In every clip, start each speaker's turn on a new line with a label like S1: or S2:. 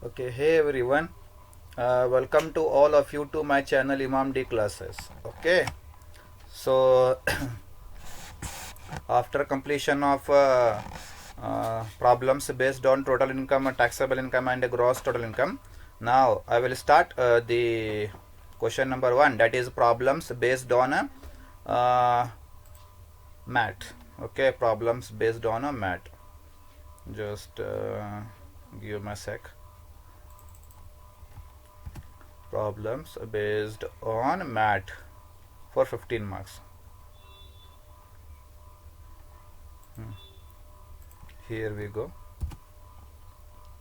S1: Okay, hey everyone. Welcome to all of you to my channel Imam D classes. Okay, so after completion of problems based on total income, taxable income, and gross total income, now I will start the question number one, that is problems based on MAT. Okay, problems based on a MAT. Just give me a sec. Problems based on MAT for 15 marks. Here we go.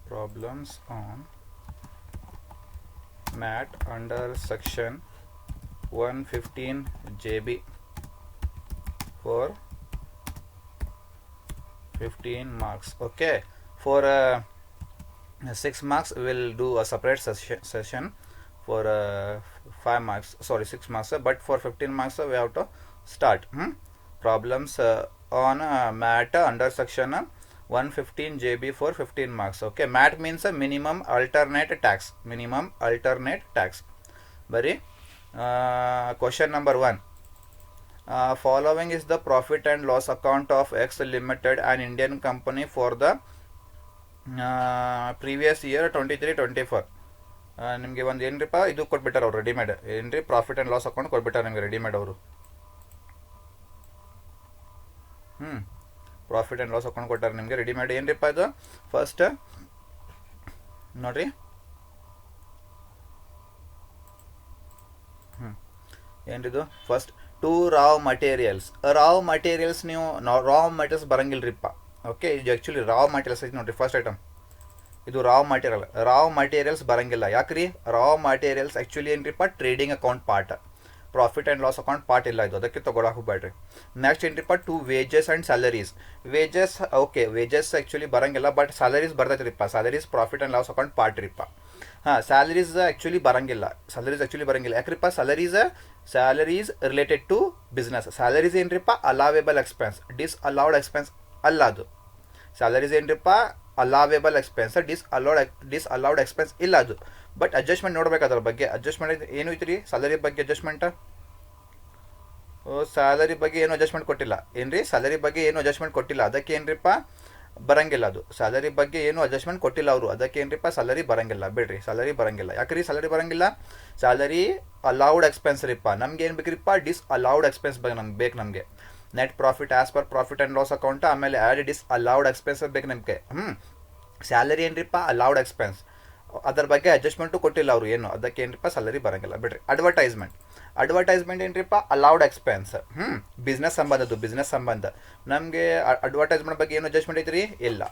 S1: Problems on MAT under section 115 JB for 15 marks. Okay, for 6 marks we will do a separate session. For 5 marks, sorry, 6 marks, but for 15 marks we have to start problems on MAT under section 115 JB for 15 marks. Okay, MAT means a minimum alternate tax. Minimum alternate tax. Very question number 1. Following is the profit and loss account of X Limited, an Indian company, for the previous year 23-24. ನಿಮಗೆ ಒಂದು ಏನ್ರಿಪ್ಪ ಇದು ಕೊಟ್ಬಿಟ್ಟಾರ ಅವ್ರು readymade ಏನ್ರಿ profit and loss account ಕೊಟ್ಬಿಟ್ಟಾರ ನಿಮಗೆ readymade ಅವರು profit and loss account ಕೊಟ್ಟಾರ ನಿಮಗೆ readymade ಏನ್ರಿಪ್ಪ ಇದು ಫಸ್ಟ್ ನೋಡ್ರಿ ಏನ್ರಿದು ಫಸ್ಟ್ ಟು ರಾವ್ ಮಟೀರಿಯಲ್ಸ್ ನೀವು ರಾವ್ ಮಟೀರಿಯಲ್ಸ್ ಬರಂಗಿಲ್ರಿಪ್ಪ. ಓಕೆ, ಇದು ಆ್ಯಕ್ಚುಲಿ ರಾವ್ ಮಟೀರಿಯಲ್ಸ್ ಐತಿ ನೋಡ್ರಿ ಫಸ್ಟ್ ಐಟಮ್. ಇದು ರಾವ್ ಮಟೀರಿಯಲ್ಸ್ ಬರಂಗಿಲ್ಲ. ಯಾಕ್ರಿ? ರಾವ್ ಮಟೀರಿಯಲ್ಸ್ ಆ್ಯಕ್ಚುಲಿ ಏನ್ರಿಪ್ಪ trading account part, profit and loss account part ಇಲ್ಲ ಇದು, ಅದಕ್ಕೆ ತೊಗೊಳಕ್ಕೆ ಹೋಗ್ಬೇಡ್ರಿ. ನೆಕ್ಸ್ಟ್ ಏನ್ರಿಪ್ಪ to wages and salaries. Wages actually ಬರಂಗಿಲ್ಲ, ಬಟ್ ಸ್ಯಾಲರೀಸ್ ಬರ್ತೈತ್ರಿಪ್ಪ. Salaries profit and loss account part ರೀಪ್ಪ. ಸ್ಯಾಲರೀಸ್ ಆ್ಯಕ್ಚುಲಿ ಬರಂಗಿಲ್ಲ. ಯಾಕ್ರಿಪ್ಪ? Salaries related to business. Salaries ಏನ್ರಿಪ್ಪ ಅಲಾವೇಬಲ್ ಎಕ್ಸ್ಪೆನ್ಸ್, ಡಿಸ್ಅಲೌಡ್ ಎಕ್ಸ್ಪೆನ್ಸ್ ಅಲ್ಲ ಅದು. ಸ್ಯಾಲರೀಸ್ ಏನ್ರಿಪ್ಪ ಅಲಾವೇಬಲ್ ಎಕ್ಸ್ಪೆನ್ಸ್, ಡಿಸ್ಅಲೌಡ್ ಎಕ್ಸ್ಪೆನ್ಸ್ ಇಲ್ಲ ಅದು. ಬಟ್ ಅಡ್ಜಸ್ಟ್ಮೆಂಟ್ ನೋಡ್ಬೇಕು ಅದ್ರ ಬಗ್ಗೆ. ಅಡ್ಜಸ್ಟ್ಮೆಂಟ್ ಏನು ಐತ್ರಿ ಸ್ಯಾಲರಿ ಬಗ್ಗೆ ಅಡ್ಜಸ್ಟ್ಮೆಂಟ್? ಸ್ಯಾಲರಿ ಬಗ್ಗೆ ಏನು ಅಡ್ಜಸ್ಟ್ಮೆಂಟ್ ಕೊಟ್ಟಿಲ್ಲ ಏನ್ರಿ? ಸ್ಯಾಲರಿ ಬಗ್ಗೆ ಏನು ಅಡ್ಜಸ್ಟ್ಮೆಂಟ್ ಕೊಟ್ಟಿಲ್ಲ, ಅದಕ್ಕೆ ಏನ್ರಿಪ್ಪ ಬರಂಗಿಲ್ಲ ಅದು. ಸ್ಯಾಲರಿ ಬಗ್ಗೆ ಏನು ಅಡ್ಜಸ್ಟ್ಮೆಂಟ್ ಕೊಟ್ಟಿಲ್ಲ ಅವರು, ಅದಕ್ಕೆ ಏನ್ರಿಪ್ಪ ಸ್ಯಾಲರಿ ಬರಂಗಿಲ್ಲ. ಬಿಡ್ರಿ, ಸ್ಯಾಲರಿ ಬರಂಗಿಲ್ಲ. ಯಾಕ್ರಿ ಸ್ಯಾಲರಿ ಬರಂಗಿಲ್ಲ? ಸ್ಯಾಲರಿ ಅಲೌಡ್ ಎಕ್ಸ್ಪೆನ್ಸ್ ರೀಪ್ಪ. ನಮ್ಗೆ ಏನು ಬೇಕ್ರಿಪ್ಪ? ಡಿಸ್ಅಲೌಡ್ ಎಕ್ಸ್ಪೆನ್ಸ್ ಬೇಕು ನಮಗೆ. Net profit as per profit and loss account, ಆಮೇಲೆ ಆ್ಯಡ್ ಡಿಸ್ಅಲೌಡ್ ಎಕ್ಸ್ಪೆನ್ಸ್ ಬೇಕು ನಮಗೆ. ಸ್ಯಾಲರಿ ಏನ್ರಿಪ್ಪ ಅಲೌಡ್ ಎಕ್ಸ್ಪೆನ್ಸ್, ಅದ್ರ ಬಗ್ಗೆ ಅಡ್ಜಸ್ಟ್ಮೆಂಟು ಕೊಟ್ಟಿಲ್ಲ ಅವರು ಏನು, ಅದಕ್ಕೆ ಏನ್ರಿಪ್ಪ ಸ್ಯಾಲರಿ ಬರಂಗಿಲ್ಲ. ಬಿಡ್ರಿ. ಅಡ್ವರ್ಟೈಸ್ಮೆಂಟ್ ಏನ್ರಿಪ್ಪ ಅಲೌಡ್ ಎಕ್ಸ್ಪೆನ್ಸ್. ಬಿಸ್ನೆಸ್ ಸಂಬಂಧ ನಮಗೆ ಅಡ್ವರ್ಟೈಸ್ಮೆಂಟ್ ಬಗ್ಗೆ ಏನು ಅಡ್ಜಸ್ಟ್ಮೆಂಟ್ ಐತ್ರಿ? ಇಲ್ಲ.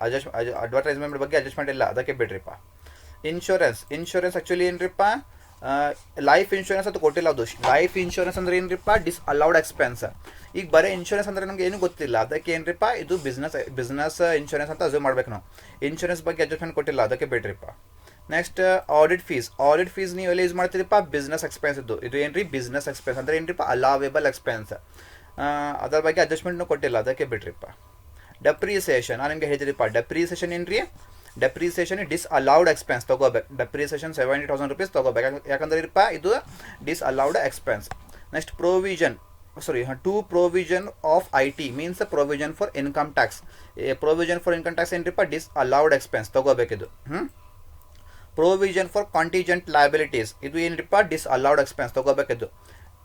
S1: ಅಡ್ವರ್ಟೈಸ್ಮೆಂಟ್ ಬಗ್ಗೆ ಅಡ್ಜಸ್ಟ್ಮೆಂಟ್ ಇಲ್ಲ, ಅದಕ್ಕೆ ಬಿಡ್ರಿಪ್ಪ. ಇನ್ಶೂರೆನ್ಸ್ ಆ್ಯಕ್ಚುಲಿ ಏನ್ರಿಪ್ಪ ಲೈಫ್ ಇನ್ಶೂರೆನ್ಸ್ ಅಂತ ಕೊಟ್ಟಿಲ್ಲ ಅದು. ಲೈಫ್ ಇನ್ಶೂರೆನ್ಸ್ ಅಂದ್ರೆ ಏನ್ರಿಪ್ಪ ಡಿಸ್ಅಲೌಡ್ ಎಕ್ಸ್ಪೆನ್ಸ್. ಈಗ ಬರೀ ಇನ್ಶೂರೆನ್ಸ್ ಅಂದ್ರೆ ನಮ್ಗೆ ಏನು ಗೊತ್ತಿಲ್ಲ, ಅದಕ್ಕೆ ಏನ್ರಿಪ್ಪ ಇದು ಬಿಸ್ನೆಸ್ ಇನ್ಶೂರೆನ್ಸ್ ಅಂತ ಅಸ್ಯೂಮ್ ಮಾಡ್ಬೇಕು ನಾವು. ಇನ್ಶೂರೆನ್ಸ್ ಬಗ್ಗೆ ಅಡ್ಜಸ್ಟ್ಮೆಂಟ್ ಕೊಟ್ಟಿಲ್ಲ, ಅದಕ್ಕೆ ಬಿಡ್ರಿಪ್ಪ. ನೆಕ್ಸ್ಟ್ ಆಡಿಟ್ ಫೀಸ್ ನೀವು ಎಲ್ಲಿ ಯೂಸ್ ಮಾಡ್ತೀರಿಪ್ಪ? ಬಿಸ್ನೆಸ್ ಎಕ್ಸ್ಪೆನ್ಸ್ ಇದು ಏನ್ರಿ ಬಿಸ್ನೆಸ್ ಎಕ್ಸ್ಪೆನ್ಸ್ ಅಂದ್ರೆ ಏನ್ರಿಪ್ಪ ಅಲಾವೇಬಲ್ ಎಕ್ಸ್ಪೆನ್ಸ್, ಅದರ ಬಗ್ಗೆ ಅಡ್ಜಸ್ಟ್ಮೆಂಟ್ನು ಕೊಟ್ಟಿಲ್ಲ, ಅದಕ್ಕೆ ಬಿಡ್ರಿಪ್ಪ. ಡೆಪ್ರಿಸಿಯೇಷನ್ ನಾನು ನಿಮಗೆ ಹೇಳಿದ್ರಿಪ್ಪ. ಡೆಪ್ರಿಸಿಯೇಷನ್ ಏನ್ರಿ? ಡೆಪ್ರಿಸಿಯೇಷನ್ ಡಿಸ್ಅಲೌಡ್ ಎಕ್ಸ್ಪೆನ್ಸ್ ತೊಗೋಬೇಕು. ಡೆಪ್ರಿಸಿಯೇಷನ್ 70,000 rupees ತೊಗೋಬೇಕು. ಯಾಕಂದ್ರೆ ಇರಪ್ಪ ಇದು disallowed expense. Next to provision of IT means provision for income tax. Provision for income tax ಏನ್ರಿಪ್ಪ ಡಿಸ್ಅಲೌಡ್ ಎಕ್ಸ್ಪೆನ್ಸ್ ತೊಗೋಬೇಕಿದು. ಪ್ರೊವಿಷನ್ ಫಾರ್ ಕಾಂಟಿಜೆಂಟ್ ಲಯಬಿಲಿಟೀಸ್ ಇದು ಏನ್ರಿಪ್ಪ ಡಿಸ್ಅಲೌಡ್ ಎಕ್ಸ್ಪೆನ್ಸ್ ತೊಗೋಬೇಕಿದು.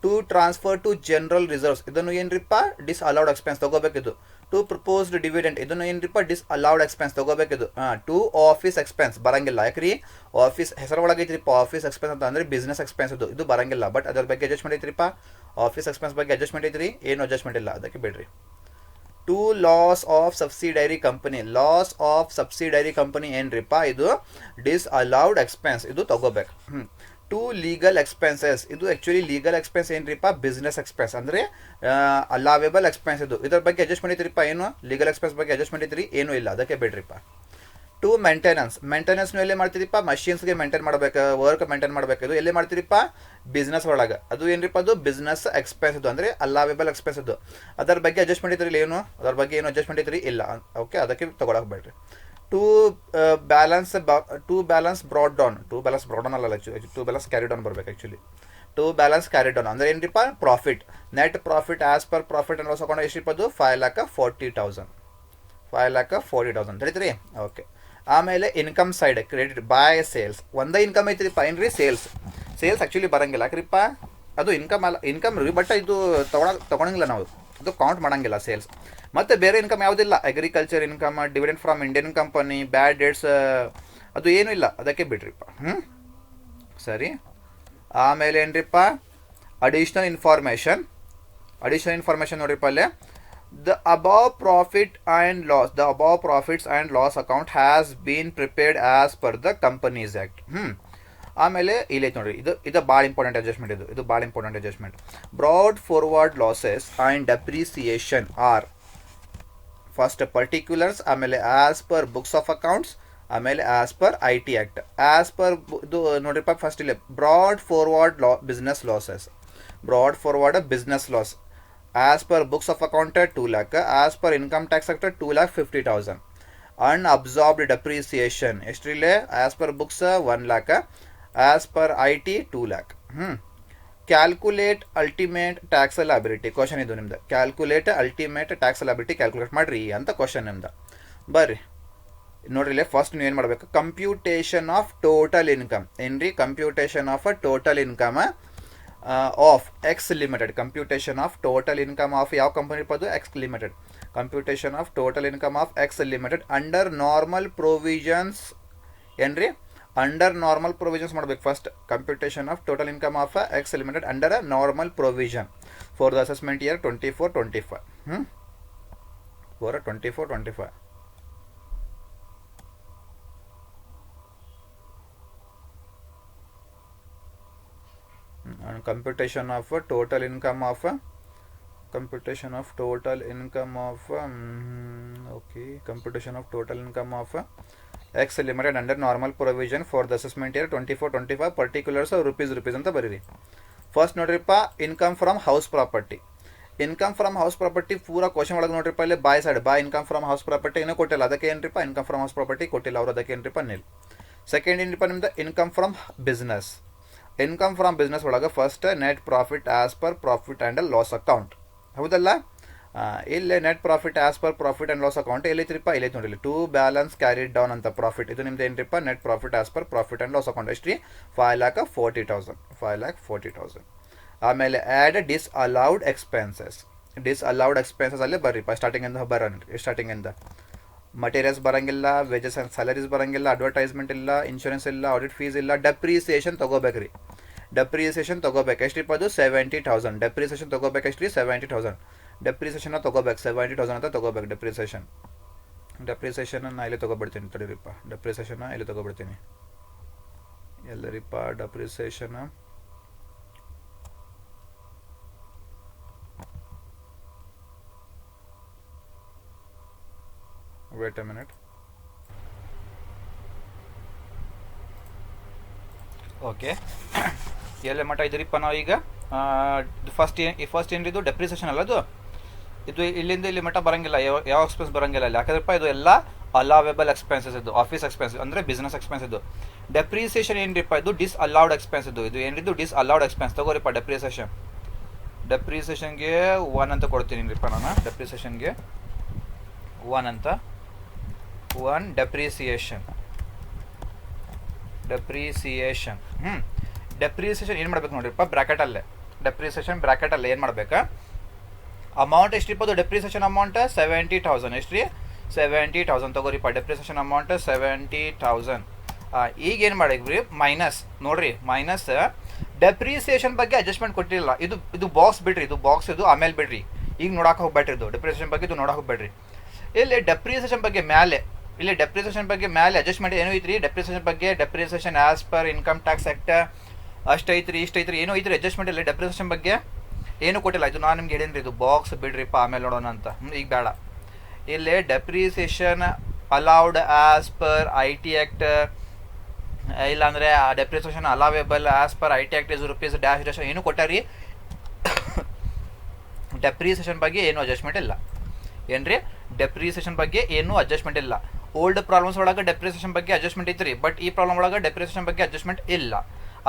S1: To transfer to general reserves ಇದನ್ನು ಏನ್ರಿಪ್ಪ ಡಿಸ್ಅಲೌಡ್ ಎಕ್ಸ್ಪೆನ್ಸ್ ತೊಗೋಬೇಕಿದು. To proposed dividend ಇದನ್ನು ಏನ್ರಿಪ್ಪ ಡಿಸ್ಅಲೌಡ್ ಎಕ್ಸ್ಪೆನ್ಸ್ ತೊಗೋಬೇಕಿದು. ಟು ಆಫೀಸ್ ಎಕ್ಸ್ಪೆನ್ಸ್ ಬರಂಗಿಲ್ಲ. ಯಾಕ್ರಿ? ಆಫೀಸ್ ಹೆಸರೊಳಗೆ ಐತ್ರಿಪ್ಪ ಆಫೀಸ್ ಎಕ್ಸ್ಪೆನ್ಸ್ ಅಂತ ಅಂದ್ರೆ ಬಿಸ್ನೆಸ್ ಎಕ್ಸ್ಪೆನ್ಸ್ ಇದು ಬರಂಗಿಲ್ಲ. ಬಟ್ ಅದ್ರ ಬಗ್ಗೆ ಅಡ್ಜಸ್ಟ್ಮೆಂಟ್ ಐತ್ರಿಪ್ಪ. ಆಫೀಸ್ ಎಕ್ಸ್ಪೆನ್ಸ್ ಬಗ್ಗೆ ಅಡ್ಜಸ್ಟ್ಮೆಂಟ್ ಐತ್ರಿ, ಏನು ಅಡ್ಜಸ್ಟ್ಮೆಂಟ್ ಇಲ್ಲ, ಅದಕ್ಕೆ ಬಿಡ್ರಿ. To loss of subsidiary company ಏನ್ರಿಪ್ಪ ಇದು ಡಿಸ್ಅಲೌಡ್ ಎಕ್ಸ್ಪೆನ್ಸ್, ಇದು ತಗೋಬೇಕು. ಟು ಲೀಗಲ್ ಎಕ್ಸ್ಪೆನ್ಸಸ್ ಇದು ಆ್ಯಕ್ಚುಲಿ ಲೀಗಲ್ ಎಕ್ಸ್ಪೆನ್ಸ್ ಏನ್ರಿಪ್ಪ ಬಿಸ್ನೆಸ್ ಎಕ್ಸ್ಪೆನ್ಸ್ ಅಂದರೆ ಅಲಾವೇಬಲ್ ಎಕ್ಸ್ಪೆನ್ಸ್ ಇದು. ಇದ್ರ ಬಗ್ಗೆ ಅಡ್ಜಸ್ಟ್ಮೆಂಟ್ ಐತ್ರಿಪ್ಪ ಏನು? ಲೀಗಲ್ ಎಕ್ಸ್ಪೆನ್ಸ್ ಬಗ್ಗೆ ಅಡ್ಜಸ್ಟ್ಮೆಂಟ್ ಐತ್ರಿ, ಏನೂ ಇಲ್ಲ, ಅದಕ್ಕೆ ಬಿಡ್ರಿಪ್ಪ. ಟು ಮೇಂಟೆನೆನ್ಸ್ ನೀವು ಎಲ್ಲೇ ಮಾಡ್ತೀರಿಪ್ಪ? ಮಷೀನ್ಸ್ಗೆ ಮೇಂಟೈನ್ ಮಾಡಬೇಕು, ವರ್ಕ್ ಮೇಂಟೈನ್ ಮಾಡಬೇಕು. ಇದು ಎಲ್ಲೇ ಮಾಡ್ತೀರಿಪ್ಪ? ಬಿಸ್ನೆಸ್ ಒಳಗೆ. ಅದು ಏನ್ರಿಪ್ಪ ಅದು ಬಿಸ್ನೆಸ್ ಎಕ್ಸ್ಪೆನ್ಸ್ ಇದು ಅಂದರೆ ಅಲಾವೇಬಲ್ ಎಕ್ಸ್ಪೆನ್ಸ್ ಇದು. ಅದರ ಬಗ್ಗೆ ಅಡ್ಜಸ್ಟ್ಮೆಂಟ್ ಐತ್ರಿ ಏನು? ಅದ್ರ ಬಗ್ಗೆ ಏನು ಅಡ್ಜಸ್ಟ್ಮೆಂಟ್ ಐತ್ರಿ? ಇಲ್ಲ. ಓಕೆ, ಅದಕ್ಕೆ ತೊಗೊಳಕ್ಕೆ ಬೇಡ್ರಿ. ಟೂ ಬ್ಯಾಲೆನ್ಸ್ ಬ್ರಾಡ್ ಡೌನ್ ಅಲ್ಲ, ಟೂ ಬ್ಯಾಲೆನ್ಸ್ ಕ್ಯಾರಿ ಡೌನ್ ಬರ್ಬೇಕು actually. To balance carry down ಅಂದ್ರೆ ಏನ್ರಿಪ್ಪ, profit, net profit as per profit and loss account ಎಷ್ಟಿಪ್ಪ ಅದು 5,40,000 ತಿಳಿದ್ರಿ. ಓಕೆ. ಆಮೇಲೆ income side credit by sales, ಒಂದೇ ಇನ್ಕಮ್ ಐತ್ರಿಪ್ಪ, ಏನ್ರಿ ಸೇಲ್ಸ್ ಆ್ಯಕ್ಚುಲಿ ಬರಂಗಿಲ್ಲ, ಯಾಕ್ರಿಪ್ಪ ಅದು ಇನ್ಕಮ್ ರೀ, ಬಟ್ ಇದು ತಗೊಳಂಗಿಲ್ಲ ನಾವು, ಅದು ಕೌಂಟ್ ಮಾಡಂಗಿಲ್ಲ ಸೇಲ್ಸ್. ಮತ್ತು ಬೇರೆ ಇನ್ಕಮ್ ಯಾವುದಿಲ್ಲ, agriculture income, dividend from Indian company, bad debts, ಅದು ಏನೂ ಇಲ್ಲ, ಅದಕ್ಕೆ ಬಿಡ್ರಿಪ್ಪ. ಸರಿ. ಆಮೇಲೆ ಏನ್ರಿಪ್ಪ, ಅಡಿಷ್ನಲ್ ಇನ್ಫಾರ್ಮೇಷನ್ ನೋಡ್ರಿಪ್ಪ ಅಲ್ಲೇ, the above profits and loss account has been prepared as per the companies act. ಆಮೇಲೆ ಇಲ್ಲೈತೆ ನೋಡ್ರಿ, ಇದು ಭಾಳ ಇಂಪಾರ್ಟೆಂಟ್ ಅಡ್ಜಸ್ಟ್ಮೆಂಟ್, ಇದು ಭಾಳ important adjustment. Brought forward losses and depreciation are first particulars, ಆಮೇಲೆ as per books of accounts, ಆಮೇಲೆ as per IT act. As per ಇದು ನೋಡ್ರಿಪ್ಪ, ಫಸ್ಟ್ ಇಲ್ಲಿ brought forward business losses, as per books of account 2 lakh, as per income tax act 2,50,000. Unabsorbed depreciation ಎಷ್ಟ್ರಿಲ್ಲೇ, as per books 1 lakh, as per IT 2 lakh. Calculate ultimate tax liability, question ಇದು ನಿಮ್ದು. Calculate ultimate tax liability calculate ಮಾಡ್ರಿ ಅಂತ question ನಿಮ್ದು. ಬರ್ರಿ ನೋಡ್ರಿ, ಇಲ್ಲೇ first ನೀವು ಏನು ಮಾಡಬೇಕು, ಕಂಪ್ಯೂಟೇಷನ್ ಆಫ್ ಟೋಟಲ್ ಇನ್ಕಮ್ ಏನ್ರಿ, computation of total income of X limited, computation of total income of ಯಾವ ಕಂಪನಿ ಇರ್ಬೋದು, X limited. Computation of total income of X limited under normal provisions ಏನ್ರಿ, ಅಂಡರ್ ನಾರ್ಮಲ್ ಪ್ರೊವಿಷನ್ಸ್ ಮಾಡಬೇಕು first. Computation of total income of X limited under normal provision for the assessment year 24-25. For 24-25. Computation of total income of computation of total income of X limited under normal provision for the assessment year 24-25 particulars of rupees ಅಂತ ಬರೀರಿ. First ನೋಡ್ರಿಪ್ಪ, income from house property. ಪೂರಾ question ಒಳಗೆ ನೋಡ್ರಿಪ್ಪ, ಇಲ್ಲಿ by side by income from house property ಏನೂ ಕೊಟ್ಟಿಲ್ಲ, ಅದಕ್ಕೆ ಏನ್ರಿಪ್ಪ ಇನ್ಕಮ್ ಫ್ರಮ್ ಹೌಸ್ ಪ್ರಾಪರ್ಟಿ ಕೊಟ್ಟಿಲ್ಲ ಅವರು, ಅದಕ್ಕೆ ಏನ್ರಿಪ್ಪ ನಿಲ್. ಸೆಕೆಂಡ್ ಏನ್ರಿಪ್ಪ ನಿಮ್ದು income from business. Income from business ಒಳಗೆ first net profit as per profit and loss account, ಹೌದಲ್ಲ. ಇಲ್ಲೇ net profit as per profit and loss account ಎಲ್ಲೈತ್ರಿಪ್ಪ, ಇಲ್ಲೈತೆ ನೋಡಿಲ್ಲ, ಟೂ ಬ್ಯಾಲೆನ್ಸ್ ಕ್ಯಾರಿಡ್ ಡೌನ್ ಅಂತ ಪ್ರಾಫಿಟ್. ಇದು ನಿಮ್ದು ಏನ್ರಿಪ್ಪ, net profit as per profit and loss account ಎಷ್ಟ್ರಿ, 5,40,000. ಆಮೇಲೆ ಆ್ಯಡ್ ಡಿಸ್ಅಲೌಡ್ ಎಕ್ಸ್ಪೆನ್ಸಸ್ ಅಲ್ಲೇ ಬರ್ರಿಪ್ಪ, ಸ್ಟಾರ್ಟಿಂಗಿಂದ ಮಟೀರಿಯಲ್ಸ್ ಬರಂಗಿಲ್ಲ, ವೇಜಸ್ ಆ್ಯಂಡ್ ಸ್ಯಾಲರೀಸ್ ಬರಂಗಿಲ್ಲ, ಅಡ್ವರ್ಟೈಸ್ಮೆಂಟ್ ಇಲ್ಲ, ಇನ್ಶೂರೆನ್ಸ್ ಇಲ್ಲ, ಆಡಿಟ್ ಫೀಸ್ ಇಲ್ಲ, ಡೆಪ್ರಿಸಿಯೇಷನ್ ತೊಗೋಬೇಕ್ರಿ. ಎಷ್ಟಿಪ್ಪ ಅದು 70,000. ಡೆಪ್ರಿಸಿಯೇಷನ್ ತೊಗೋಬೇಕು ಎಷ್ಟ್ರಿ, 70,000. ಡೆಪ್ರಿಸಿಯೇಷನ್ನ ತೊಗೋಬೇಕು 70,000 ಅಂತ ತೊಗೋಬೇಕು. ಡೆಪ್ರಿಸಿಯೇಷನ್ ನಾನು ಇಲ್ಲಿ ತೊಗೊಬಿಡ್ತೀನಿ ತಡೀರಿಪ್ಪ, ಡೆಪ್ರಿಸಿಯೇಷನ್ನ ಇಲ್ಲಿ ತೊಗೊಬಿಡ್ತೀನಿ ಎಲ್ಲರಿಪ್ಪ. Depreciation wait a minute. Okay, ಎಲ್ಲಿ ಮಟ್ಟ ಇದ್ರಿಪ್ಪ ನಾವು ಈಗ? ಫಸ್ಟ್ ಏನಿದು ಡೆಪ್ರಿಸಿಯೇಷನ್ ಅಲ್ಲ, ಇದು ಇಲ್ಲಿಂದ ಇಲ್ಲಿ ಮಟ್ಟ ಬರಂಗಿಲ್ಲ, ಯಾವ ಎಕ್ಸ್ಪೆನ್ಸ್ ಬರಂಗಿಲ್ಲ ಇಲ್ಲಿ, ಯಾಕಂದ್ರಪ್ಪ ಇದು ಎಲ್ಲ ಅಲಾವೇಬಲ್ ಎಕ್ಸ್ಪೆನ್ಸಸ್ ಇದು, ಆಫೀಸ್ ಎಕ್ಸ್ಪೆನ್ಸ್ ಅಂದರೆ ಬಿಸ್ನೆಸ್ ಎಕ್ಸ್ಪೆನ್ಸ್ ಇದು. ಡೆಪ್ರಿಸಿಯೇಷನ್ ಏನ್ರಿಪ್ಪ, ಇದು ಡಿಸ್ಅಲೌಡ್ ಎಕ್ಸ್ಪೆನ್ಸ್ ಇದು ಏನಿದು ಡಿಸ್ಅಲೌಡ್ ಎಕ್ಸ್ಪೆನ್ಸ್ ತಗೋರಿಪ್ಪ. ಡೆಪ್ರಿಸಿಯೇಷನ್ಗೆ 1 ಅಂತ ಕೊಡ್ತೀನಿ ರೀಪ್ಪ ನಾನು, ಡೆಪ್ರಿಸಿಯೇಷನ್ಗೆ 1 ಅಂತ. 1 ಡೆಪ್ರಿಸಿಯೇಷನ್ ಏನು ಮಾಡ್ಬೇಕು ನೋಡ್ರಿಪ್ಪ, ಬ್ರ್ಯಾಕೆಟಲ್ಲೇ ಏನು ಮಾಡ್ಬೇಕಾ, ಅಮೌಂಟ್ ಎಷ್ಟಿಪ್ಪದು ಡೆಪ್ರಿಸಿಯೇಷನ್ ಅಮೌಂಟ್ 70,000 ಎಷ್ಟ್ರಿ, 70,000 ತಗೋರಿಪ್ಪ. Depreciation amount 70,000. ಈಗ ಏನು ಮಾಡಿದ್ರಿ, ಮೈನಸ್ ನೋಡ್ರಿ, ಮೈನಸ್ ಡೆಪ್ರಿಸಿಯೇಷನ್ ಬಗ್ಗೆ ಅಡ್ಜಸ್ಟ್ಮೆಂಟ್ ಕೊಟ್ಟಿಲ್ಲ, ಇದು ಬಾಕ್ಸ್ ಬಿಡ್ರಿ, ಇದು ಆಮೇಲೆ ಬಿಡ್ರಿ, ಈಗ ನೋಡಕ್ಕೆ ಹೋಗ್ಬೇಡ್ರಿ, ಇದು ಡೆಪ್ರಿಸಿಯೇಷನ್ ಬಗ್ಗೆ ಇದು ನೋಡಕ್ಕೆ ಹೋಗ್ಬೇಡ್ರಿ. ಇಲ್ಲಿ ಡೆಪ್ರಿಸಿಯೇಷನ್ ಬಗ್ಗೆ ಮ್ಯಾಲೆ ಅಡ್ಜಸ್ಟ್ಮೆಂಟ್ ಏನೋ ಐತ್ರಿ, depreciation as per income tax act ಅಷ್ಟೈತ್ರಿ, ಇಷ್ಟೈತ್ರಿ, ಏನೋ ಐತ್ರಿ ಅಡ್ಜಸ್ಟ್ಮೆಂಟ್ ಇಲ್ಲ. ಡೆಪ್ರಿಸಿಯೇಷನ್ ಬಗ್ಗೆ ಏನೂ ಕೊಟ್ಟಿಲ್ಲ, ಇದು ನಾನು ನಿಮ್ಗೆ ಹೇಳಿನ್ರಿ, ಇದು ಬಾಕ್ಸ್ ಬಿಡ್ರಿಪ್ಪ ಆಮೇಲೆ ನೋಡೋಣ ಅಂತ, ಈಗ ಬೇಡ. ಇಲ್ಲಿ depreciation allowed as per IT act, ಇಲ್ಲಾಂದರೆ depreciation allowable as per IT act is rupees dash ಏನು ಕೊಟ್ಟಾರಿ. ಡೆಪ್ರಿಸಿಯೇಷನ್ ಬಗ್ಗೆ ಏನೂ ಅಡ್ಜಸ್ಟ್ಮೆಂಟ್ ಇಲ್ಲ, ಏನ್ರಿ, ಡೆಪ್ರಿಸಿಯೇಷನ್ ಬಗ್ಗೆ ಏನೂ ಅಡ್ಜಸ್ಟ್ಮೆಂಟ್ ಇಲ್ಲ. ಓಲ್ಡ್ ಪ್ರಾಬ್ಲಮ್ಸ್ ಒಳಗೆ ಡೆಪ್ರಿಸಿಯೇಷನ್ ಬಗ್ಗೆ ಅಡ್ಜಸ್ಟ್ಮೆಂಟ್ ಇತ್ತು ರೀ, ಬಟ್ ಈ ಪ್ರಾಬ್ಲಮ್ ಒಳಗೆ ಡೆಪ್ರಿಸಿಯೇಷನ್ ಬಗ್ಗೆ ಅಡ್ಜಸ್ಟ್ಮೆಂಟ್ ಇಲ್ಲ.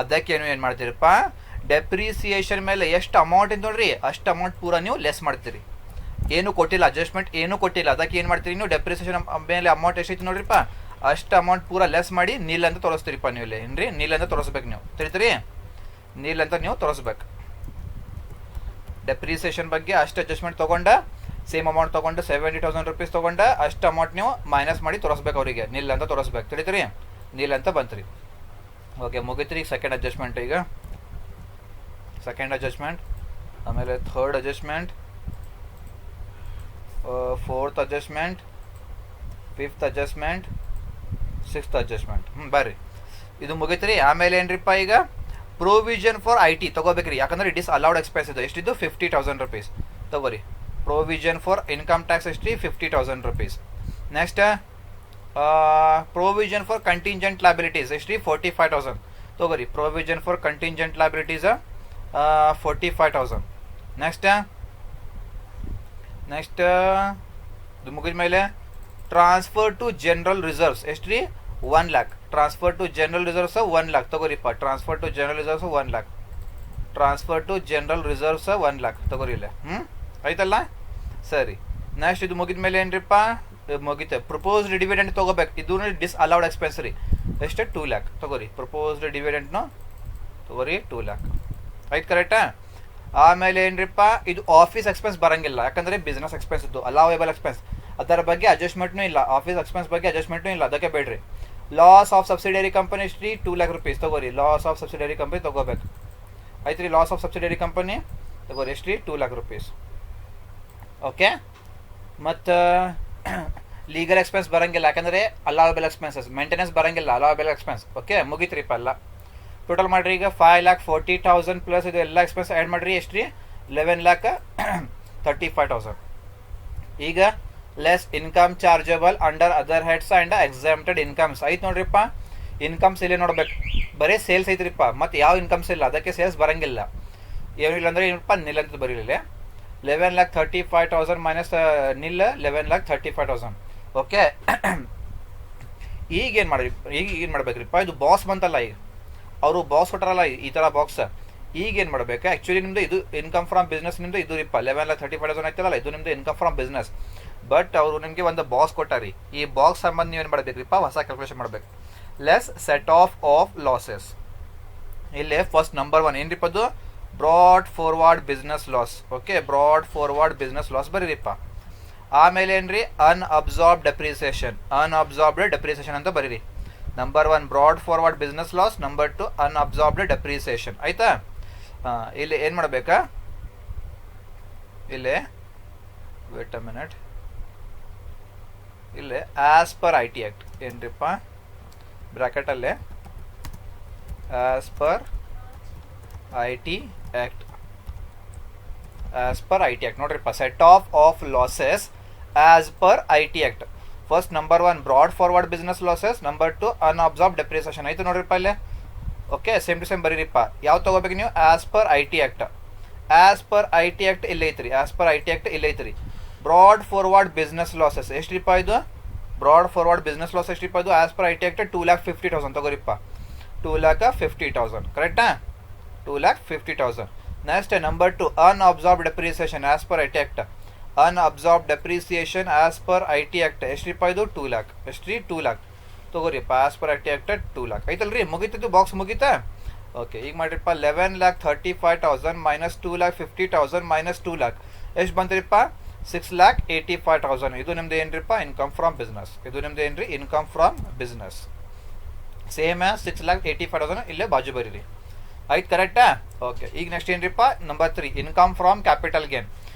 S1: ಅದಕ್ಕೇನು ಏನು ಮಾಡ್ತೀರಪ್ಪ, ಡೆಪ್ರಿಸಿಯೇಷನ್ ಮೇಲೆ ಎಷ್ಟು ಅಮೌಂಟ್ ಇತ್ತು ನೋಡ್ರಿ ಅಷ್ಟು ಅಮೌಂಟ್ ಪೂರ ನೀವು ಲೆಸ್ ಮಾಡ್ತೀರಿ. ಏನು ಕೊಟ್ಟಿಲ್ಲ, ಅಡ್ಜಸ್ಟ್ಮೆಂಟ್ ಏನೂ ಕೊಟ್ಟಿಲ್ಲ, ಅದಕ್ಕೆ ಏನು ಮಾಡ್ತೀರಿ ನೀವು ಡೆಪ್ರಿಸಿಯೇಷನ್ ಮೇಲೆ ಅಮೌಂಟ್ ಎಷ್ಟೈತಿ ನೋಡ್ರಿಪ್ಪ ಅಷ್ಟು ಅಮೌಂಟ್ ಪೂರ ಲೆಸ್ ಮಾಡಿ ನೀಲ್ ಅಂತ ತೋರಿಸ್ತೀರಿಪ್ಪ ನೀವು. ಇಲ್ಲಿ ಏನ್ರಿ ನೀಲ್ ಅಂತ ತೋರಿಸ್ಬೇಕು, ನೀವು ತಿಳಿತೀರಿ ನೀಲ್ ಅಂತ ನೀವು ತೋರಿಸ್ಬೇಕು. ಡೆಪ್ರಿಸಿಯೇಷನ್ ಬಗ್ಗೆ ಅಷ್ಟು ಅಡ್ಜಸ್ಟ್ಮೆಂಟ್ ತೊಗೊಂಡ ಸೇಮ್ ಅಮೌಂಟ್ ತೊಗೊಂಡು 70,000 rupees ತೊಗೊಂಡ ಅಷ್ಟು ಅಮೌಂಟ್ ನೀವು ಮೈನಸ್ ಮಾಡಿ ತೋರಿಸ್ಬೇಕು ಅವರಿಗೆ, ನಿಲ್ ಅಂತ ತೋರಿಸ್ಬೇಕು. ತಿಳಿತೀರಿ ನೀಲ್ ಅಂತ ಬಂತ್ರಿ. ಓಕೆ ಮುಗಿತ್ರಿ ಸೆಕೆಂಡ್ ಅಡ್ಜಸ್ಟ್ಮೆಂಟ್. ಈಗ ಸೆಕೆಂಡ್ ಅಡ್ಜಸ್ಟ್ಮೆಂಟ್, ಆಮೇಲೆ third adjustment, fourth adjustment, fifth adjustment, sixth adjustment. ಬರ್ರಿ ಇದು ಮುಗಿತ್ರಿ. ಆಮೇಲೆ ಏನ್ರಿಪ್ಪ ಈಗ ಪ್ರೊವಿಷನ್ ಫಾರ್ IT ತೊಗೋಬೇಕ್ರಿ, ಯಾಕಂದ್ರೆ ಇಟ್ ಇಸ್ ಅಲೌಡ್ ಎಕ್ಸ್ಪೆನ್ಸ್ ಇದು. ಎಷ್ಟಿದ್ದು 50,000 rupees ತೊಗೋರಿ. ಪ್ರೊವಿಷನ್ ಫಾರ್ ಇನ್ಕಮ್ ಟ್ಯಾಕ್ಸ್ ಎಷ್ಟ್ರಿ 50,000 rupees. Next provision for contingent liabilities ಎಷ್ಟ್ರಿ 45,000 ತೊಗೋರಿ. Provision for contingent liabilities 45,000. Next ಇದು ಮುಗಿದ ಮೇಲೆ ಟ್ರಾನ್ಸ್ಫರ್ ಟು ಜನರಲ್ ರಿಸರ್ವ್ಸ್ ಎಷ್ಟ್ರಿ 1 lakh. Transfer to general reserves 1 lakh ತೊಗೋರಿಪ್ಪ. Transfer to general reserves 1 lakh. Transfer to general reserves 1 lakh ತೊಗೋರಿ ಇಲ್ಲ. ಆಯ್ತಲ್ಲ ಸರಿ. ನೆಕ್ಸ್ಟ್ ಇದು ಮುಗಿದ ಮೇಲೆ ಏನ್ರಿಪ್ಪ ಮುಗಿತೆ. ಪ್ರಪೋಸ್ಡ್ ಡಿವಿಡೆಂಡ್ ತೊಗೋಬೇಕು, ಇದು ಡಿಸ್ ಅಲೌಡ್ ಎಕ್ಸ್ಪೆನ್ಸ್ ರೀ. ಎಷ್ಟು 2 lakh ತೊಗೋರಿ. ಪ್ರಪೋಸ್ಡ್ ಡಿವಿಡೆಂಡ್ನು ತೊಗೋರಿ 2 lakh. ಆಯ್ತು ಕರೆಕ್ಟಾ. ಆಮೇಲೆ ಏನ್ರಿಪ್ಪ ಇದು ಆಫೀಸ್ ಎಕ್ಸ್ಪೆನ್ಸ್ ಬರಂಗಿಲ್ಲ, ಯಾಕಂದರೆ ಬಿಸ್ನೆಸ್ ಎಕ್ಸ್ಪೆನ್ಸ್ ಇದ್ದು ಅಲೌವೇಬಲ್ ಎಕ್ಸ್ಪೆನ್ಸ್, ಅದರ ಬಗ್ಗೆ ಅಡ್ಜಸ್ಟ್ಮೆಂಟ್ನೂ ಇಲ್ಲ. ಆಫೀಸ್ ಎಕ್ಸ್ಪೆನ್ಸ್ ಬಗ್ಗೆ ಅಡ್ಜಸ್ಟ್ಮೆಂಟ್ನೂ ಇಲ್ಲ, ಅದಕ್ಕೆ ಬೇಡ್ರಿ. ಲಾಸ್ ಆಫ್ ಸಬ್ಸಿಡರಿ ಕಂಪನಿ ಎಷ್ಟ್ರಿ 2 lakh rupees ತೊಗೋರಿ. ಲಾಸ್ ಆಫ್ ಸಬ್ಸಿಡರಿ ಕಂಪನಿ ತೊಗೋಬೇಕು. ಆಯ್ತು ರೀ. ಲಾಸ್ ಆಫ್ ಸಬ್ಸಿಡರಿ ಕಂಪನಿ ತೊಗೋರಿ ಎಷ್ಟ್ರಿ 2 lakh rupees. ಓಕೆ. ಮತ್ತು ಲೀಗಲ್ ಎಕ್ಸ್ಪೆನ್ಸ್ ಬರಂಗಿಲ್ಲ, ಯಾಕಂದರೆ ಅಲೌವೇಬಲ್ ಎಕ್ಸ್ಪೆನ್ಸಸ್. ಮೇಂಟೆನೆನ್ಸ್ ಬರಂಗಿಲ್ಲ, ಅಲೌವೇಬಲ್ ಎಕ್ಸ್ಪೆನ್ಸ್. ಓಕೆ ಮುಗಿತ್ರಿಪ್ಪ ಎಲ್ಲ. ಟೋಟಲ್ ಮಾಡಿರಿ ಈಗ 5,40,000 ಪ್ಲಸ್ ಇದು ಎಲ್ಲ ಎಕ್ಸ್ಪೆನ್ಸ್ ಆ್ಯಡ್ ಮಾಡಿರಿ ಎಷ್ಟ್ರಿ 11,35,000. ಈಗ less income chargeable under other heads and exempted incomes ಐತೆ ನೋಡ್ರಿಪ್ಪ. ಇನ್ಕಮ್ಸ್ ಇಲ್ಲೇ ನೋಡ್ಬೇಕು, ಬರೀ ಸೇಲ್ಸ್ ಐತ್ರಿಪ್ಪ, ಮತ್ತು ಯಾವ ಇನ್ಕಮ್ಸ್ ಇಲ್ಲ, ಅದಕ್ಕೆ ಸೇಲ್ಸ್ ಬರಂಗಿಲ್ಲ. ಏನಿಲ್ಲ ಅಂದರೆ ಏನಪ್ಪ ನಿಲ್ ಅಂತ ಬರೀಲಿಲ್ಲ. 11,35,000 ಮೈನಸ್ ನಿಲ್ 11,35,000. ಓಕೆ. ಈಗೇನು ಮಾಡಿರಿ, ಈಗ ಏನು ಮಾಡ್ಬೇಕ್ರಿಪ್ಪ, ಇದು ಬಾಸ್ ಬಂತಲ್ಲ, ಈಗ ಅವರು ಬಾಕ್ಸ್ ಕೊಟ್ಟಾರಲ್ಲ ಈ ಥರ ಬಾಕ್ಸ್. ಈಗೇನು ಮಾಡಬೇಕು, ಆ್ಯಕ್ಚುಲಿ ನಿಮ್ಮದು ಇದು ಇನ್ಕಮ್ ಫ್ರಮ್ ಬಿಸ್ನೆಸ್ ನಿಮ್ಮದು ಇದು ಇಪ್ಪ 11,35,000 ಆಯ್ತಲ್ಲ, ಇದು ನಿಮ್ಮದು ಇನ್ಕಮ್ ಫ್ರಮ್ ಬಿಸ್ನೆಸ್. ಬಟ್ ಅವರು ನಿಮಗೆ ಒಂದು ಬಾಕ್ಸ್ ಕೊಟ್ಟಾರಿ. ಈ ಬಾಕ್ಸ್ ಸಂಬಂಧ ನೀವೇನು ಮಾಡಬೇಕ್ರಿಪ್ಪ, ಹೊಸ ಕ್ಯಾಲ್ಕುಲೇಷನ್ ಮಾಡಬೇಕು. Less set off losses. ಇಲ್ಲಿ ಫಸ್ಟ್ ನಂಬರ್ 1 ಏನ್ರಿಪ್ಪ ಅದು brought forward business loss. Okay brought forward business loss ಬರೀರಿಪ್ಪ. ಆಮೇಲೆ ಏನ್ರಿ ಅನ್ಅಬ್ಸಾರ್ಬ್ ಡೆಪ್ರಿಸಿಯೇಷನ್. ಅನ್ಅಬ್ಸಾರ್ಬ್ಡ್ ಡೆಪ್ರಿಸಿಯೇಷನ್ ಅಂತ ಬರೀರಿ. Number 1 brought forward business loss, number 2 unabsorbed depreciation. ಆಯ್ತಾ. ಇಲ್ಲಿ ಏನು ಮಾಡಬೇಕಾ, ಇಲ್ಲಿ ವೇಟ್ ಅ ಮಿನಿಟ್, ಇಲ್ಲಿ ಆಸ್ ಪರ್ IT ಆ್ಯಕ್ಟ್ ಏನ್ರಿಪ್ಪ ಬ್ರ್ಯಾಕೆಟಲ್ಲೇ as per IT act. As per IT act ನೋಡ್ರಿಪ್ಪ, set off losses as per IT act. First number 1 brought forward business losses, number 2 unabsorb depreciation. ಆಯ್ತು ನೋಡ್ರಿಪ್ಪ ಇಲ್ಲೇ. Okay same to same ಬರೀರಿಪ್ಪ. ಯಾವ್ದು ತೊಗೋಬೇಕು ನೀವು, as per IT act. As per IT act ಇಲ್ಲ ಐತ್ರಿ, ಆಸ್ ಪರ್ IT ಆ್ಯಕ್ಟ್ ಇಲ್ಲ ಐತ್ರಿ. ಬ್ರಾಡ್ ಫಾರ್ವರ್ಡ್ ಬಿಸ್ನೆಸ್ ಲಾಸಸ್ ಎಷ್ಟ್ರಿಪ್ಪ ಇದು, ಬ್ರಾಡ್ ಫಾರ್ವರ್ಡ್ ಬಿಸ್ನೆಸ್ ಲಾಸ್ ಎಷ್ಟ್ರಿಪ್ಪ ಇದು, ಆಸ್ ಪರ್ IT ಆ್ಯಕ್ಟ್ 2,50,000 ತೊಗೋರಿಪ್ಪ. 2,50,000 ಕರೆಕ್ಟಾ. 2,50,000. Next number 2 unabsorb depreciation as per IT act. Unabsorb depreciation as per IT act ಎಷ್ಟ್ರಿಪ್ಪ ಇದು 2 lakh. ಎಷ್ಟ್ರಿ 2 lakh ತೊಗೋರಿಪ್ಪ. As per IT act 2 lakh ಐತಲ್ರಿ. ಮುಗೀತಿದ್ದು ಬಾಕ್ಸ್ ಮುಗೀತಾ. ಓಕೆ ಈಗ ಮಾಡಿರಿಪ್ಪ 11,35,000 ಮೈನಸ್ 2,50,000 ಮೈನಸ್ 2 lakh ಎಷ್ಟು ಬಂತಿರಿಪ್ಪ 6,85,000. ಇದು ನಿಮ್ದು ಏನ್ರಿಪ್ಪ ಇನ್ಕಮ್ ಫ್ರಮ್ ಬಿಸ್ನೆಸ್. ಇದು ನಿಮ್ದು ಏನ್ರಿ ಇನ್ಕಮ್ ಫ್ರಮ್ ಬಿಸ್ನೆಸ್. ಸೇಮ್ 6,85,000 ಇಲ್ಲೇ ಬಾಜು ಬರೀರಿ. ಆಯ್ತು ಕರೆಕ್ಟಾ. ಓಕೆ ಈಗ ನೆಕ್ಸ್ಟ್ ಏನ್ರಿಪ್ಪ number 3 income from capital gain.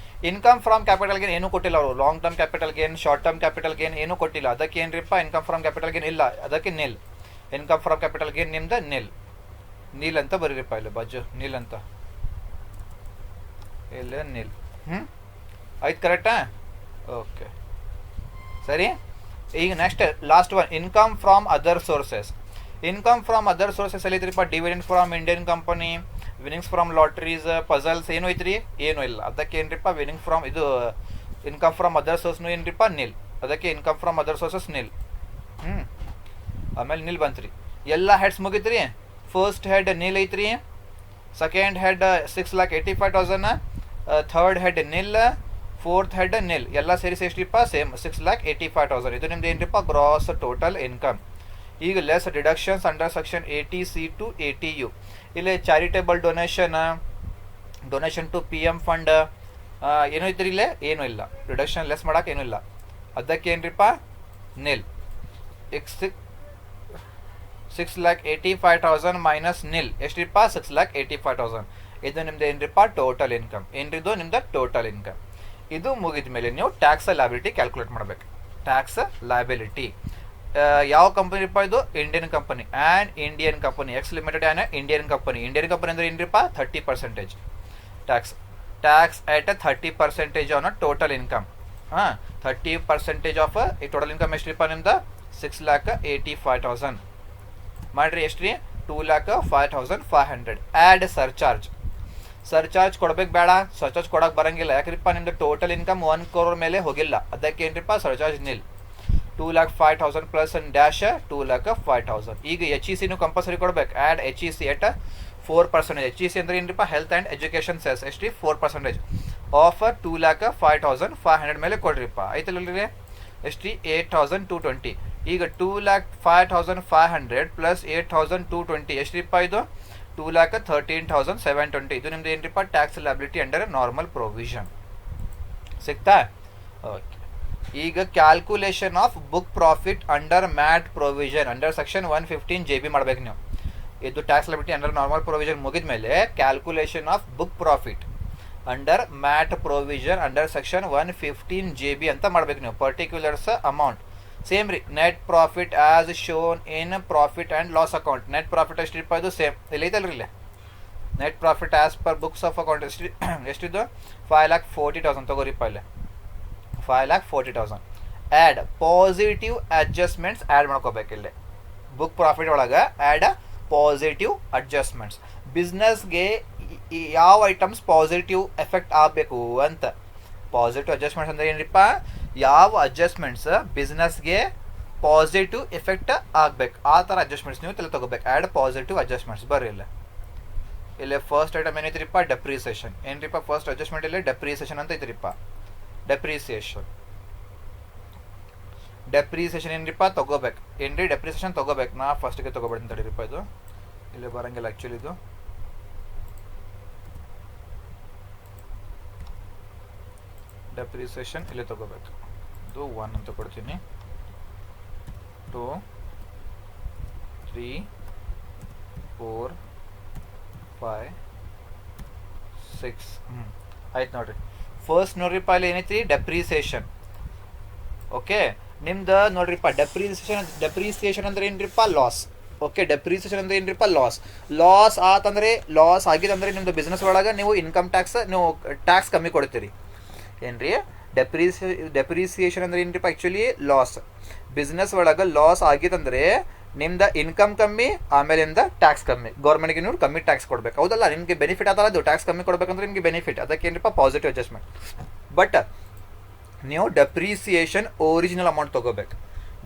S1: Income from capital gain ಏನೂ ಕೊಟ್ಟಿಲ್ಲ ಅವರು. Long term capital gain, short term capital gain ಏನೂ ಕೊಟ್ಟಿಲ್ಲ. ಅದಕ್ಕೆ ಏನ್ರಿಪ್ಪ ಇನ್ಕಮ್ ಫ್ರಮ್ ಕ್ಯಾಪಿಟಲ್ ಗೇನ್ ಇಲ್ಲ, ಅದಕ್ಕೆ nil. Income from capital gain ನಿಮ್ದು ನೀಲ್ ಅಂತ ಬರೀರಿಪ್ಪ ಇಲ್ಲಿ ಬಾಜು ನೀಲ್ ಅಂತ ಇಲ್ಲ ನೀಲ್. ಆಯ್ತು ಕರೆಕ್ಟಾ. ಓಕೆ ಸರಿ. ಈಗ next last 1 income from other sources. Income from other sources ಅಲ್ಲಿ ಐತ್ರಿಪ್ಪ dividend from Indian company, winnings from lotteries, puzzles ಏನೂ ಐತ್ರಿ, ಏನೂ ಇಲ್ಲ. ಅದಕ್ಕೆ ಏನ್ರಿಪ್ಪ ವಿನಿಂಗ್ ಫ್ರಮ್ ಇದು ಇನ್ಕಮ್ ಫ್ರಮ್ ಅದರ್ ಸೋರ್ಸ್ನು ಏನ್ರಿಪ್ಪ ನಿಲ್. ಅದಕ್ಕೆ income from other sources nil. ಹ್ಞೂ ಆಮೇಲೆ ನಿಲ್ ಬಂತ್ರಿ. ಎಲ್ಲ ಹೆಡ್ಸ್ ಮುಗಿತ್ರಿ. ಫಸ್ಟ್ ಹೆಡ್ ನಿಲ್ ಐತ್ರಿ, second head 6,85,000, third head nil, fourth head nil, ಎಲ್ಲ ಸೇರಿಸಿ ಎಷ್ಟ್ರಿಪ್ಪ ಸೇಮ್ 6,85,000. ಇದು ನಿಮ್ದು ಏನ್ರಿಪ್ಪ ಗ್ರಾಸ್ ಟೋಟಲ್ ಇನ್ಕಮ್. ಈಗ less deductions under section 80C to 80U. ಇಲ್ಲಿ charitable donation to PM fund ಏನೂ ಐತ್ರಿ ಇಲ್ಲೇ ಏನೂ ಇಲ್ಲ. ಡಿಡಕ್ಷನ್ ಲೆಸ್ ಮಾಡಕ್ಕೆ ಏನೂ ಇಲ್ಲ. ಅದಕ್ಕೆ ಏನ್ರಿಪ್ಪ ನಿಲ್. 6,85,000 ಮೈನಸ್ ನಿಲ್ ಎಷ್ಟ್ರಿಪ್ಪ 6,85,000. ಇದು ನಿಮ್ದು ಏನ್ರಿಪ್ಪ ಟೋಟಲ್ ಇನ್ಕಮ್. ಏನ್ರಿದು ನಿಮ್ದು ಟೋಟಲ್ ಇನ್ಕಮ್. ಇದು ಮುಗಿದ ಮೇಲೆ ನೀವು ಟ್ಯಾಕ್ಸ್ ಲಯಬಿಲಿಟಿ ಕ್ಯಾಲ್ಕುಲೇಟ್ ಮಾಡ್ಬೇಕು. ಟ್ಯಾಕ್ಸ್ ಲಯಬಿಲಿಟಿ ಯಾವ ಕಂಪನಿಪ್ಪ ಇದು? Indian company and Indian company X limited and Indian company. Indian company ಅಂದ್ರೆ ಏನ್ರಿಪ್ಪ 30% tax at 30% on total income. 30% of ಈ ಟೋಟಲ್ ಇನ್ಕಮ್ ಎಷ್ಟ್ರಿಪ್ಪ ನಿಮ್ದು 6,85,000 ಮಾಡ್ರಿ. ಎಷ್ಟ್ರಿ 2,05,500. ಆ್ಯಡ್ ಸರ್ಚಾರ್ಜ್ ಕೊಡ್ಬೇಕು ಬೇಡ? ಸರ್ಚಾರ್ಜ್ ಕೊಡಕ್ಕೆ ಬರಂಗಿಲ್ಲ. ಯಾಕ್ರಿಪ್ಪ ನಿಮ್ದು ಟೋಟಲ್ ಇನ್ಕಮ್ 1 crore ಮೇಲೆ ಹೋಗಿಲ್ಲ. ಅದಕ್ಕೆ ಏನ್ರಿಪ್ಪ ಸರ್ಚಾರ್ಜ್ ನಿಲ್. 2,05,000 ಪ್ಲಸ್ ಡ್ಯಾಶ್ 2,05,000. ಈಗ HEC ಕಂಪಲ್ಸರಿ ಕೊಡ್ಬೇಕು. ಆ್ಯಡ್ HEC ಎಟ್ 4%. HEC ಅಂದ್ರೆ ಏನ್ರಿಪ್ಪ ಹೆಲ್ತ್ ಆ್ಯಂಡ್ ಎಜುಕೇಷನ್ ಸೆಸ್ ಎಷ್ಟ್ರಿ 4% ಆಫ್ 2,05,500 ಮೇಲೆ ಕೊಡ್ರಿಪ್ಪ. ಆಯ್ತಲ್ರಿ ಎಷ್ಟ್ರಿ 8,220. ಈಗ 2,05,500 ಪ್ಲಸ್ 8,220 ಎಷ್ಟ್ರಿಪ್ಪ ಇದು 2,13,720. ಇದು ನಿಮ್ದು ಏನ್ರಿಪ್ಪ tax liability under normal provision. ಸಿಗ್ತಾ? ಓಕೆ. ಈಗ calculation of book profit under MAT provision under section 115 JB ಮಾಡ್ಬೇಕು ನೀವು. ಇದು tax liability under normal provision ಮುಗಿದ ಮೇಲೆ calculation of book profit under MAT provision under section 115 JB ಅಂತ ಮಾಡ್ಬೇಕು ನೀವು. ಪರ್ಟಿಕ್ಯುಲರ್ಸ್ ಅಮೌಂಟ್ ಸೇಮ್ ರೀ. Net profit as shown in profit and loss account. Net profit ಎಷ್ಟ್ರಿಪ್ಪ ಇದು ಸೇಮ್ ಇಲ್ಲಿ ಐತಲ್ರಿ ಇಲ್ಲೇ. Net profit as per books of account ಎಷ್ಟಿದ್ದು 5,40,000 ತಗೋರಿಪ್ಪ ಇಲ್ಲೇ 5,40,000. ಆ್ಯಡ್ ಪಾಸಿಟಿವ್ ಅಡ್ಜಸ್ಟ್ಮೆಂಟ್ಸ್ ಆ್ಯಡ್ ಮಾಡ್ಕೋಬೇಕು ಇಲ್ಲಿ ಬುಕ್ ಪ್ರಾಫಿಟ್ ಒಳಗೆ. Add positive adjustments. ಬಿಸ್ನೆಸ್ಗೆ ಯಾವ ಐಟಮ್ಸ್ ಪಾಸಿಟಿವ್ ಎಫೆಕ್ಟ್ ಆಗಬೇಕು ಅಂತ. ಪಾಸಿಟಿವ್ ಅಡ್ಜಸ್ಟ್ಮೆಂಟ್ಸ್ ಅಂದ್ರೆ ಏನ್ರಿಪ್ಪ ಯಾವ ಅಡ್ಜಸ್ಟ್ಮೆಂಟ್ಸ್ ಬಿಸ್ನೆಸ್ಗೆ ಪಾಸಿಟಿವ್ ಎಫೆಕ್ಟ್ ಆಗಬೇಕು ಆ ಥರ ಅಡ್ಜಸ್ಟ್ಮೆಂಟ್ಸ್ ನೀವು ತಲೆ ತಗೋಬೇಕು. ಆ್ಯಡ್ ಪಾಸಿಟಿವ್ ಅಡ್ಜಸ್ಟ್ಮೆಂಟ್ಸ್ ಬರ್ರಿ ಇಲ್ಲೇ ಫಸ್ಟ್ ಐಟಮ್ ಏನೈತ್ರಿಪ್ಪ ಡೆಪ್ರಿಸಿಯೇಷನ್. ಏನ್ರಿಪ್ಪ ಫಸ್ಟ್ ಅಡ್ಜಸ್ಟ್ಮೆಂಟ್ ಇಲ್ಲಿ ಡೆಪ್ರಿಸಿಯೇಷನ್ ಅಂತ ಐತ್ರಿಪ್ಪ. ಡೆಪ್ರಿಸಿಯೇಷನ್ ಏನ್ರಿಪ್ಪ ತಗೋಬೇಕು. ಏನ್ರಿ ಡೆಪ್ರಿಸಿಯೇಷನ್ ತಗೋಬೇಕು. ನಾ ಫಸ್ಟ್ಗೆ ತಗೋಬೇಡಿ ತಡೀರಿಪ್ಪ. ಇದು ಇಲ್ಲಿ ಬರಂಗಿಲ್ಲ ಆ್ಯಕ್ಚುಲಿ. ಇದು ಡೆಪ್ರಿಸಿಯೇಷನ್ ಇಲ್ಲಿ ತಗೋಬೇಕು. ಇದು 1 ಅಂತ ಕೊಡ್ತೀನಿ. 2 3 4 5 6 ಆಯ್ತು ನೋಡ್ರಿ. ಫಸ್ಟ್ ನೋಡ್ರಿಪ್ಪ ಇಲ್ಲಿ ಏನೈತಿ ಡೆಪ್ರಿಸಿಯೇಷನ್. ಓಕೆ ನಿಮ್ದು ನೋಡ್ರಿಪ್ಪ ಡೆಪ್ರಿಸಿಯೇಷನ್ ಅಂದ್ರೆ ಏನ್ರಿಪ್ಪ ಲಾಸ್. ಓಕೆ ಡೆಪ್ರಿಸಿಯೇಷನ್ ಅಂದ್ರೆ ಏನ್ರಿಪ್ಪ ಲಾಸ್ ಆತಂದ್ರೆ ಲಾಸ್ ಆಗಿದಂದ್ರೆ ನಿಮ್ದು ಬಿಸ್ನೆಸ್ ಒಳಗೆ ನೀವು ಇನ್ಕಮ್ ಟ್ಯಾಕ್ಸ್ ನೀವು ಟ್ಯಾಕ್ಸ್ ಕಮ್ಮಿ ಕೊಡ್ತೀರಿ. ಏನ್ರಿ ಡೆಪ್ರಿಸಿಯೇಷನ್ ಅಂದ್ರೆ ಏನ್ರಿಪ್ಪ ಆ್ಯಕ್ಚುಲಿ ಲಾಸ್. ಬಿಸ್ನೆಸ್ ಒಳಗೆ ಲಾಸ್ ಆಗಿದಂದ್ರೆ ನಿಮ್ದು ಇನ್ಕಮ್ ಕಮ್ಮಿ ಆಮೇಲಿಂದ ಟ್ಯಾಕ್ಸ್ ಕಮ್ಮಿ. ಗೌರ್ಮೆಂಟ್ಗೆ ನೀವು ಕಮ್ಮಿ ಟ್ಯಾಕ್ಸ್ ಕೊಡ್ಬೇಕು ಹೌದಲ್ಲ. ನಿಮಗೆ ಬೆನಿಫಿಟ್ ಆತಲ್ಲ ಅದು ಟ್ಯಾಕ್ಸ್ ಕಮ್ಮಿ ಕೊಡ್ಬೇಕಂದ್ರೆ ನಿಮಗೆ ಬೆನಿಫಿಟ್. ಅದಕ್ಕೆ ಏನ್ರಿಪ್ಪ ಪಾಸಿಟಿವ್ ಅಡ್ಜಸ್ಟ್ಮೆಂಟ್. ಬಟ್ ನೀವು ಡೆಪ್ರಿಸಿಯೇಷನ್ ಒರಿಜಿನಲ್ ಅಮೌಂಟ್ ತೊಗೋಬೇಕು.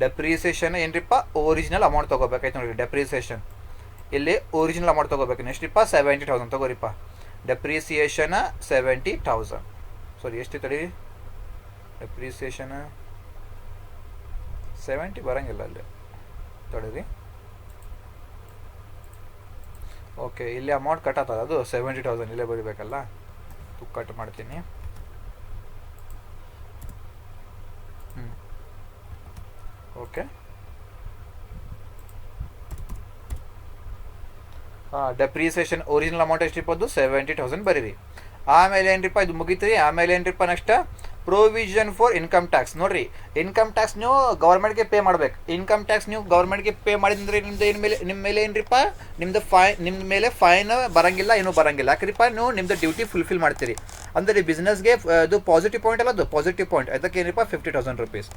S1: ಡೆಪ್ರಿಸಿಯೇಷನ್ ಏನ್ರಿಪ್ಪ ಒರಿಜಿನಲ್ ಅಮೌಂಟ್ ತೊಗೋಬೇಕಾಯ್ತು ನೋಡಿರಿ. ಡೆಪ್ರಿಸಿಯೇಷನ್ ಇಲ್ಲಿ ಒರಿಜಿನಲ್ ಅಮೌಂಟ್ ತೊಗೋಬೇಕು. ಎಷ್ಟ್ರಿಪ್ಪ 70,000 ತೊಗೋರಿಪ್ಪ. ಡೆಪ್ರಿಸಿಯೇಷನ್ 70,000. ಸಾರಿ ಎಷ್ಟು ತಡಿ ಡೆಪ್ರಿಸಿಯೇಷನ್ 70 ಬರಂಗಿಲ್ಲ ಅಲ್ಲಿ ತಡೀರಿ. ಓಕೆ ಇಲ್ಲಿ ಅಮೌಂಟ್ ಕಟ್ ಆಗ್ತದೆ. ಅದು 70,000 ಇಲ್ಲೇ ಬರೀಬೇಕಲ್ಲ. ಕಟ್ ಮಾಡ್ತೀನಿ. ಓಕೆ ಡೆಪ್ರಿಸಿಯೇಷನ್ ಒರಿಜಿನಲ್ ಅಮೌಂಟ್ ಎಷ್ಟಿಪ್ಪ ಅದು 70,000 ಬರೀರಿ. ಆಮೇಲೆ ಏನ್ರಿಪ್ಪ ಇದು ಮುಗಿತ್ರಿ. ಆಮೇಲೆ ಏನ್ರಿಪ್ಪ next provision for income tax. ನೋಡ್ರಿ ಇನ್ಕಮ್ ಟ್ಯಾಕ್ಸ್ ನೀವು ಗೌರ್ಮೆಂಟ್ಗೆ ಪೇ ಮಾಡ್ಬೇಕು. ಇನ್ಕಮ್ ಟ್ಯಾಕ್ಸ್ ನೀವು ಗೌರ್ಮೆಂಟ್ಗೆ ಪೇ ಮಾಡಿದ್ರೆ ನಿಮ್ದು ಏನು ಮೇಲೆ ನಿಮ್ಮ ಮೇಲೆ ಏನ್ರಿಪ್ಪ ನಿಮ್ಮ ಮೇಲೆ ಫೈನ್ ಬರಂಗಿಲ್ಲ, ಏನೂ ಬರಂಗಿಲ್ಲ. ಯಾಕ್ರಿಪ್ಪ ನೀವು ನಿಮ್ದು ಡ್ಯೂಟಿ ಫುಲ್ಫಿಲ್ ಮಾಡ್ತೀರಿ. ಅಂದರೆ ಬಿಸ್ನೆಸ್ಗೆ ಅದು ಪಾಸಿಟಿವ್ ಪಾಯಿಂಟ್ ಅಲ್ಲ, ಅದು ಪಾಸಿಟಿವ್ ಪಾಯಿಂಟ್. ಅದಕ್ಕೆ ಏನಿಪ್ಪ 50,000 rupees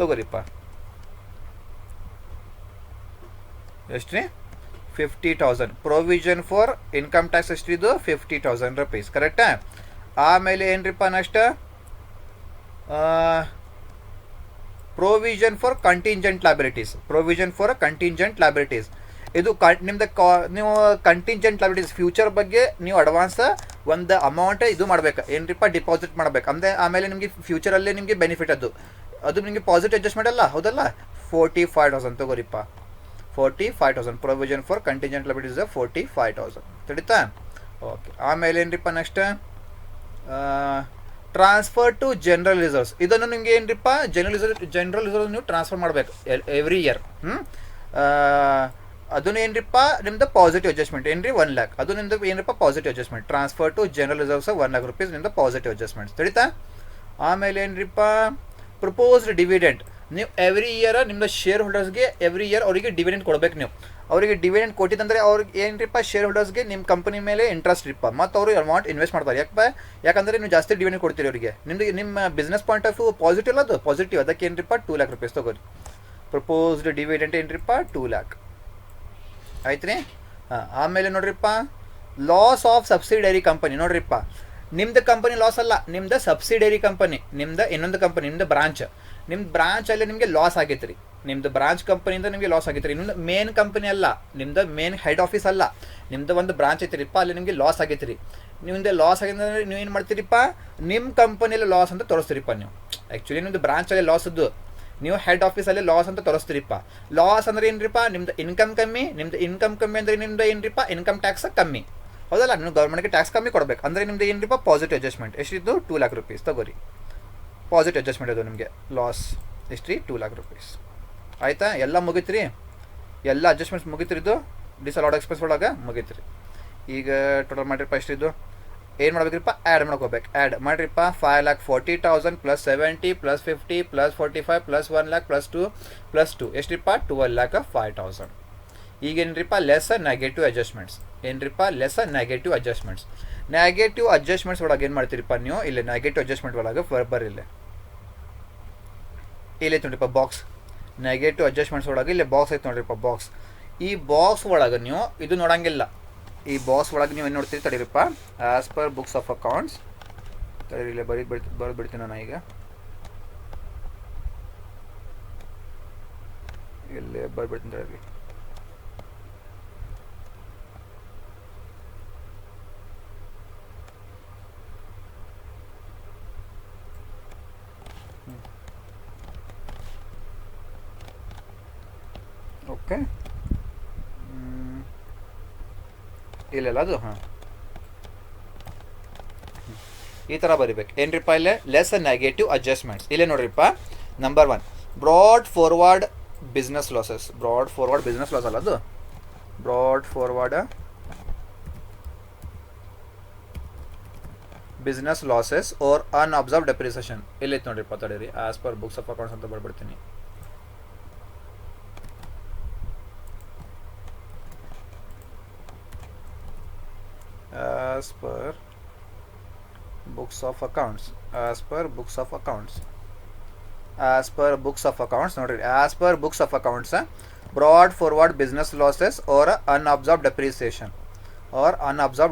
S1: ತಗೋರಿಪ್ಪ. ಎಷ್ಟು 50,000 ಪ್ರೊವಿಷನ್ ಫಾರ್ ಇನ್ಕಮ್ ಟ್ಯಾಕ್ಸ್ ಎಷ್ಟಿದು 50,000 rupees ಕರೆಕ್ಟಾ. ಆಮೇಲೆ ಏನ್ರಿಪ್ಪ next provision for contingent liabilities. Provision for contingent liabilities ಇದು ನಿಮ್ದು ನೀವು ಕಂಟಿಂಜೆಂಟ್ ಲೈಬಿಲಿಟೀಸ್ ಫ್ಯೂಚರ್ ಬಗ್ಗೆ ನೀವು ಅಡ್ವಾನ್ಸ್ ಒಂದು ಅಮೌಂಟ್ ಇದು ಮಾಡ್ಬೇಕು ಏನ್ರಿಪ್ಪ ಡಿಪಾಸಿಟ್ ಮಾಡ್ಬೇಕು ಅಂದರೆ ಆಮೇಲೆ ನಿಮಗೆ ಫ್ಯೂಚರಲ್ಲಿ ನಿಮಗೆ ಬೆನಿಫಿಟ್ ಅದು ನಿಮಗೆ ಪಾಸಿಟಿವ್ ಅಡ್ಜಸ್ಟ್ಮೆಂಟ್ ಅಲ್ಲ ಹೌದಲ್ಲ. 45,000 ತಗೋರಿಪ್ಪ. 45,000 ಪ್ರೊವಿಷನ್ ಫಾರ್ ಕಂಟಿಂಜೆಂಟ್ ಲೈಬಿಲಿಟೀಸ್ 45,000 ತಿಳಿತಾ. ಓಕೆ, ಆಮೇಲೆ ಏನ್ರಿಪ್ಪ next transfer to general reserves. ಇದನ್ನು ನಿಮಗೆ ಏನ್ರಿಪ್ಪ ಜನರಲ್ ರಿಸರ್ವ್ ನೀವು ಟ್ರಾನ್ಸ್ಫರ್ ಮಾಡಬೇಕು ಎವ್ರಿ ಇಯರ್. ಅದನ್ನು ಏನ್ರಿಪ್ಪ ನಿಮ್ದು ಪಾಸಿಟಿವ್ ಅಡ್ಜಸ್ಟ್ಮೆಂಟ್ ಏನ್ರಿ 1 lakh. ಅದು ನಿಮ್ದು ಏನ್ರಿಪ್ಪ positive adjustment. Transfer to general reserves 1 lakh rupees ನಿಮ್ದು ಪಾಸಿಟಿವ್ ಅಡ್ಜಸ್ಟ್ಮೆಂಟ್ಸ್ ತಿಳಿತಾ. ಆಮೇಲೆ ಏನ್ರಿಪ್ಪ ಪ್ರಪೋಸ್ಡ್ ಡಿವಿಡೆಂಟ್. ನೀವು ಎವ್ರಿ ಇಯರ್ ನಿಮ್ದು ಶೇರ್ ಹೋಲ್ಡರ್ಸ್ಗೆ ಎವ್ರಿ ಇಯರ್ ಅವರಿಗೆ ಡಿವಿಡೆಂಟ್ ಕೊಡ್ಬೇಕು. ನೀವು ಅವರಿಗೆ ಡಿವಿಡೆಂಟ್ ಕೊಟ್ಟಿದ್ದಂದ್ರೆ ಅವ್ರಿಗೆ ಏನ್ರಿಪ್ಪ ಶೇರ್ ಹೋಲ್ಡರ್ಸ್ಗೆ ನಿಮ್ಮ ಕಂಪನಿ ಮೇಲೆ ಇಂಟ್ರೆಸ್ಟ್ ಇರಪ್ಪ ಮತ್ತು ಅವರು ಅಮೌಂಟ್ ಇನ್ವೆಸ್ಟ್ ಮಾಡ್ತಾರೆ. ಯಾಕಂದರೆ ನೀವು ಜಾಸ್ತಿ ಡಿವಿಡೆಂಟ್ ಕೊಡ್ತೀರಿ ಅವರಿಗೆ. ನಿಮ್ಮ business point of view positive ಅಲ್ಲ, ಅದು ಪಾಸಿಟಿವ್. ಅದಕ್ಕೆ ಏನ್ರಿಪ್ಪ 2 lakh rupees ತಗೋರಿ. ಪ್ರಪೋಸ್ಡ್ ಡಿವಿಡೆಂಟ್ ಏನ್ರಿಪ್ಪ 2 lakh ಆಯ್ತು ರೀ. ಆಮೇಲೆ ನೋಡ್ರಿಪ್ಪ ಲಾಸ್ ಆಫ್ ಸಬ್ಸಿಡರಿ ಕಂಪನಿ. ನೋಡ್ರಿಪ್ಪ ನಿಮ್ದು ಕಂಪನಿ ಲಾಸ್ ಅಲ್ಲ, ನಿಮ್ದು ಸಬ್ಸಿಡರಿ ಕಂಪನಿ, ನಿಮ್ದು ಇನ್ನೊಂದು ಕಂಪನಿ, ನಿಮ್ದು ಬ್ರಾಂಚಲ್ಲಿ ನಿಮಗೆ ಲಾಸ್ ಆಗೈತೆ ರೀ. ನಿಮ್ದು ಬ್ರಾಂಚ್ ಕಂಪನಿಯಿಂದ ನಿಮಗೆ ಲಾಸ್ ಆಗೈತೆ ರೀ. ನಿಮ್ದು ಮೇನ್ ಕಂಪನಿ ಅಲ್ಲ, ನಿಮ್ದು ಮೇನ್ ಹೆಡ್ ಆಫೀಸ್ ಅಲ್ಲ, ನಿಮ್ದು ಒಂದು ಬ್ರಾಂಚ್ ಐತಿರಿಪ್ಪ, ಅಲ್ಲಿ ನಿಮಗೆ ಲಾಸ್ ಆಗೈತೆ ರೀ. ನಿಮ್ದು ಲಾಸ್ ಆಗಿದೆ ಅಂದರೆ ನೀವು ಏನು ಮಾಡ್ತೀರಿಪ್ಪ, ನಿಮ್ಮ ಕಂಪನಿಯಲ್ಲಿ ಲಾಸ್ ಅಂತ ತೋರಿಸ್ತೀರಿಪ್ಪ. ನೀವು ಆ್ಯಕ್ಚುಲಿ ನಿಮ್ದು ಬ್ರಾಂಚಲ್ಲಿ ಲಾಸ್ ಇದ್ದು ನೀವು ಹೆಡ್ ಆಫೀಸಲ್ಲಿ ಲಾಸ್ ಅಂತ ತೋರಿಸ್ತೀರಿಪ್ಪ. ಲಾಸ್ ಅಂದ್ರೆ ಏನ್ರಿಪ್ಪ, ನಿಮ್ದು ಇನ್ಕಮ್ ಕಮ್ಮಿ. ನಿಮ್ದು ಇನ್ಕಮ್ ಕಮ್ಮಿ ಅಂದರೆ ನಿಮ್ದು ಏನ್ರಿಪ್ಪ ಇನ್ಕಮ್ ಟ್ಯಾಕ್ಸ್ ಕಮ್ಮಿ ಹೌದಲ್ಲ. ನೀವು ಗೌರ್ಮೆಂಟ್ಗೆ ಟ್ಯಾಕ್ಸ್ ಕಮ್ಮಿ ಕೊಡಬೇಕು ಅಂದರೆ ನಿಮ್ದು ಏನ್ರಿಪ್ಪ ಪಾಸಿಟಿವ್ ಅಡ್ಜಸ್ಟ್ಮೆಂಟ್. ಎಷ್ಟಿದ್ದು 2 lakh rupees ತಗೋರಿ. ಪಾಸಿಟಿವ್ ಅಡ್ಜಸ್ಟ್ಮೆಂಟ್ ಅದು ನಿಮಗೆ ಲಾಸ್ ಎಷ್ಟ್ರಿ 2 lakh rupees ಆಯಿತಾ. ಎಲ್ಲ ಮುಗಿತ್ರಿ, ಎಲ್ಲ ಅಡ್ಜಸ್ಟ್ಮೆಂಟ್ಸ್ ಮುಗಿತ್ರಿದ್ದು ಡಿಸಲೌಡ್ ಎಕ್ಸ್ಪೆನ್ಸ್ ಒಳಗೆ ಮುಗಿತ್ರಿ. ಈಗ ಟೋಟಲ್ ಮಾಡಿರಿಪ್ಪ ಎಷ್ಟಿದ್ದು ಏನು ಮಾಡ್ಬೇಕ್ರಿಪ್ಪ, ಆ್ಯಡ್ ಮಾಡ್ಕೋಬೇಕು. ಆ್ಯಡ್ ಮಾಡಿರಿಪ್ಪ 5,40,000 + 70 + 50 + 45 + 1 lakh + 2 ಎಷ್ಟ್ರಿಪ್ಪ 12,05,000. ಈಗೇನ್ರಿಪ್ಪ ಲೆಸ್ ನೆಗೆಟಿವ್ ಅಡ್ಜಸ್ಟ್ಮೆಂಟ್ಸ್. ಏನ್ರಿಪ್ಪ less negative adjustments. Negative adjustments ಒಳಗೆ ಏನು ಮಾಡ್ತೀರಿಪ್ಪ ನೀವು, ಇಲ್ಲಿ ನೆಗೆಟಿವ್ ಅಡ್ಜಸ್ಟ್ಮೆಂಟ್ ಒಳಗೆ ಬರಿಲ್ಲ, ಇಲ್ಲೈತೆ ನೋಡ್ರಿಪ್ಪ ಬಾಕ್ಸ್. ನೆಗೆಟಿವ್ ಅಡ್ಜಸ್ಟ್ಮೆಂಟ್ಸ್ ಒಳಗೆ ಇಲ್ಲಿ ಬಾಕ್ಸ್ ಐತೆ ನೋಡ್ರಿಪ್ಪ ಬಾಕ್ಸ್. ಈ ಬಾಕ್ಸ್ ಒಳಗೆ ನೀವು ಇದು ನೋಡಂಗಿಲ್ಲ. ಈ ಬಾಕ್ಸ್ ಒಳಗೆ ನೀವು ಏನು ನೋಡ್ತೀರಿ ತಡೀರಿಪ್ಪ, as per books of accounts ತಡೀರಿ, ಇಲ್ಲೇ ಬರೆದು ಬಿಡ್ತೀನಿ ನಾನು. ಈಗ ಇಲ್ಲೇ ಬರ್ಬಿಡ್ತೀನಿ ತಡೀರಿ. ಓಕೆ, ಇಲ್ಲೆಲ್ಲ ಅದು ಹಾಂ ಈ ಥರ ಬರಿಬೇಕು. ಏನ್ರಿಪ್ಪ ಇಲ್ಲೇ ಲೆಸ್ ನೆಗೆಟಿವ್ ಅಡ್ಜಸ್ಟ್ಮೆಂಟ್ಸ್. ಇಲ್ಲೇ ನೋಡ್ರಿಪ್ಪ number 1 brought forward business losses. Brought forward business loss ಅಲ್ಲ ಅದು, brought forward business losses or unabsorb depreciation. ಇಲ್ಲೈತೆ ನೋಡ್ರಿಪ್ಪ ತಡೀರಿ, as per books of accounts ಅಂತ ಬರ್ಬಿಡ್ತೀನಿ. as per books of accounts, as per books of accounts, as per books of accounts ನೋಡ್ರಿ, as per books of accounts broad forward business losses or unabsorbed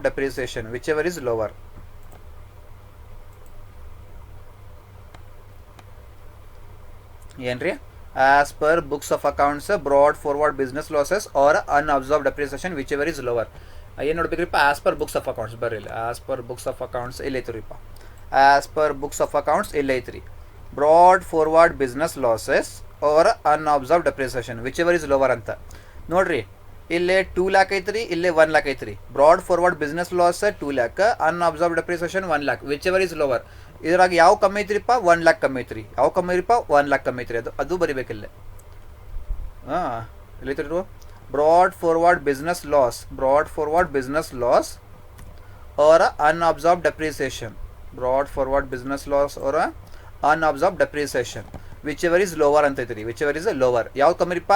S1: depreciation whichever is lower. ಏನ್ರಿ as per books of accounts broad forward business losses or unabsorbed depreciation whichever is lower. ಏನು ನೋಡ್ಬೇಕ್ರಿಪ್ಪ, as per books of accounts ಬರಲಿಲ್ಲ. As per books of accounts ಎಲ್ಲೈತ್ರಿಪ್ಪ, as per books of accounts ಎಲ್ಲೈತ್ರಿ. Brought forward business losses or unabsorb depreciation whichever is lower ಅಂತ ನೋಡ್ರಿ. ಇಲ್ಲೇ 2 lakh ಐತ್ರಿ, ಇಲ್ಲೇ 1 lakh ಐತ್ರಿ. Brought forward business loss 2 lakh, unabsorbed depreciation 1 lakh, which ever is lower. ಇದ್ರಾಗ ಯಾವ ಕಮ್ಮಿ ಐತ್ರಿಪ್ಪ, 1 lakh ಕಮ್ಮಿ ಐತ್ರಿ. ಯಾವ ಕಮ್ಮಿ ಐತ್ರಿಪ್ಪ, 1 lakh ಕಮ್ಮಿ ಐತ್ರಿ. ಅದು ಬರಿಬೇಕಿಲ್ಲ. ಹಾಂ ಎಲ್ಲೈತ್ರಿ broad forward business loss or unabsorbed depreciation, broad forward business loss or unabsorbed depreciation whichever is lower ಅಂತ ಐತ್ರಿ. whichever is lower ಯಾವ ಕಮ್ಮಿರಿಪ್ಪ,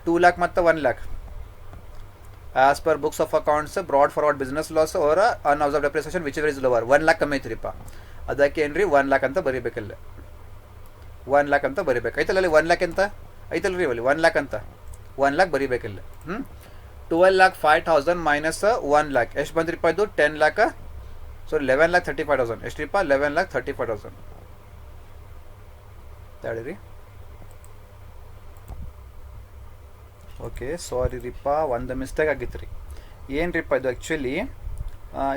S1: 2 lakh ಮತ್ತು 1 lakh. as per books of accounts broad forward business loss or unabsorbed depreciation whichever is lower 1 lakh ಕಮ್ಮಿ ಐತ್ರಿಪ್ಪ. ಅದಕ್ಕೆ ಏನ್ರಿ 1 lakh ಅಂತ ಬರಿಬೇಕಲ್ಲ, 1 lakh ಅಂತ ಬರಿಬೇಕು. ಐತಲ್ಲ ಅಲ್ಲಿ 1 lakh ಅಂತ ಐತಲ್ರಿ, ಅಲ್ಲಿ 1 lakh ಅಂತ 1 lakh ಬರಿಬೇಕಿಲ್ಲ. 12,05,000 ಮೈನಸ್ 1 lakh ಎಷ್ಟು ಬಂದ್ರಿಪ್ಪ, ಇದು 10 lakh, ಸೊ 11,35,000 ಎಷ್ಟ್ರಿಪ್ಪ, 11,35,000 ತಡೀರಿ. ಓಕೆ ಸಾರಿ ರೀಪ, ಒಂದು ಮಿಸ್ಟೇಕ್ ಆಗಿತ್ತು ರೀ. ಏನು ರೀಪ ಇದು ಆ್ಯಕ್ಚುಲಿ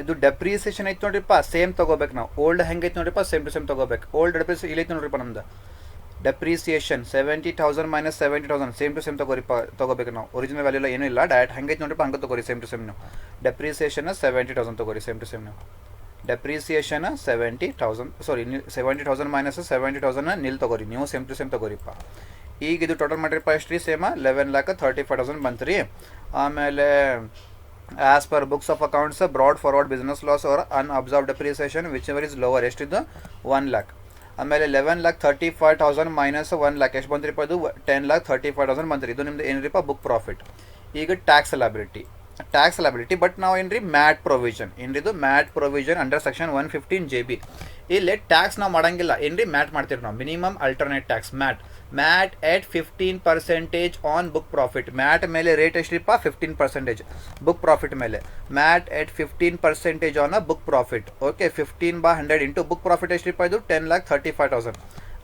S1: ಇದು ಡೆಪ್ರಿಸಿಯೇಷನ್ ಐತೆ ನೋಡ್ರಿಪ್ಪ, ಸೇಮ್ ತೊಗೋಬೇಕು ನಾವು. ಓಲ್ಡ್ ಹೆಂಗೈತೆ ನೋಡ್ರಿಪ್ಪ, ಸೇಮ್ ಟು ಸೇಮ್ ತೊಗೋಬೇಕು. ಓಲ್ಡ್ ಡೆಪ್ರಿಸಿಯೇಷನ್ ಇಲ್ಲೈತೆ ನೋಡ್ರಿಪ್ಪ ನಮ್ದು depreciation 70,000 minus 70,000 same to same ತೊಗೋಬೇಕು ನಾವು. ಒರಿಜಿನಲ್ ವ್ಯಾಲ್ಯೂ ಎಲ್ಲ ಏನೂ ಇಲ್ಲ, ಡೈರೆಕ್ಟ್ ಹೆಂಗೈತೆ ನೋಡ್ರಿಪ್ಪ ಹಂಗೆ ತೊಗೋರಿ ಸೇಮ್ ಟು ಸೇಮ್ ನೀವು. ಡೆಪ್ರಿಸಿಯೇಷನ್ 70,000 ತೊಗೋರಿ ಸೇಮ್ ಟು ಸೇಮ್ ನೀವು. ಡೆಪ್ರಿಸಿಯೇಷನ್ 70,000 ಸಾರಿ 70,000 ಮೈನಸ್ 70,000 ನಿಲ್ ತೊಗೋರಿ ನೀವು, ಸೇಮ್ ಟು ಸೇಮ್ ತೊಗೋರಿಪ್ಪ. ಈಗ ಇದು ಟೋಟಲ್ ಮಾಡಿರಿಪ್ಪ ಎಷ್ಟು ರೀ, ಸೇಮ 11,35,000 ಬಂತು ರೀ. ಆಮೇಲೆ as per books of accounts brought forward business loss or unabsorb depreciation whichever is lower, ಎಷ್ಟಿದ್ದು 1,00,000. ಆಮೇಲೆ 11,35,000 ಮೈನಸ್ 1,00,000 ಎಷ್ಟು ಬಂದ್ರಿಪ್ಪ, ಇದು 10,35,000 ಬಂದ್ರಿ. ಇದು ನಿಮ್ದು ಏನ್ರಿಪ್ಪ ಬುಕ್ ಪ್ರಾಫಿಟ್. ಈಗ ಟ್ಯಾಕ್ಸ್ ಲಯಬಿಲಿಟಿ ಬಟ್ ನಾವು ಏನ್ರಿ ಮ್ಯಾಟ್ ಪ್ರೊವಿಷನ್, ಏನ್ರಿದು MAT provision under section 115 JB. ಇಲ್ಲಿ ಟ್ಯಾಕ್ಸ್ ನಾವು ಮಾಡಂಗಿಲ್ಲ, ಏನ್ರಿ ಮ್ಯಾಟ್ ಮಾಡ್ತೀವಿ ನಾವು. Minimum alternate tax MAT at 15% on book profit. MAT ಮೇಲೆ ರೇಟ್ ಎಷ್ಟಿಪ್ಪ 15% ಬುಕ್ ಪ್ರಾಫಿಟ್ ಮೇಲೆ. MAT at 15% on a book profit. Okay 15/100 into book profit ಎಷ್ಟಿಪ್ಪ, ಇದು 10,35,000.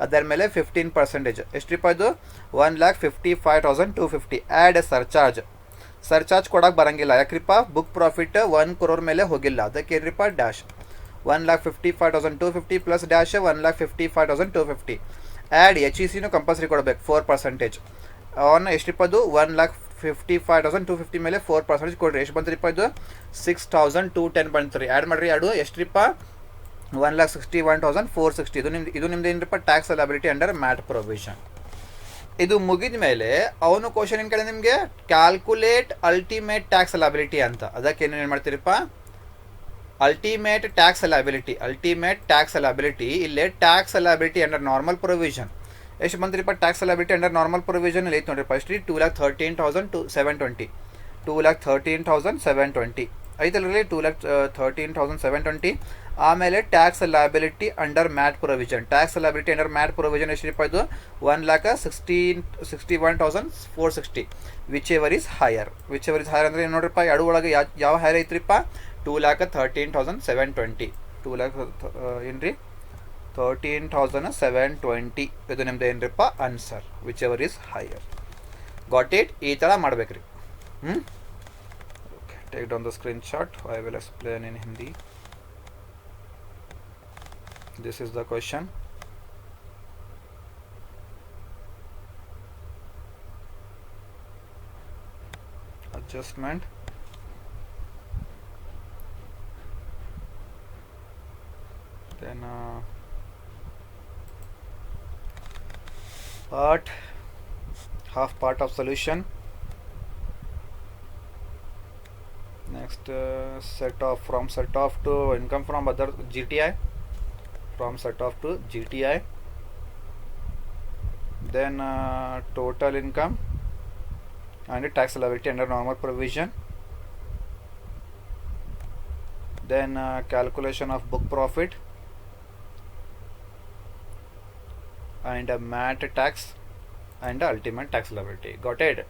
S1: ಅದರ ಮೇಲೆ 15% ಎಷ್ಟಿಪ್ಪ, ಇದು 1,55,250. ಆ್ಯಡ್ ಎ ಸರ್ಚಾರ್ಜ್ ಕೊಡಕ್ಕೆ ಬರಂಗಿಲ್ಲ, ಯಾಕ್ರಿಪ್ಪ ಬುಕ್ ಪ್ರಾಫಿಟ್ 1 crore ಮೇಲೆ ಹೋಗಿಲ್ಲ. ಅದಕ್ಕೆ ಏನ್ರಿಪ್ಪ ಡ್ಯಾಶ್ 1,55,250 ಪ್ಲಸ್ ಡ್ಯಾಶ್ 1,55,250. ಆ್ಯಡ್ HECನೂ ಕಂಪಲ್ಸರಿ ಕೊಡಬೇಕು 4%. ಆನ್ ಎಷ್ಟಿಪ್ಪ, ಅದು 1,55,250 ಮೇಲೆ 4% ಕೊಡ್ರಿ. ಎಷ್ಟು ಬಂತ್ರಿಪ್ಪ, ಇದು 6,210 ಬಂತು ರೀ. ಆ್ಯಡ್ ಮಾಡಿರಿ ಎರಡು, ಎಷ್ಟ್ರಿಪ್ಪ 1,61,460. ಇದು ನಿಮ್ದು ಏನ್ರಿಪ್ಪ tax liability under MAT provision. ಇದು ಮುಗಿದ ಮೇಲೆ ಅವನು ಕ್ವಶನ್ ಏನು ಕೇಳಿ ನಿಮಗೆ, ಕ್ಯಾಲ್ಕುಲೇಟ್ ಅಲ್ಟಿಮೇಟ್ ಟ್ಯಾಕ್ಸ್ ಲಯಬಿಲಿಟಿ ಅಂತ. ಅದಕ್ಕೆ ಏನೇನು ಮಾಡ್ತೀರಿಪ್ಪ, ಅಲ್ಟಿಮೇಟ್ ಟ್ಯಾಕ್ಸ್ ಲಯಬಿಲಿಟಿ. ಇಲ್ಲೇ tax liability under normal provision ಎಷ್ಟು ಬಂದ್ರಿಪ್ಪ, tax liability under normal provision ಇಲ್ಲಿ ಐತೆ ನೋಡ್ರಿಪ್ಪ, ಎಷ್ಟು 2,13,720. 2,13,720 ಐತಲ್ರಿ, 2,13,720. ಆಮೇಲೆ tax liability under MAT provision ಎಷ್ಟಿಪ್ಪ, ಇದು 1,61,460. ವಿಚ್ ಎವರ್ ಇಸ್ ಹೈಯರ್ ಅಂದರೆ ಏನು ನೋಡ್ರಿಪ್ಪ, ಎರಡು ಒಳಗೆ ಯಾವ ಹೈಯರ್ ಐತ್ರಿಪ್ಪ, 2,13,720. 13,720 ಇದು ನಿಮ್ದು ಏನ್ರಿಪ್ಪ answer, whichever is higher. Got it? ಈ ಥರ ಮಾಡ್ಬೇಕ್ರಿ. Okay, take down the screen shot. I will explain in Hindi. This is the question. Adjustment. Then half part of solution. Next set off to income from other GTI. From set off to GTI. Then total income and tax liability under normal provision. Then calculation of book profit and MAT tax and ultimate tax liability. Got it?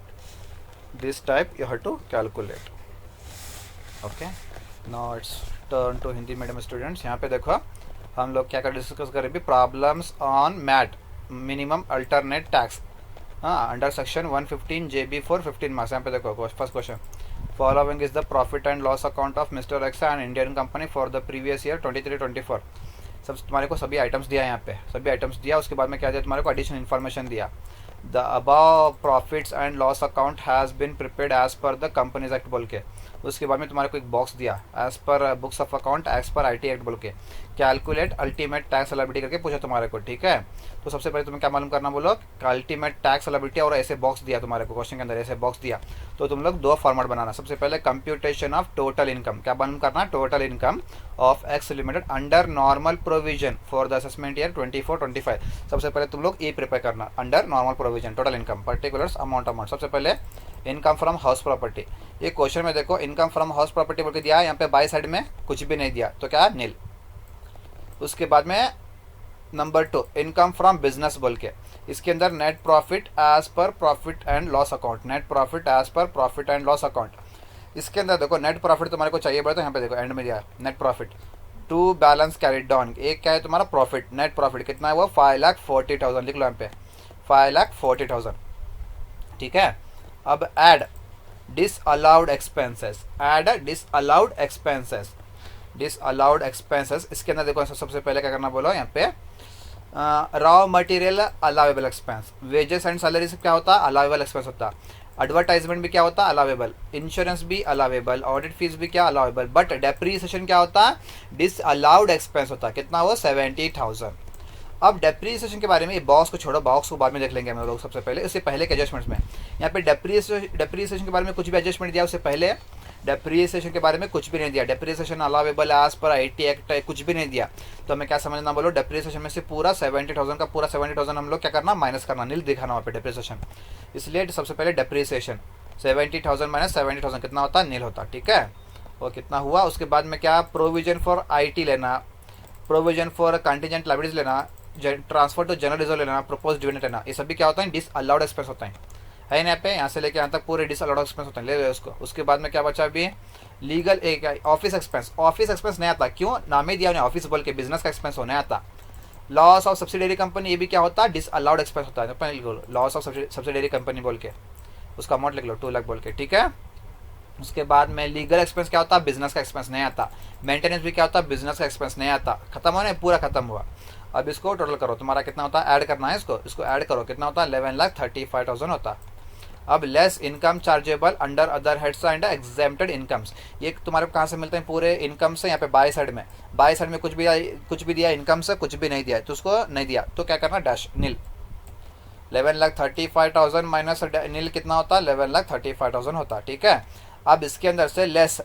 S1: This type you have to calculate. Okay, now it's turn to Hindi medium students. यहाँ पे देखो हम लोग क्या कर discuss करें भी, problems on MAT minimum alternate tax under section 115 JB for 15 marks. यहाँ पे देखो first question, following is the profit and loss account of mister X and Indian company for the previous year 23-24. सब तुम्हारे को सभी items दिया, यहाँ पे सभी आइटम्स दिया. उसके बाद में क्या दिया तुम्हारे को, एडिशनल इन्फॉर्मेशन दिया. The above profits and loss account has been prepared as per the companies act बोल के. उसके बाद में तुम्हारे को एक बॉक्स दिया, as per books of account as per IT act बोल के. कैलकुलेट अल्टीमेट टैक्स लायबिलिटी करके पूछा तुम्हारे को, ठीक है. तो सबसे पहले तुम्हें क्या मालूम करना, बोलो अल्टीमेट टैक्स लायबिलिटी, और ऐसे बॉक्स दिया तुम्हारे को क्वेश्चन के अंदर, ऐसे बॉक्स दिया. तो तुम लोग दो फॉर्मेट बनाना. सबसे पहले कंप्यूटेशन ऑफ टोटल इनकम, क्या मालूम करना, total income of x limited under normal provision for the assessment year 24-25. सबसे पहले तुम लोग ये प्रिपेयर करना, under normal provision total income particulars amount. सबसे पहले इनकम फ्रॉम हाउस प्रॉपर्टी. ये क्वेश्चन में देखो इनकम फ्रॉम हाउस प्रॉपर्टी बोल के दिया, यहाँ पे बाई साइड में कुछ भी नहीं दिया, तो क्या नील. उसके बाद में नंबर 2 इनकम फ्रॉम बिजनेस बोल के, इसके अंदर net profit as per profit and loss account, net profit as per profit and loss account. इसके अंदर देखो नेट प्रॉफिट तुम्हारे को चाहिए बोले तो यहाँ पे देखो एंड में दिया net profit to balance carried down. एक क्या है तुम्हारा प्रॉफिट, नेट प्रॉफिट कितना है वो 5,40,000 लिख लो यहाँ पे 5,40,000, ठीक है. अब add disallowed expenses, add disallowed expenses, disallowed expenses. इसके अंदर देखो सबसे पहले क्या करना बोलो यहाँ पे, raw material allowable expense, wages and salary से क्या होता है अलाउेबल एक्सपेंस होता है, एडवर्टाइजमेंट भी क्या होता है अलाउेबल, इंश्योरेंस भी अलाउेबल, ऑडिट फीस भी क्या अलाउेबल, बट डेप्रीसिएशन क्या होता है डिसअलाउड एक्सपेंस होता है। कितना हुआ 70,000। अब डेप्रीसिएशन के बारे में, ये बॉक्स को छोड़ो, बॉक्स को बाद में देख लेंगे हम लोग सबसे पहले, उससे पहले के एडजस्टमेंट्स में यहाँ पे डेप्रीसिएशन के बारे में कुछ भी एडजस्टमेंट दिया, उससे पहले डेप्रीसिएशन के बारे में कुछ भी नहीं दिया, depreciation allowable as per IT act कुछ भी नहीं दिया। तो हमें क्या समझना बोलो, डेप्रीसिएशन में से पूरा 70,000 का पूरा 70,000 हम लोग क्या करना माइनस करना, नील दिखाना वहाँ पे डेप्रीसिएशन। इसलिए सबसे पहले डेप्रीसिएशन 70,000 माइनस 70,000 कितना होता नील होता, ठीक है। और कितना हुआ, उसके बाद में क्या प्रोविजन फॉर आईटी लेना, प्रोविजन फॉर कंटीजेंट लायबिलिटीज लेना, ट्रांसफर टू जनरल रिजर्व लेना, प्रपोज डिविडेंड लेना, ये सभी क्या होता है डिसअलाउड एक्सपेंस होता है ना। यहाँ पे यहाँ से लेके यहाँ तक पूरे डिसअलाउड एक्सपेंस होते हैं, ले लो उसको। उसके बाद में क्या बचा अभी, लीगल एक ऑफिस एक्सपेंस, ऑफिस एक्सपेंस नहीं आता, क्यों नाम ही दिया उन्हें ऑफिस बोल के, बिजनेस का एक्सपेंस होने आता। लॉस ऑफ सब्सिडरी कंपनी, ये भी क्या होता है डिसअलाउड एक्सपेंस होता है, लॉस ऑफ सब्सिडरी कंपनी बोल के उसका अमाउंट लिख लो 2 लाख बोल के, ठीक है। उसके बाद में लीगल एक्सपेंस क्या होता है बिजनेस का एक्सपेंस नहीं आता, मेंटेनेंस भी क्या होता है बिजनेस का एक्सपेंस नहीं आता। खत्म होने पूरा खत्म हुआ। अब इसको टोटल करो, तुम्हारा कितना होता है, ऐड करना है इसको ऐड करो, कितना होता है 11,35,000 होता है। अब less income chargeable under other heads and exempted incomes, ये तुम्हारे को कहाँ से मिलते हैं पूरे इनकम से, यहाँ पे बाई साइड में कुछ भी दिया इनकम से, कुछ भी नहीं दिया तो उसको नहीं दिया तो क्या करना डैश नील। 11,35,000 माइनस नील कितना होता है 11,35,000 होता है, ठीक है। अब इसके अंदर से लेस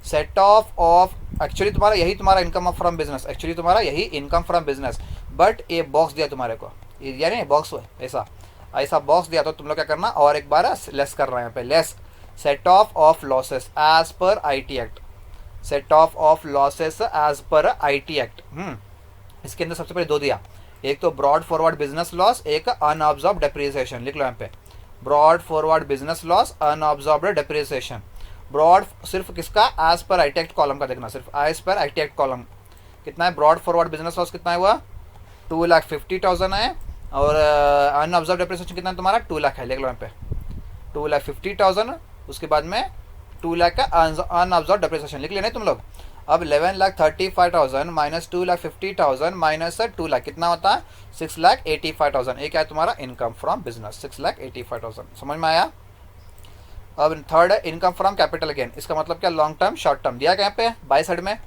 S1: सेट ऑफ एक्चुअली तुम्हारा यही तुम्हारा इनकम फ्रॉम बिजनेस, एक्चुअली तुम्हारा यही इनकम फ्रॉम बिजनेस, बट ये बॉक्स दिया तुम्हारे को, ये दिया नहीं बॉक्स ऐसा बॉक्स दिया, तो तुम लोग क्या करना और एक बार लेस कर रहे हैं यहाँ पे, less set off losses as per IT act, set off losses as per IT act. इसके अंदर सबसे पहले दो दिया, एक तो ब्रॉड फॉरवर्ड बिजनेस लॉस, एक अनऑब्जॉर्ब डेप्रिसिएशन, लिख लो यहाँ पे brought forward business loss unabsorbed depreciation. Brought सिर्फ किसका as per IT act column का देखना, सिर्फ as per IT act column कितना है, ब्रॉड फॉरवर्ड बिजनेस लॉस कितना है हुआ 2,50,000 है, और अनऑब्जर्व डेप्रिसिएशन कितना है तुम्हारा 2 लाख है, लिख लो यहाँ पे 2,50,000। उसके बाद में 2 लाख का अनऑब्जर्व डेप्रिसिएशन लिख लेना तुम लोग। अब 11,35,000 माइनस 2,50,000 माइनस 2 लाख कितना होता है 6,85,000। ये क्या है तुम्हारा इनकम फ्रॉम बिजनेस 6,85,000, समझ में आया। अब थर्ड है इनकम फ्रॉम कैपिटल गेन, इसका मतलब क्या लॉन्ग टर्म शॉर्ट टर्म दिया क्या यहाँ पे बाई साइड में,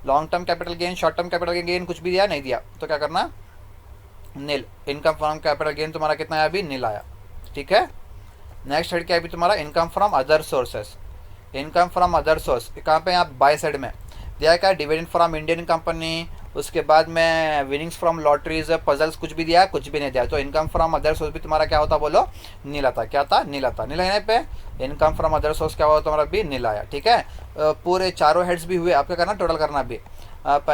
S1: long term capital gain short term capital gain कुछ भी दिया नहीं दिया तो क्या करना नील। इनकम फ्रॉम कैपिटल गेन तुम्हारा कितना आया अभी नील आया, ठीक है। नेक्स्ट हेड क्या है अभी तुम्हारा income from other sources, income from other source कहाँ पे यहाँ बाई साइड में दिया क्या डिविडेंड फ्रॉम इंडियन कंपनी, उसके बाद में विनिंग्स फ्रॉम लॉटरीज पजल्स कुछ भी दिया कुछ भी नहीं दिया, तो इनकम फ्रॉम अदर सोर्स भी तुम्हारा क्या होता बोलो नील आता, क्या था नील आता, नील है पे इनकम फ्रॉम अदर सोर्स क्या हुआ तुम्हारा भी नील आया, ठीक है। पूरे चारों हेड्स भी हुए, आप क्या करना टोटल करना अभी,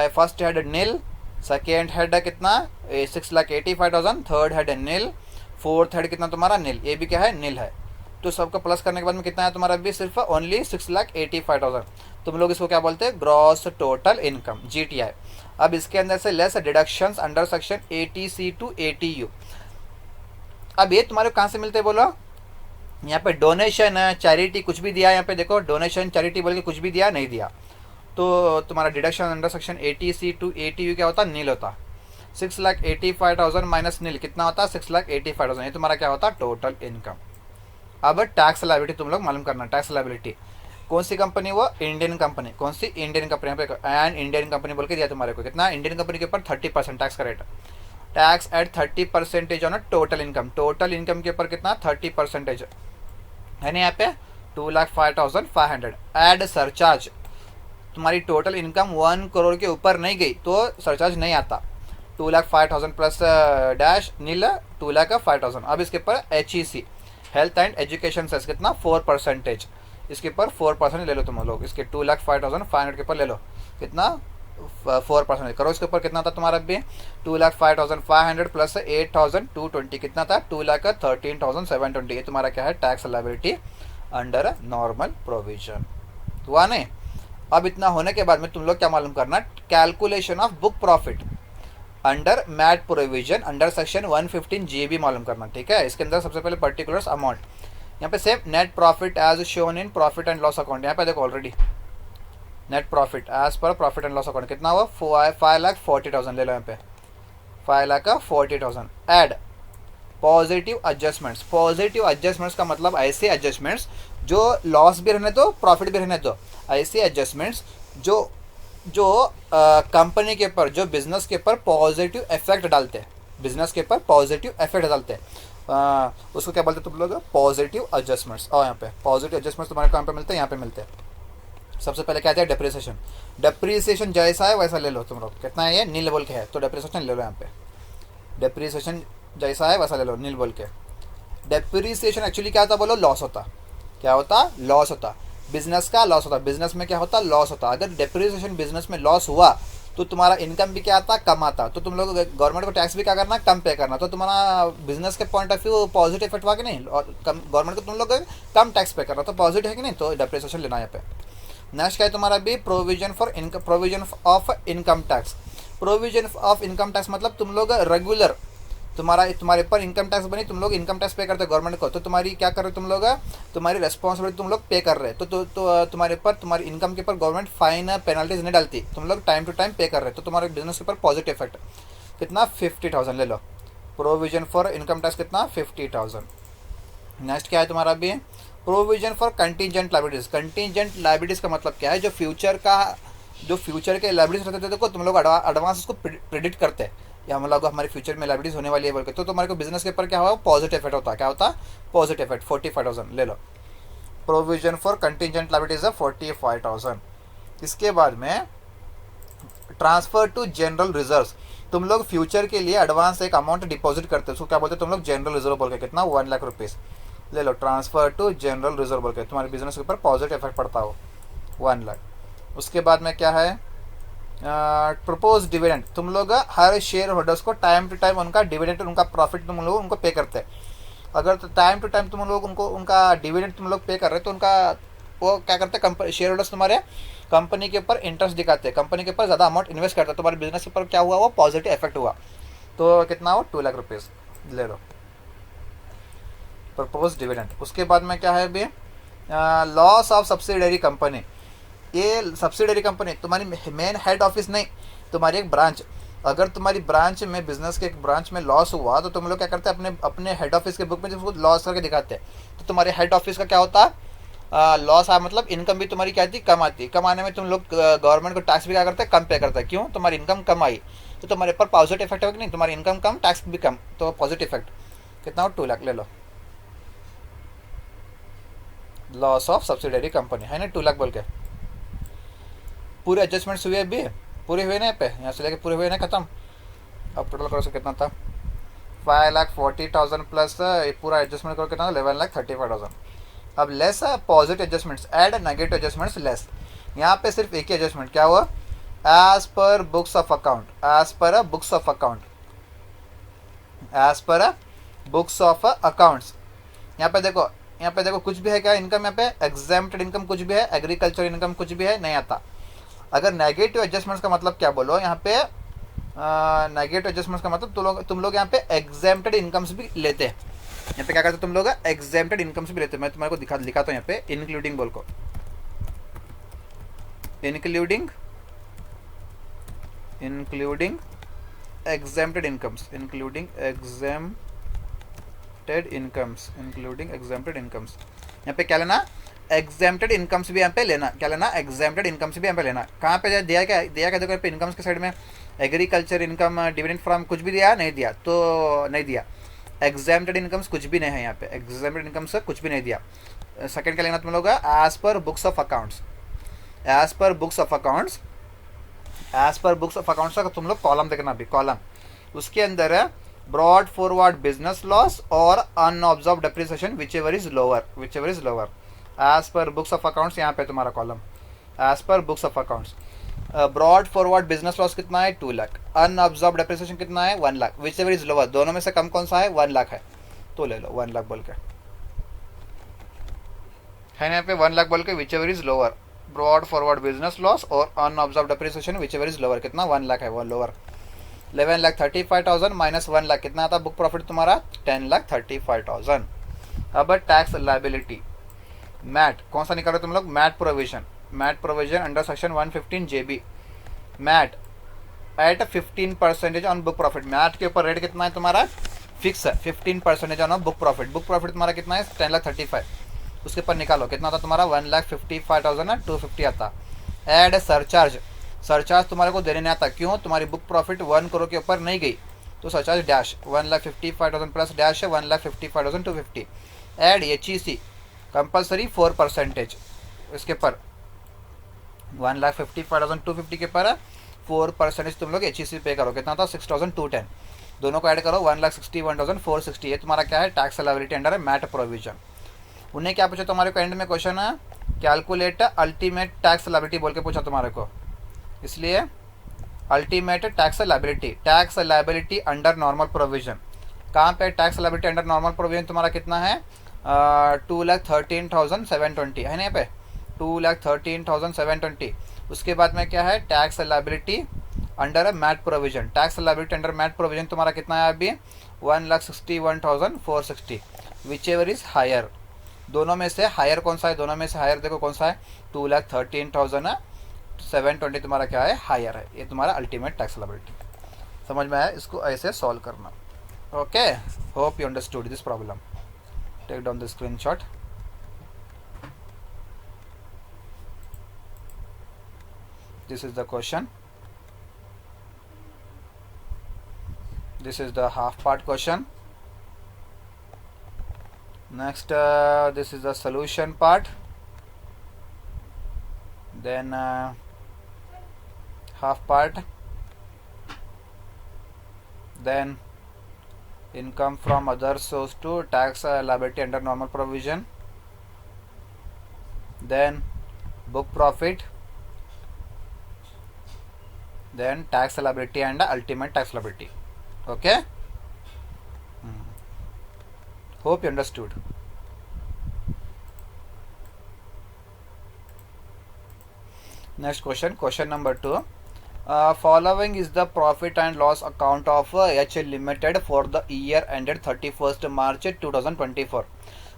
S1: फर्स्ट हेड नील, सेकेंड हेड कितना 6,85,000, थर्ड हेड नील, फोर्थ हेड कितना तुम्हारा नील, ये भी क्या है नील है। तो सबका प्लस करने के बाद में कितना है तुम्हारा भी सिर्फ ओनली 6,85,000, तुम लोग इसको क्या बोलते हैं ग्रॉस टोटल इनकम GTI। अब इसके अंदर से less deductions under section 80C to 80U। अब ये तुम्हारे कहाँ से मिलते हैं बोलो, यहाँ पे डोनेशन चैरिटी कुछ भी दिया, यहाँ पे देखो डोनेशन चैरिटी बोल के कुछ भी दिया नहीं दिया, तो तुम्हारा deduction under section 80C to 80U क्या होता नील होता। 6,85,000 माइनस नील कितना होता 6,85,000, ये तुम्हारा क्या होता टोटल इनकम। अब टैक्स लायबिलिटी तुम लोग मालूम करना, टैक्स लायबिलिटी कौन सी कंपनी वो इंडियन कंपनी, कौन सी इंडियन कंपनी, यहाँ पे एंड इंडियन कंपनी बोल के दिया तुम्हारे को, कितना इंडियन कंपनी के ऊपर 30% टैक्स का rate, tax at 30% on total income, total income के ऊपर कितना 30% है ना, यहाँ पे 2,05,500। एड सरचार्ज, तुम्हारी टोटल इनकम 1 करोड़ के ऊपर नहीं गई तो सरचार्ज नहीं आता, 2,05,000 प्लस डैश नील 2,05,000। अब इसके ऊपर HEC health and education cess कितना 4%, इसके ऊपर 4% ले लो तुम लोग, इसके 2,05,500 के ऊपर ले लो कितना 4% करो, इसके ऊपर कितना था तुम्हारा भी 2,05,500 प्लस 8,220 कितना था 2,13,720, ये तुम्हारा क्या है tax liability under normal provision हुआ नहीं। अब इतना होने के बाद में तुम लोग क्या मालूम करना calculation of book profit under MAT provision under section 115 GB मालूम करना, ठीक है। इसके अंदर सबसे पहले पर्टिकुलर्स अमाउंट, यहाँ पे same net profit as shown in profit and loss account. यहाँ पे देखो already net profit as per profit and loss account कितना हुआ 5,40,000 ले लो यहाँ पे 5,40,000। Add positive adjustments. Positive adjustments का मतलब ऐसे एडजस्टमेंट्स जो लॉस भी रहने दो प्रॉफिट भी रहने दो, ऐसे एडजस्टमेंट्स जो जो कंपनी के ऊपर जो बिजनेस के ऊपर पॉजिटिव इफेक्ट डालते हैं, बिजनेस के ऊपर पॉजिटिव इफेक्ट डालते हैं, उसको क्या बोलते हैं तुम लोग पॉजिटिव एडजस्टमेंट्स। और यहाँ पे पॉजिटिव एडजस्टमेंट्स तुम्हारे कहाँ पे मिलते हैं, यहाँ पे मिलते हैं। सबसे पहले क्या है डेप्रिसिएशन। डेप्रिसिएशन जैसा है वैसा ले लो तुम लोग, कितना है ये नील बोल के है तो डेप्रिसिएशन ले लो यहाँ पे। डेप्रिसिएशन जैसा है वैसा ले लो नील बोल के। डेप्रिसिएशन एक्चुअली क्या होता बोलो, लॉस होता। क्या होता, लॉस होता। बिजनेस का लॉस होता, बिजनेस में क्या होता, लॉस होता। अगर डेप्रिसिएशन बिजनेस में लॉस हुआ तो तुम्हारा इनकम भी क्या आता, कम आता। तो तुम लोग गवर्नमेंट को टैक्स भी क्या करना, कम पे करना। तो तुम्हारा बिजनेस के point of view positive effect हुआ कि नहीं, और गवर्नमेंट को तुम लोग कम टैक्स पे करना, तो पॉजिटिव है कि नहीं, तो डेप्रिसिएशन लेना यहाँ पे। नेक्स्ट क्या है तुम्हारा भी provision for income, provision of income tax. Provision of income tax मतलब तुम लोग रेगुलर तुम्हारे ऊपर इनकम टैक्स बनी, तुम लोग इनकम टैक्स पे करते हो गवर्नमेंट को, तो तुम्हारी क्या कर रहे हो तुम लोग, तुम्हारी रेस्पॉन्सिबिलिटी तुम लोग पे कर रहे हो। तो तुम्हारे ऊपर तुम्हारी इनकम के ऊपर गवर्नमेंट फाइन पेनल्टीज नहीं डालती, तुम लोग टाइम टू टाइम पे कर रहे हो, तो तुम्हारे बिजनेस के ऊपर पॉजिटिव इफेक्ट कितना 50,000 ले लो। प्रोविजन फॉर इनकम टैक्स कितना 50,000। नेक्स्ट क्या है तुम्हारा भी provision for contingent liabilities. Contingent liabilities का मतलब क्या है, जो फ्यूचर के लायबिलिटीज रहते थे, देखो तुम लोग एडवांस उसको प्रिडिक्ट करते हैं, या मतलब हमारे फ्यूचर में लायबिलिटीज होने वाली है बोल के, तो तुम्हारे को बिजनेस के ऊपर क्या हुआ पॉजिटिव इफेक्ट होता है। क्या होता पॉजिटिव इफेक्ट 45,000 ले लो। प्रोविजन फॉर कंटीजेंट लायबिलिटीज है 45,000। इसके बाद में ट्रांसफर टू जनरल रिजर्व्स। तुम लोग फ्यूचर के लिए एडवांस एक अमाउंट डिपॉजिट करते हो, उसको क्या बोलते हैं तुम लोग जनरल रिजर्व बोल के, कितना 1 लाख रुपीज़ ले लो। ट्रांसफर टू जनरल रिजर्व बोल के तुम्हारे बिजनेस के ऊपर पॉजिटिव इफेक्ट पड़ता हो 1 लाख। उसके बाद में क्या है प्रपोज डिविडेंड। तुम लोग हर शेयर होल्डर्स को टाइम टू टाइम उनका डिविडेंड, उनका प्रॉफिट तुम लोग उनको पे करते हैं। अगर तो टाइम टू टाइम तुम लोग उनको उनका डिविडेंड तुम लोग पे कर रहे हो, तो उनका वो क्या करते हैं, शेयर होल्डर्स तुम्हारे कंपनी के ऊपर इंटरेस्ट दिखाते हैं, कंपनी के ऊपर ज़्यादा अमाउंट इन्वेस्ट करते हैं, तुम्हारे बिजनेस के ऊपर क्या हुआ वो पॉजिटिव इफेक्ट हुआ। तो कितना हो 2 लाख रुपीज़ ले लो प्रपोज डिविडेंड। उसके बाद में क्या है अभी लॉस ऑफ सब्सिडरी कंपनी। ये सब्सिडरी कंपनी तुम्हारी मेन हेड ऑफिस नहीं, तुम्हारी एक ब्रांच। अगर तुम्हारी ब्रांच में बिजनेस के एक ब्रांच में लॉस हुआ तो तुम लोग क्या करते हैं, अपने हेड ऑफिस के बुक में उसको लॉस करके दिखाते हैं। तो तुम्हारे हेड ऑफिस का क्या होता है लॉस आ, मतलब इनकम भी तुम्हारी क्या आती, कम आती। कम आने में तुम लोग गवर्नमेंट को टैक्स भी क्या करते हैं, कम पे करते हैं। क्यों, तुम्हारी इनकम कम आई, तो तुम्हारे ऊपर पॉजिटिव इफेक्ट होगा कि नहीं, तुम्हारी इनकम कम टैक्स भी कम, तो पॉजिटिव इफेक्ट कितना हो 2 लाख ले लो। लॉस ऑफ सब्सिडरी कंपनी है ना 2 लाख बोल के। पूरे एडजस्टमेंट्स हुए अभी, पूरे हुए ना यहाँ पे, यहाँ से लेके पूरे हुए ना खत्म। अब टोटल करो कितना था 5,40,000 प्लस पूरा एडजस्टमेंट करो कितना 11,35,000। अब less positive adjustments, add negative adjustments less. यहाँ पे सिर्फ एक ही एडजस्टमेंट क्या हुआ as per books of account, as per books of account, as per books of accounts. यहाँ पे देखो कुछ भी है क्या इनकम, यहाँ पे एग्जेम्प्टेड इनकम कुछ भी है, एग्रीकल्चर इनकम कुछ भी है, नहीं आता। अगर नेगेटिव एडजस्टमेंट्स का मतलब क्या बोलो यहाँ पे नेगेटिव एडजस्टमेंट्स का मतलब तुम लोग यहाँ पे एग्जेम्प्टेड इनकम्स भी लेते हैं। यहाँ पे क्या करते हो तुम लोग एग्जेम्प्टेड इनकम्स भी लेते हैं। मैं तुम्हारे को दिखाता हूँ यहाँ पे इंक्लूडिंग बोल को, including exempted incomes, including exempted incomes. यहाँ पे क्या लेना एग्जेम्प्टेड इनकम्स भी यहाँ पे लेना। क्या लेना एग्जेम्प्टेड इनकम्स भी यहाँ पे लेना। कहाँ पे दिया क्या देखो यहाँ पे इनकम्स के साइड में एग्रीकल्चर इनकम, डिविडेंड फ्रॉम कुछ भी दिया नहीं दिया, तो नहीं दिया। एग्जेम्प्टेड इनकम्स कुछ भी नहीं है यहाँ पे, एग्जेम्प्टेड इनकम्स कुछ भी नहीं दिया। सेकंड क्या लेना तुम लोग as per books of accounts, as per books of accounts, as per books of accounts का तुम लोग कॉलम देखना अभी कॉलम। उसके अंदर है ब्रॉड फॉरवर्ड बिजनेस लॉस और unabsorbed depreciation whichever is lower. As per books of accounts यहाँ पे तुम्हारा column as per books of accounts. Brought forward business loss कितना है 2 लाख, अनऑब्जर्व डेप्रिसिएशन कितना है 1 लाख, विचएवर इज लोअर, दोनों में से कम कौन सा है 1 लाख है, तो ले लो 1 लाख बोल के है ना यहाँ पे 1 लाख बोल के whichever is lower. Brought forward business loss और unabsorbed depreciation whichever is lower कितना 1 लाख है, वो लोअर। 11,35,000 माइनस 1 लाख कितना आता बुक प्रॉफिट तुम्हारा 10,35,000। अब टैक्स लायबिलिटी मैट कौन सा निकालो तुम लोग, MAT provision under section 115 JB, MAT at 15% on book profit. MAT के ऊपर रेट कितना है तुम्हारा, फिक्स है 15% on book profit. Book profit तुम्हारा कितना है 10,35,000, उसके ऊपर निकालो कितना आता तुम्हारा 1,55,250 आता। एड सरचार्ज, सरचार्ज तुम्हारे को देने नहीं आता, क्यों, तुम्हारी बुक प्रॉफिट 1 करोड़ के ऊपर नहीं गई, तो सरचार्ज डैश 1,55,000 प्लस डैश है 1,55,250। एड HEC कंपल्सरी 4%, इसके पर 1,55,250 के पर 4% तुम लोग HEC पे करो, कितना था 6,210, दोनों को ऐड करो 1,61,460। ये तुम्हारा क्या है, tax liability under MAT provision. उन्हें क्या पूछा तुम्हारे को एंड में क्वेश्चन है, कैलकुलेट अल्टीमेट टैक्स लायबिलिटी बोल के पूछा तुम्हारे को, इसलिए ultimate tax liability under normal provision. कहाँ पे tax liability under normal provision तुम्हारा कितना है 2,13,720 है ना, यहाँ पे 2,13,720। उसके बाद में क्या है tax liability under MAT provision, tax liability under MAT provision तुम्हारा कितना है अभी 1,61,460, विच एवर इज हायर। दोनों में से हायर कौन सा है, दोनों में से हायर देखो कौन सा है 2,13,720 तुम्हारा क्या है हायर है। ये तुम्हारा अल्टीमेट टैक्स लायबिलिटी, समझ में आया, इसको ऐसे सॉल्व करना। Okay, hope you understood this problem. Take down the screenshot. This is the question. This is the half part question. Next, this is the solution part. Then half part. Then income from other source to tax liability under normal provision. Then book profit. Then tax liability and ultimate tax liability. Okay, hope you understood. Next question, question number 2. Following is the profit and loss account of H Limited for the year ended 31st March 2024.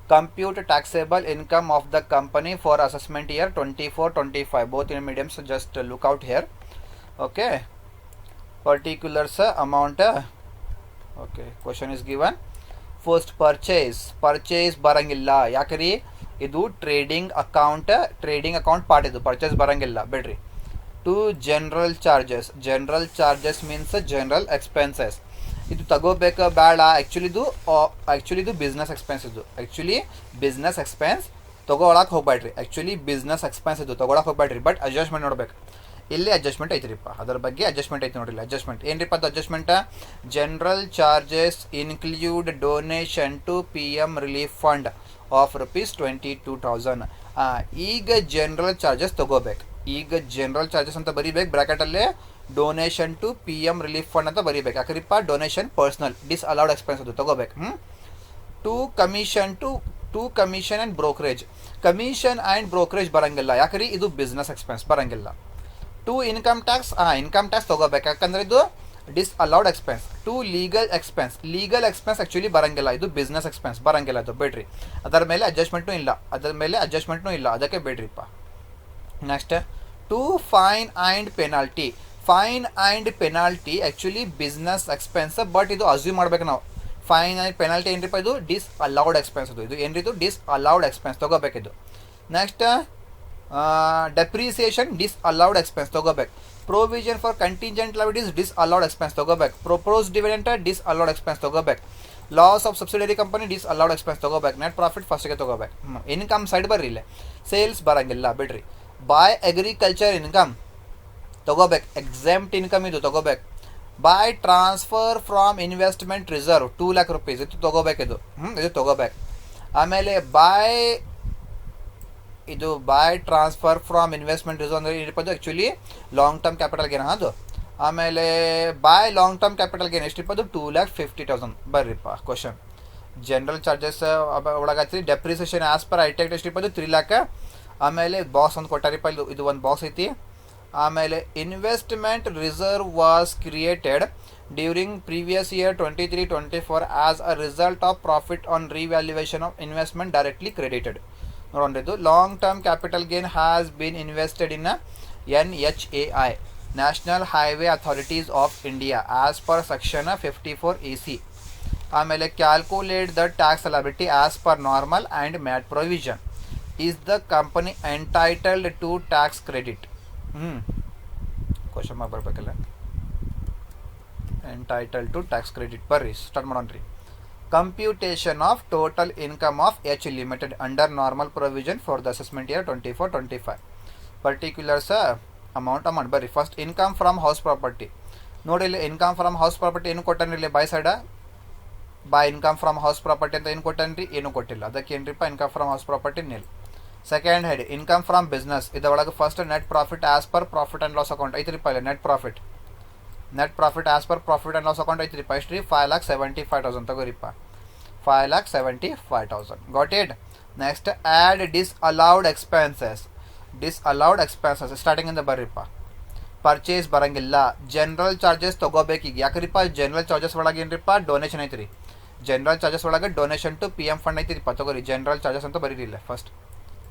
S1: Compute taxable income of the company for assessment year 24-25. Both in mediums, just look out here. Okay, particulars amount. Okay, question is given. First purchase ಬರಂಗಿಲ್ಲ, ಯಾಕ್ರಿ ಇದು trading account part, ಇದು purchase ಬರಂಗಿಲ್ಲ ಬಿಡ್ರಿ. To general charges means general expenses, ಇದು ತಗೋಬೇಕ ಬೇಡ, actually ಇದು ಬಿಸ್ನೆಸ್ ಎಕ್ಸ್ಪೆನ್ಸ್, ಇದು ಆ್ಯಕ್ಚುಲಿ ಬಿಸ್ನೆಸ್ ಎಕ್ಸ್ಪೆನ್ಸ್ ತೊಗೊಳಕ್ಕೆ ಹೋಗ್ಬೇಡ್ರಿ, ಆ್ಯಕ್ಚುಲಿ ಬಿಸ್ನೆಸ್ ಎಕ್ಸ್ಪೆನ್ಸ್ ಇದು ತೊಗೊಳಕ್ಕೆ ಹೋಗ್ಬೇಡ್ರಿ, ಬಟ್ ಅಡ್ಜಸ್ಟ್ಮೆಂಟ್ ನೋಡ್ಬೇಕು. ಇಲ್ಲಿ ಅಡ್ಜಸ್ಟ್ಮೆಂಟ್ ಐತ್ರಿಪ್ಪ, ಅದರ ಬಗ್ಗೆ ಅಡ್ಜಸ್ಟ್ಮೆಂಟ್ ಐತಿ ನೋಡಿಲ್ಲ. ಅಡ್ಜಸ್ಟ್ಮೆಂಟ್ ಏನ್ರಿಪ್ಪ ಅದು adjustment, general charges include donation to PM relief fund of ₹22,000. ಈಗ ಜನರಲ್ ಚಾರ್ಜಸ್ ತೊಗೋಬೇಕು, ಈಗ ಜನರಲ್ ಚಾರ್ಜಸ್ ಅಂತ ಬರೀಬೇಕು, ಬ್ರ್ಯಾಕೆಟಲ್ಲೇ donation to PM relief fund ಅಂತ ಬರೀಬೇಕು. ಯಾಕರಿಪ್ಪ donation personal disallowed expense ಅದು ತೊಗೋಬೇಕು. To commission and brokerage, commission and brokerage ಬರಂಗಿಲ್ಲ, ಯಾಕರಿ ಇದು ಬಿಸ್ನೆಸ್ ಎಕ್ಸ್ಪೆನ್ಸ್ ಬರಂಗಿಲ್ಲ. ಟು ಇನ್ಕಮ್ ಟ್ಯಾಕ್ಸ್ ತೊಗೋಬೇಕು, ಯಾಕಂದರೆ ಇದು disallowed expense. To legal expense actually ಬರಂಗಿಲ್ಲ, ಇದು ಬಿಸ್ನೆಸ್ ಎಕ್ಸ್ಪೆನ್ಸ್ ಬರಂಗಿಲ್ಲ, ಅದು ಬೇಡ್ರಿ. ಅದರ ಮೇಲೆ ಅಡ್ಜಸ್ಟ್ಮೆಂಟು ಇಲ್ಲ, ಅದಕ್ಕೆ ಬೇಡ್ರಿಪ್ಪ. Next, to fine and penalty actually business expense, but ಇದು ಅಸ್ಯೂಮ್ ಮಾಡ್ಬೇಕು ನಾವು. ಫೈನ್ ಆ್ಯಂಡ್ ಪೆನಾಲ್ಟಿ ಏನ್ರಿಪ್ಪ ಇದು ಡಿಸ್ ಅಲೌಡ್ ಎಕ್ಸ್ಪೆನ್ಸ್, ಇದು ಏನ್ರಿ ಇದು ಡಿಸ್ ಅಲೌಡ್ ಎಕ್ಸ್ಪೆನ್ಸ್ ತೊಗೋಬೇಕಿದು. Next, depreciation disallowed expense ತೊಗೋಬೇಕು. Provision for contingent liabilities disallowed expense ತೊಗೋಬೇಕು. Proposed dividend disallowed expense ತೊಗೋಬೇಕು. Loss of subsidiary company disallowed expense ತೊಗೋಬೇಕು. Net profit ಫಸ್ಟಿಗೆ ತೊಗೋಬೇಕು. ಇನ್ಕಮ್ ಸೈಡ್ ಬರ್ರಿ, ಇಲ್ಲೇ sales ಬರಂಗಿಲ್ಲ ಬಿಡ್ರಿ. ಬೈ ಅಗ್ರಿಕಲ್ಚರ್ ಇನ್ಕಮ್ ತೊಗೋಬೇಕು, ಎಕ್ಸಾಮ್ಟ್ ಇನ್ಕಮ್ ಇದು ತೊಗೋಬೇಕು. By transfer from investment reserve ₹2,00,000 ಇದು ತೊಗೋಬೇಕು, ಇದು ತೊಗೋಬೇಕು. ಆಮೇಲೆ by transfer from investment reserve ಅಂದರೆ ಇರ್ಬೋದು actually long term capital gain ಅದು. ಆಮೇಲೆ by long term capital gain ಎಷ್ಟಿರ್ಬೋದು $2,50,000 ಬರ್ರಿಪ್ಪ ಕ್ವಶನ್. ಜನರಲ್ ಚಾರ್ಜಸ್ ಒಳಗಾಗ್ತೀರಿ. ಡೆಪ್ರಿಸಿಯೇಷನ್ ಆಸ್ ಪರ್ ಐಟೆಕ್ ಎಷ್ಟಿರ್ಬೋದು 3,00,000. ಆಮೇಲೆ ಬಾಕ್ಸ್ ಒಂದು ಕೊಟ್ಟಾರಿಪ್ಪ, ಇದು ಒಂದು ಬಾಕ್ಸ್ ಐತಿ. ಆಮೇಲೆ investment reserve was created during previous year 23-24 as a result of profit on revaluation of investment directly credited. ನೋಡೋಣ, long term capital gain has been invested in NHAI National Highway Authorities of India as per section 54 AC. ಆಮೇಲೆ calculate the tax liability as per normal and MAT provision. Is the company entitled to tax credit? Question mark ಬರಬೇಕಲ್ಲ. Entitled to tax credit. ಬರ್ರಿ start ಮಾಡೋಣ. Computation of total income of H limited under normal provision for the assessment year 24-25. Particulars amount ಬರ್ರಿ. First income from house property. ನೋಡಿ ಇಲ್ಲಿ income from house property ಏನು ಕೊಟ್ಟನ್ರಿ ಇಲ್ಲಿ by side. By income from house property ಅಂತ ಏನು ಕೊಟ್ಟನ್ರಿ? ಏನು ಕೊಟ್ಟಿಲ್ಲ. ಅದಕ್ಕೆ ಏನ್ರಿಪ್ಪ income from house property nil. Second head income from business. ಇದರೊಳಗೆ first net profit as per profit and loss account ಐತ್ರಿಪ್ಪ ಇಲ್ಲಿ. Net profit as per profit and loss account ಐತ್ರಿಪ್ಪ. ಎಷ್ಟು ರೀ? 5,75,000 ತಗೋರಿಪ್ಪ. 5,75,000. Got it. Next add disallowed expenses. ಸ್ಟಾರ್ಟಿಂಗಿಂದ ಬರ್ರಿಪ್ಪ. Purchase ಬರಂಗಿಲ್ಲ. ಜನರಲ್ ಚಾರ್ಜಸ್ ತೊಗೋಬೇಕು ಈಗ. ಯಾಕ್ರಿಪ್ಪ? ಜನರಲ್ ಚಾರ್ಜಸ್ ಒಳಗೆ ಏನ್ರಿಪ್ಪ? ಡೊನೇಷನ್ ಐತ್ರಿ. ಜನರಲ್ ಚಾರ್ಜಸ್ ಒಳಗೆ ಡೊನೇಷನ್ ಟು PM ಫಂಡ್ ಐತಿರಿಪ್ಪ. ತಗೋರಿ ಜನರಲ್ ಚಾರ್ಜಸ್ ಅಂತ ಬರೀರಿಲ್ಲ. First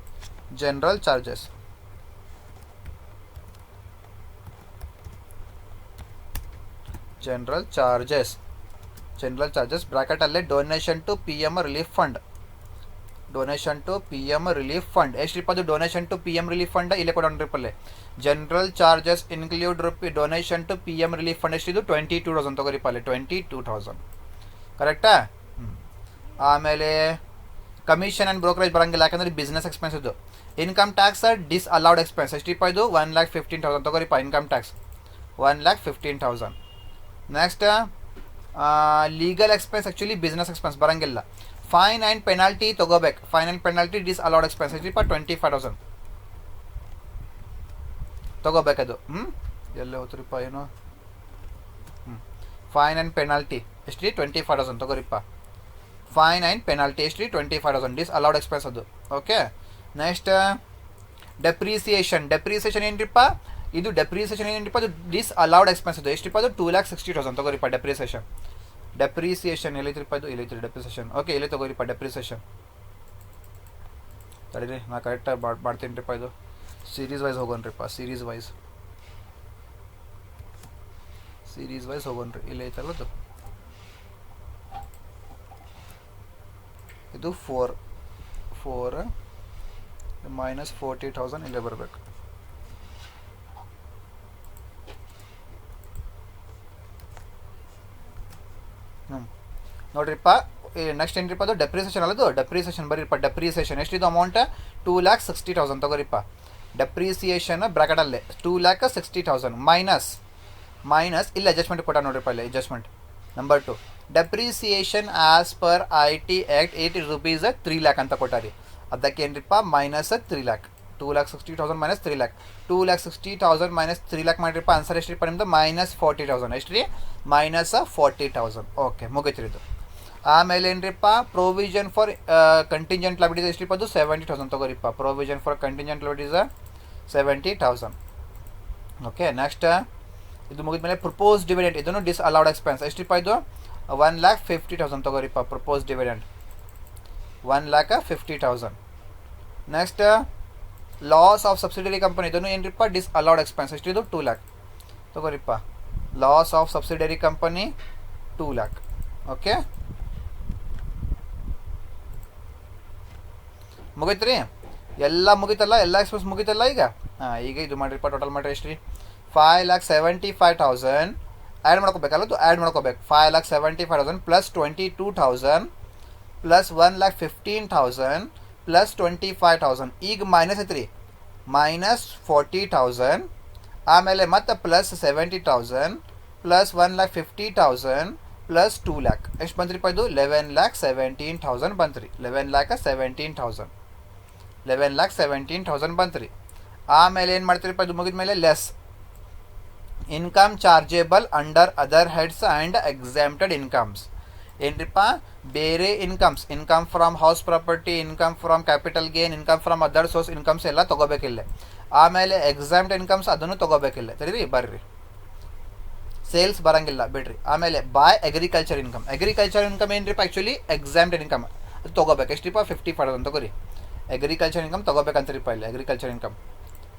S1: general charges. General charges ಬ್ರಾಕೆಟಲ್ಲೇ donation to PM relief fund. ಎಷ್ಟ್ರಿಪ್ಪ ಅದು? Donation to PM relief fund ಇಲ್ಲೇ ಕೊಡೋಣ್ರಿಪ್ಪಲ್ಲೇ. General charges include donation to PM relief fund ಎಷ್ಟಿದು? 22,000 ತಗೋರಿಪ್ಪ ಅಲ್ಲಿ. 22,000 ಕರೆಕ್ಟಾ? ಆಮೇಲೆ ಕಮಿಷನ್ ಆ್ಯಂಡ್ ಬ್ರೋಕರೇಜ್ ಬರಂಗಿಲ್ಲ, ಯಾಕಂದ್ರೆ ಬಿಸ್ನೆಸ್ ಎಕ್ಸ್ಪೆನ್ಸ್ ಇದು. ಇನ್ಕಮ್ ಟ್ಯಾಕ್ಸ್ ಡಿಸ್ಅಲೌಡ್ ಎಕ್ಸ್ಪೆನ್ಸ್ ಎಷ್ಟಿಪ್ಪ ಇದು? 1,15,000 ತಗೋರಿಪ್ಪ. Income tax 1,15,000. Next legal expense, actually business expense ಬರಂಗಿಲ್ಲ. ಫೈನ್ ಆ್ಯಂಡ್ ಪೆನಾಲ್ಟಿ ತೊಗೋಬೇಕು. Fine and penalty disallowed expense ಎಷ್ಟಿಪ್ಪ? 25,000 ತೊಗೋಬೇಕದು. ಎಲ್ಲೇ ಹೋತ್ರಿಪ್ಪ ಏನು? ಫೈನ್ ಆ್ಯಂಡ್ ಪೆನಾಲ್ಟಿ ಎಷ್ಟ್ರಿ? 25,000 ತೊಗೋರಿಪ್ಪ. ಫೈನ್ ಆ್ಯಂಡ್ ಪೆನಾಲ್ಟಿ ಎಷ್ಟ್ರಿ? 25,000 ಡಿಸ್ಅಲೌಡ್ ಎಕ್ಸ್ಪೆನ್ಸ್ ಅದು. ಓಕೆ. ನೆಕ್ಸ್ಟ್ ಡೆಪ್ರಿಸಿಯೇಷನ್ ಏನ್ರಿಪ್ಪ? ಇದು ಡೆಪ್ರಿಸಿಯೇಷನ್ ಏನ್ರಿಪ್ಪ? ಅದು ಡಿಸ್ಅಲೌಡ್ ಎಕ್ಸ್ಪೆನ್ಸ್ ಅದು. ಎಷ್ಟಿಪ್ಪ? ಅದು 2,60,000 ತಗೋರಿಪ್ಪ. ಡೆಪ್ರಿಸಿಯೇಷನ್ ಎಲ್ಲೈತ್ರಿಪ್ಪ? ಇದು ಇಲ್ಲೈತ್ರಿ ಡೆಪ್ರಿಸಿಯೇಷನ್. ಓಕೆ, ಇಲ್ಲೇ ತಗೋರಿಪ್ಪ ಡೆಪ್ರಿಸಿಯೇಷನ್. ತಡೀರಿ ನಾ ಕರೆಕ್ಟಾಗಿ ಮಾಡ್ತೀನಿ ರೀಪ್ಪ. ಇದು ಸೀರೀಸ್ ವೈಸ್ ಹೋಗೋಣ್ರಿಪ್ಪ. ಸೀರೀಸ್ ವೈಸ್ ಹೋಗೋಣ್ರಿ. ಇಲ್ಲೇ ಐತಲ್ಲದು. ಇದು 4 ಮೈನಸ್ 40,000 ಇಲ್ಲೇ ಬರಬೇಕು. ನೋಡ್ರಿಪ್ಪ. ನೆಕ್ಸ್ಟ್ ಏನ್ರಿಪ್ಪ? ಅದು ಡೆಪ್ರಿಸಿಯೇಷನ್ ಅಲ್ಲದು. ಡೆಪ್ರಿಸಿಯೇಷನ್ ಬರೀಪ್ಪ. ಡೆಪ್ರಿಸಿಯೇಷನ್ ಎಷ್ಟಿದು ಅಮೌಂಟ್? 2,60,000 ತಗೋರಿಪ್ಪ. ಡೆಪ್ರಿಸಿಯೇಷನ್ ಬ್ರಾಕೆಟಲ್ಲೇ 2,60,000 ಮೈನಸ್ ಇಲ್ಲಿ ಅಡ್ಜಸ್ಟ್ಮೆಂಟ್ ಕೊಟ್ಟ ನೋಡ್ರಿಪ್ಪ. ಇಲ್ಲಿ adjustment number 2 depreciation as per IT act 8 rupees 3 lakh ಅಂತ ಕೊಟ್ಟಾರಿ. ಅದಕ್ಕೆ ಏನ್ರಿಪ್ಪ? Minus 3 lakh. 2,60,000 minus 3 lakh. 2,60,000 minus 3 lakh ಮಾಡಿರಿಪ್ಪ. ಆನ್ಸರ್ ಎಷ್ಟ್ರಿಪ್ಪ ನಿಮ್ಮದು? ಮೈನಸ್ 40,000. ಎಷ್ಟ್ರಿ? ಮೈನಸ್ 40,000. ಓಕೆ, ಮುಗಿತ್ರಿ ಇದು. ಆಮೇಲೆ ಏನ್ರಿಪ್ಪ? ಪ್ರೊವಿಷನ್ ಫಾರ್ ಕಂಟಿಂಜೆಂಟ್ ಲಯಬಿಲಿಟೀಸ್ ಎಷ್ಟ್ರಿಪ್ಪ? ಅದು 70,000 ತಗೋರಿಪ್ಪ. Provision for contingent liabilities 70,000. Okay. Next ಇದು ಮುಗಿದ್ಮೇಲೆ ಪ್ರಪೋಸ್ ಡಿವಿಡೆಂಟ್. ಇದನ್ನು ಡಿಸ್ಅಲೌಡ್ ಎಕ್ಸ್ಪೆನ್ಸ್ ಎಷ್ಟ್ರಿಪ್ಪ? ಇದು 1,50,000 ತಗೋರಿಪ್ಪ. Propose dividend 1,50,000. Next loss of subsidiary company. ಇದನ್ನು ಏನ್ರಿಪ್ಪ? ಡಿಸ್ಅಲೌಡ್ ಎಕ್ಸ್ಪೆನ್ಸ್ ಎಷ್ಟಿದು? 2 lakh ತಗೋರಿಪ್ಪ. Loss of subsidiary company 2 lakh. Okay, ಮುಗೀತ್ರಿ. ಎಲ್ಲ ಮುಗೀತಲ್ಲ, ಎಲ್ಲ ಎಕ್ಸ್ಪೆನ್ಸ್ ಮುಗೀತಲ್ಲ ಈಗ. ಈಗ ಇದು ಮಾಡಿರಿಪ್ಪ. ಟೋಟಲ್ ಮಾಡಿರಿ ಎಷ್ಟ್ರಿ? 5,75,000 ಆ್ಯಡ್ ಮಾಡ್ಕೋಬೇಕಲ್ಲ. ಅದು ಆ್ಯಡ್ ಮಾಡ್ಕೋಬೇಕು. 5,75,000 ಪ್ಲಸ್ 22,000 ಪ್ಲಸ್ 1,15,000 ಪ್ಲಸ್ 25,000. ಈಗ ಮೈನಸ್ ಐತ್ರಿ. ಮೈನಸ್ 40,000. ಆಮೇಲೆ ಮತ್ತೆ ಪ್ಲಸ್ 70,000 ಪ್ಲಸ್ 1,50,000 ಪ್ಲಸ್ 2 lakh. ಎಷ್ಟು ಬಂತ್ರಿಪ್ಪ ಇದು? 11,17,000 ಬಂತ್ರಿ. 11,17,000 ಬಂತ್ರಿ. ಆಮೇಲೆ ಏನು ಮಾಡ್ತೀರಿಪ್ಪ? ಇದು ಮುಗಿದ ಮೇಲೆ less income chargeable under other heads and exempted incomes. ಏನ್ರಿಪ್ಪ? ಬೇರೆ income from house property, income from capital gain, income from other source incomes ಎಲ್ಲ ತೊಗೋಬೇಕಿಲ್ಲ. ಆಮೇಲೆ ಎಕ್ಸಾಮ್ಟ್ ಇನ್ಕಮ್ಸ್ ಅದನ್ನು ತೊಗೋಬೇಕಿಲ್ಲ. ಸರಿ, ಬರ್ರಿ. ಸೇಲ್ಸ್ ಬರಂಗಿಲ್ಲ ಬಿಡ್ರಿ. ಆಮೇಲೆ ಬಾಯ್ ಅಗ್ರಿಕಲ್ಚರ್ ಇನ್ಕಮ್ ಏನ್ರಿಪ್ಪ ಆ್ಯಕ್ಚುಲಿ ಎಕ್ಸಾಮ್ಡ್ ಇನ್ಕಮ್ ಅದು ತೊಗೋಬೇಕು. ಎಷ್ಟ್ರಿಪ್ಪ 55,000 ತೊಗೋರಿ. ಅಗ್ರಿಕಲ್ಚರ್ ಇನ್ಕಮ್ ತೊಗೋಬೇಕಂತರಿಪ್ಪ ಇಲ್ಲಿ. ಅಗ್ರಿಕಲ್ಚರ್ ಇನ್ಕಮ್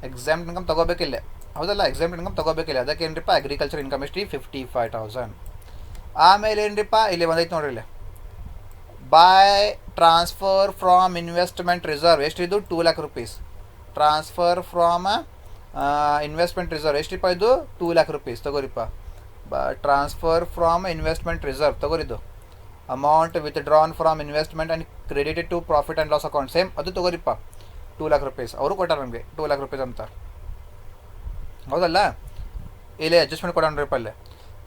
S1: ಎಕ್ಸಾಮ್ಡ್ ಇನ್ಕಮ್ ತೊಗೋಬೇಕಿಲ್ಲ, ಹೌದಲ್ಲ, ಎಕ್ಸಾಮ್ಡ್ ಇನ್ಕಮ್ ತೊಗೋಬೇಕಿಲ್ಲ. ಅದಕ್ಕೆ ಏನ್ರಿಪ್ಪ ಅಗ್ರಿಕಲ್ಚರ್ ಇನ್ಕಮ್ ಎಷ್ಟು 55,000. ಆಮೇಲೆ ಏನ್ರಿಪ್ಪ ಇಲ್ಲಿ ಬಂದೈತೆ ನೋಡ್ರಿ ಇಲ್ಲಿ by transfer from investment reserve ಎಷ್ಟಿದು 2 lakh rupees. Transfer from investment reserve ಎಷ್ಟಿಪ್ಪ ಇದು 2 lakh rupees ತೊಗೋರಿಪ್ಪ. ಟ್ರಾನ್ಸ್ಫರ್ ಫ್ರಾಮ್ ಇನ್ವೆಸ್ಟ್ಮೆಂಟ್ ರಿಸರ್ವ್ ತೊಗೋರಿದ್ದು. Amount withdrawn from investment and credited to profit and loss account same ಅದು ತೊಗೋರಿಪ್ಪ 2 lakh rupees. ಅವರು ಕೊಟ್ಟಾರ ನಮಗೆ 2 lakh rupees ಅಂತ, ಹೌದಲ್ಲ. ಇಲ್ಲೇ ಅಡ್ಜಸ್ಟ್ಮೆಂಟ್ ಕೊಡೋಣ್ರಿಪ್ಪ ಅಲ್ಲೇ.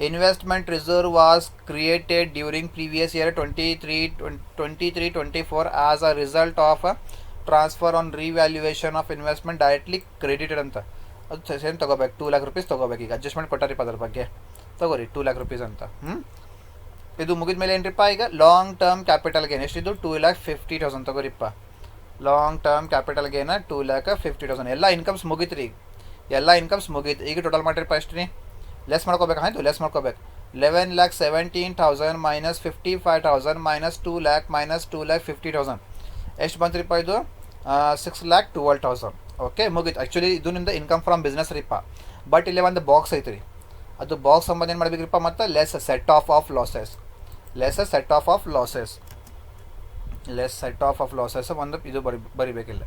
S1: Investment reserve was created during previous year 23-24 as a result of transfer on revaluation of investment directly credited ಅಂತ. ಅದು ಸೇಮ್ ತೊಗೋಬೇಕು 2 lakh rupees ತೊಗೋಬೇಕು. ಈಗ ಅಡ್ಜಸ್ಟ್ಮೆಂಟ್ ಕೊಟ್ಟಾರಿಪ್ಪ ಅದ್ರ ಬಗ್ಗೆ ತೊಗೋರಿ 2 lakh rupees ಅಂತ. ಇದು ಮುಗಿದ ಮೇಲೆ ಏನ್ರಿಪ್ಪ ಈಗ ಲಾಂಗ್ ಟರ್ಮ್ ಕ್ಯಾಪಿಟಲ್ ಗೇನ್ ಎಷ್ಟಿದು 2,50,000 ತೊಗೋರಿಪ್ಪ. Long term capital gain 2,50,000. ಎಲ್ಲ ಇನ್ಕಮ್ಸ್ ಮುಗೀತು ರೀ, ಎಲ್ಲ ಇನ್ಕಮ್ಸ್ ಮುಗೀತು. ಈಗ ಟೋಟಲ್ ಮಾಡಿರಿಪ್ಪ ಎಷ್ಟು ರೀ ಲೆಸ್ ಮಾಡ್ಕೋಬೇಕು. ಆಯಿತು, ಲೆಸ್ ಮಾಡ್ಕೋಬೇಕು. 11,17,000 ಮೈನಸ್ 55,000 ಮೈನಸ್ 2 lakh ಮೈನಸ್ 2,50,000 ಎಷ್ಟು ಬಂತ್ರಿಪ್ಪ ಇದು 6,12,000. ಓಕೆ ಮುಗೀತು. ಆ್ಯಕ್ಚುಲಿ ಇದು ನಿಮ್ದು ಇನ್ಕಮ್ ಫ್ರಮ್ ಬಿಸ್ನೆಸ್ ರೀಪ್ಪ. ಬಟ್ ಇಲ್ಲೇ ಒಂದು ಬಾಕ್ಸ್ ಐತೆ ರೀ, ಅದು ಬಾಕ್ಸ್ ಸಂಬಂಧ ಏನು ಮಾಡಬೇಕ್ರಿಪ್ಪ ಮತ್ತು ಲೆಸ್ ಸೆಟ್ ಆಫ್ ಲಾಸಸ್ ಒಂದು ಇದು ಬರಿಬೇಕಿಲ್ಲ.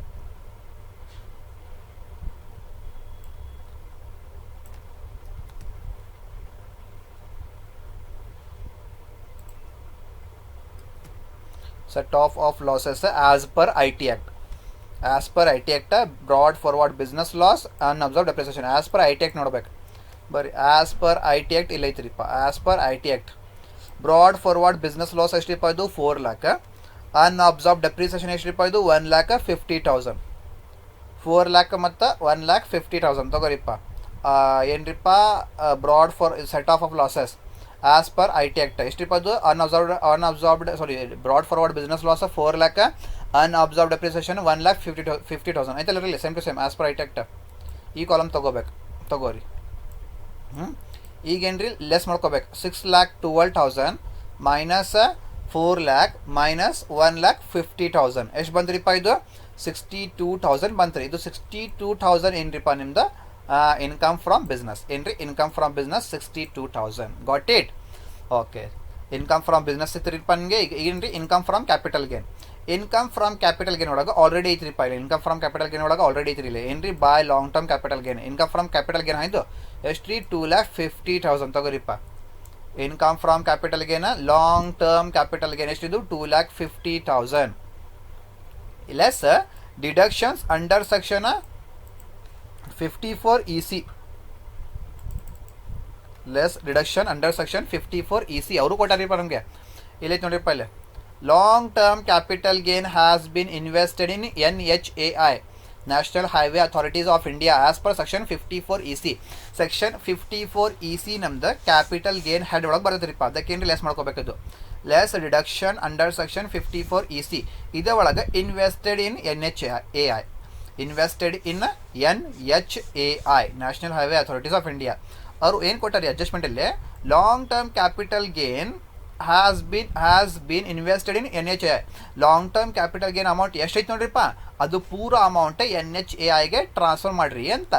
S1: set off of losses as per IT Act. Brought forward business loss unobserved depreciation. As per IT Act ನೋಡ್ಬೇಕು ಬರೀ. as per IT Act ಇಲ್ಲ ಐತ್ರಿಪ್ಪ. as per IT Act brought forward business loss ಎಷ್ಟಿಪ್ಪ ಇದು 4 lakh. unobserved depreciation ಎಷ್ಟಿಪ್ಪ ಇದು 1,50,000. 4 lakh ಮತ್ತು 1,50,000 ತೊಗೋರಿಪ್ಪ. ಏನ್ರಿಪ್ಪ brought for set off losses as per IT Act ಎಷ್ಟಿಪ್ಪ ಅದು brought forward business loss 4 lakh, unabsorbed depreciation 1,50,000 ಐತಲ್ಲ ರೀ, same to same as per IT Act. ಈ ಕಾಲಮ್ ತೊಗೋರಿ. ಈಗೇನು ರೀ ಲೆಸ್ ಮಾಡ್ಕೋಬೇಕು. 6,12,000 ಮೈನಸ್ 4 lakh ಮೈನಸ್ 1,50,000 ಎಷ್ಟು ಬಂದ್ರಿಪ್ಪ ಇದು 62,000 ಬಂತ್ರಿ. ಇದು 62,000 ಏನ್ರಿಪ್ಪ ನಿಮ್ದು ಇನ್ಕಮ್ ಫ್ರಮ್ ಬಿಸ್ನೆಸ್. ಏನ್ರಿ income from business 62,000. Got it? Okay, income from business ಸಿಕ್ತಿರಿಪ್ಪ ನಿಮಗೆ. ಈಗ ಏನ್ರಿ income from capital gain. Income from capital gain ಒಳಗೆ ಆಲ್ರೆಡಿ ಐತ್ರಿಪ್ಪ ಇಲ್ಲಿ. ಇನ್ಕಮ್ ಫ್ರಮ್ ಕ್ಯಾಪಿಟಲ್ ಗೇನ್ ಒಳಗೆ ಆಲ್ರೆಡಿ ಐತ್ರಿ ಇಲ್ಲಿ. ಏನ್ರಿ by long term capital gain. Income from capital gain ಆಯ್ತು ಎಷ್ಟು ರೀ 2,50,000 ತೊಗೋರಿಪ್ಪ. Income from capital gain long term capital gain ಎಷ್ಟಿದು 2,50,000 less deductions under section 54 EC. Less deduction under section 54 EC ಅವರು ಕೊಟ್ಟಾರಿಪ್ಪ ನಮಗೆ. ಇಲ್ಲೈತೆ ನೋಡಿಪ್ಪ ಇಲ್ಲಿ. Long term capital gain has been invested in NHAI National Highway Authorities of India as per section 54 EC. Section 54 EC ನಮ್ದು capital gain head ಒಳಗೆ ಬರುತ್ತರಿಪ್ಪ. ಅದಕ್ಕೇನು ಲೆಸ್ ಮಾಡ್ಕೋಬೇಕದು less deduction under section 54 EC. ಇದೇ ಒಳಗೆ invested in NHAI National Highway Authorities of India ಅವರು ಏನು ಕೊಟ್ಟಾರೆ ಅಡ್ಜಸ್ಟ್ಮೆಂಟಲ್ಲಿ long term capital gain has been invested in NHAI. Long term capital gain amount ಎಷ್ಟೈತೆ ನೋಡ್ರಿಪ್ಪ ಅದು ಪೂರ ಅಮೌಂಟ್ NHAIಗೆ ಟ್ರಾನ್ಸ್ಫರ್ ಮಾಡಿರಿ ಅಂತ.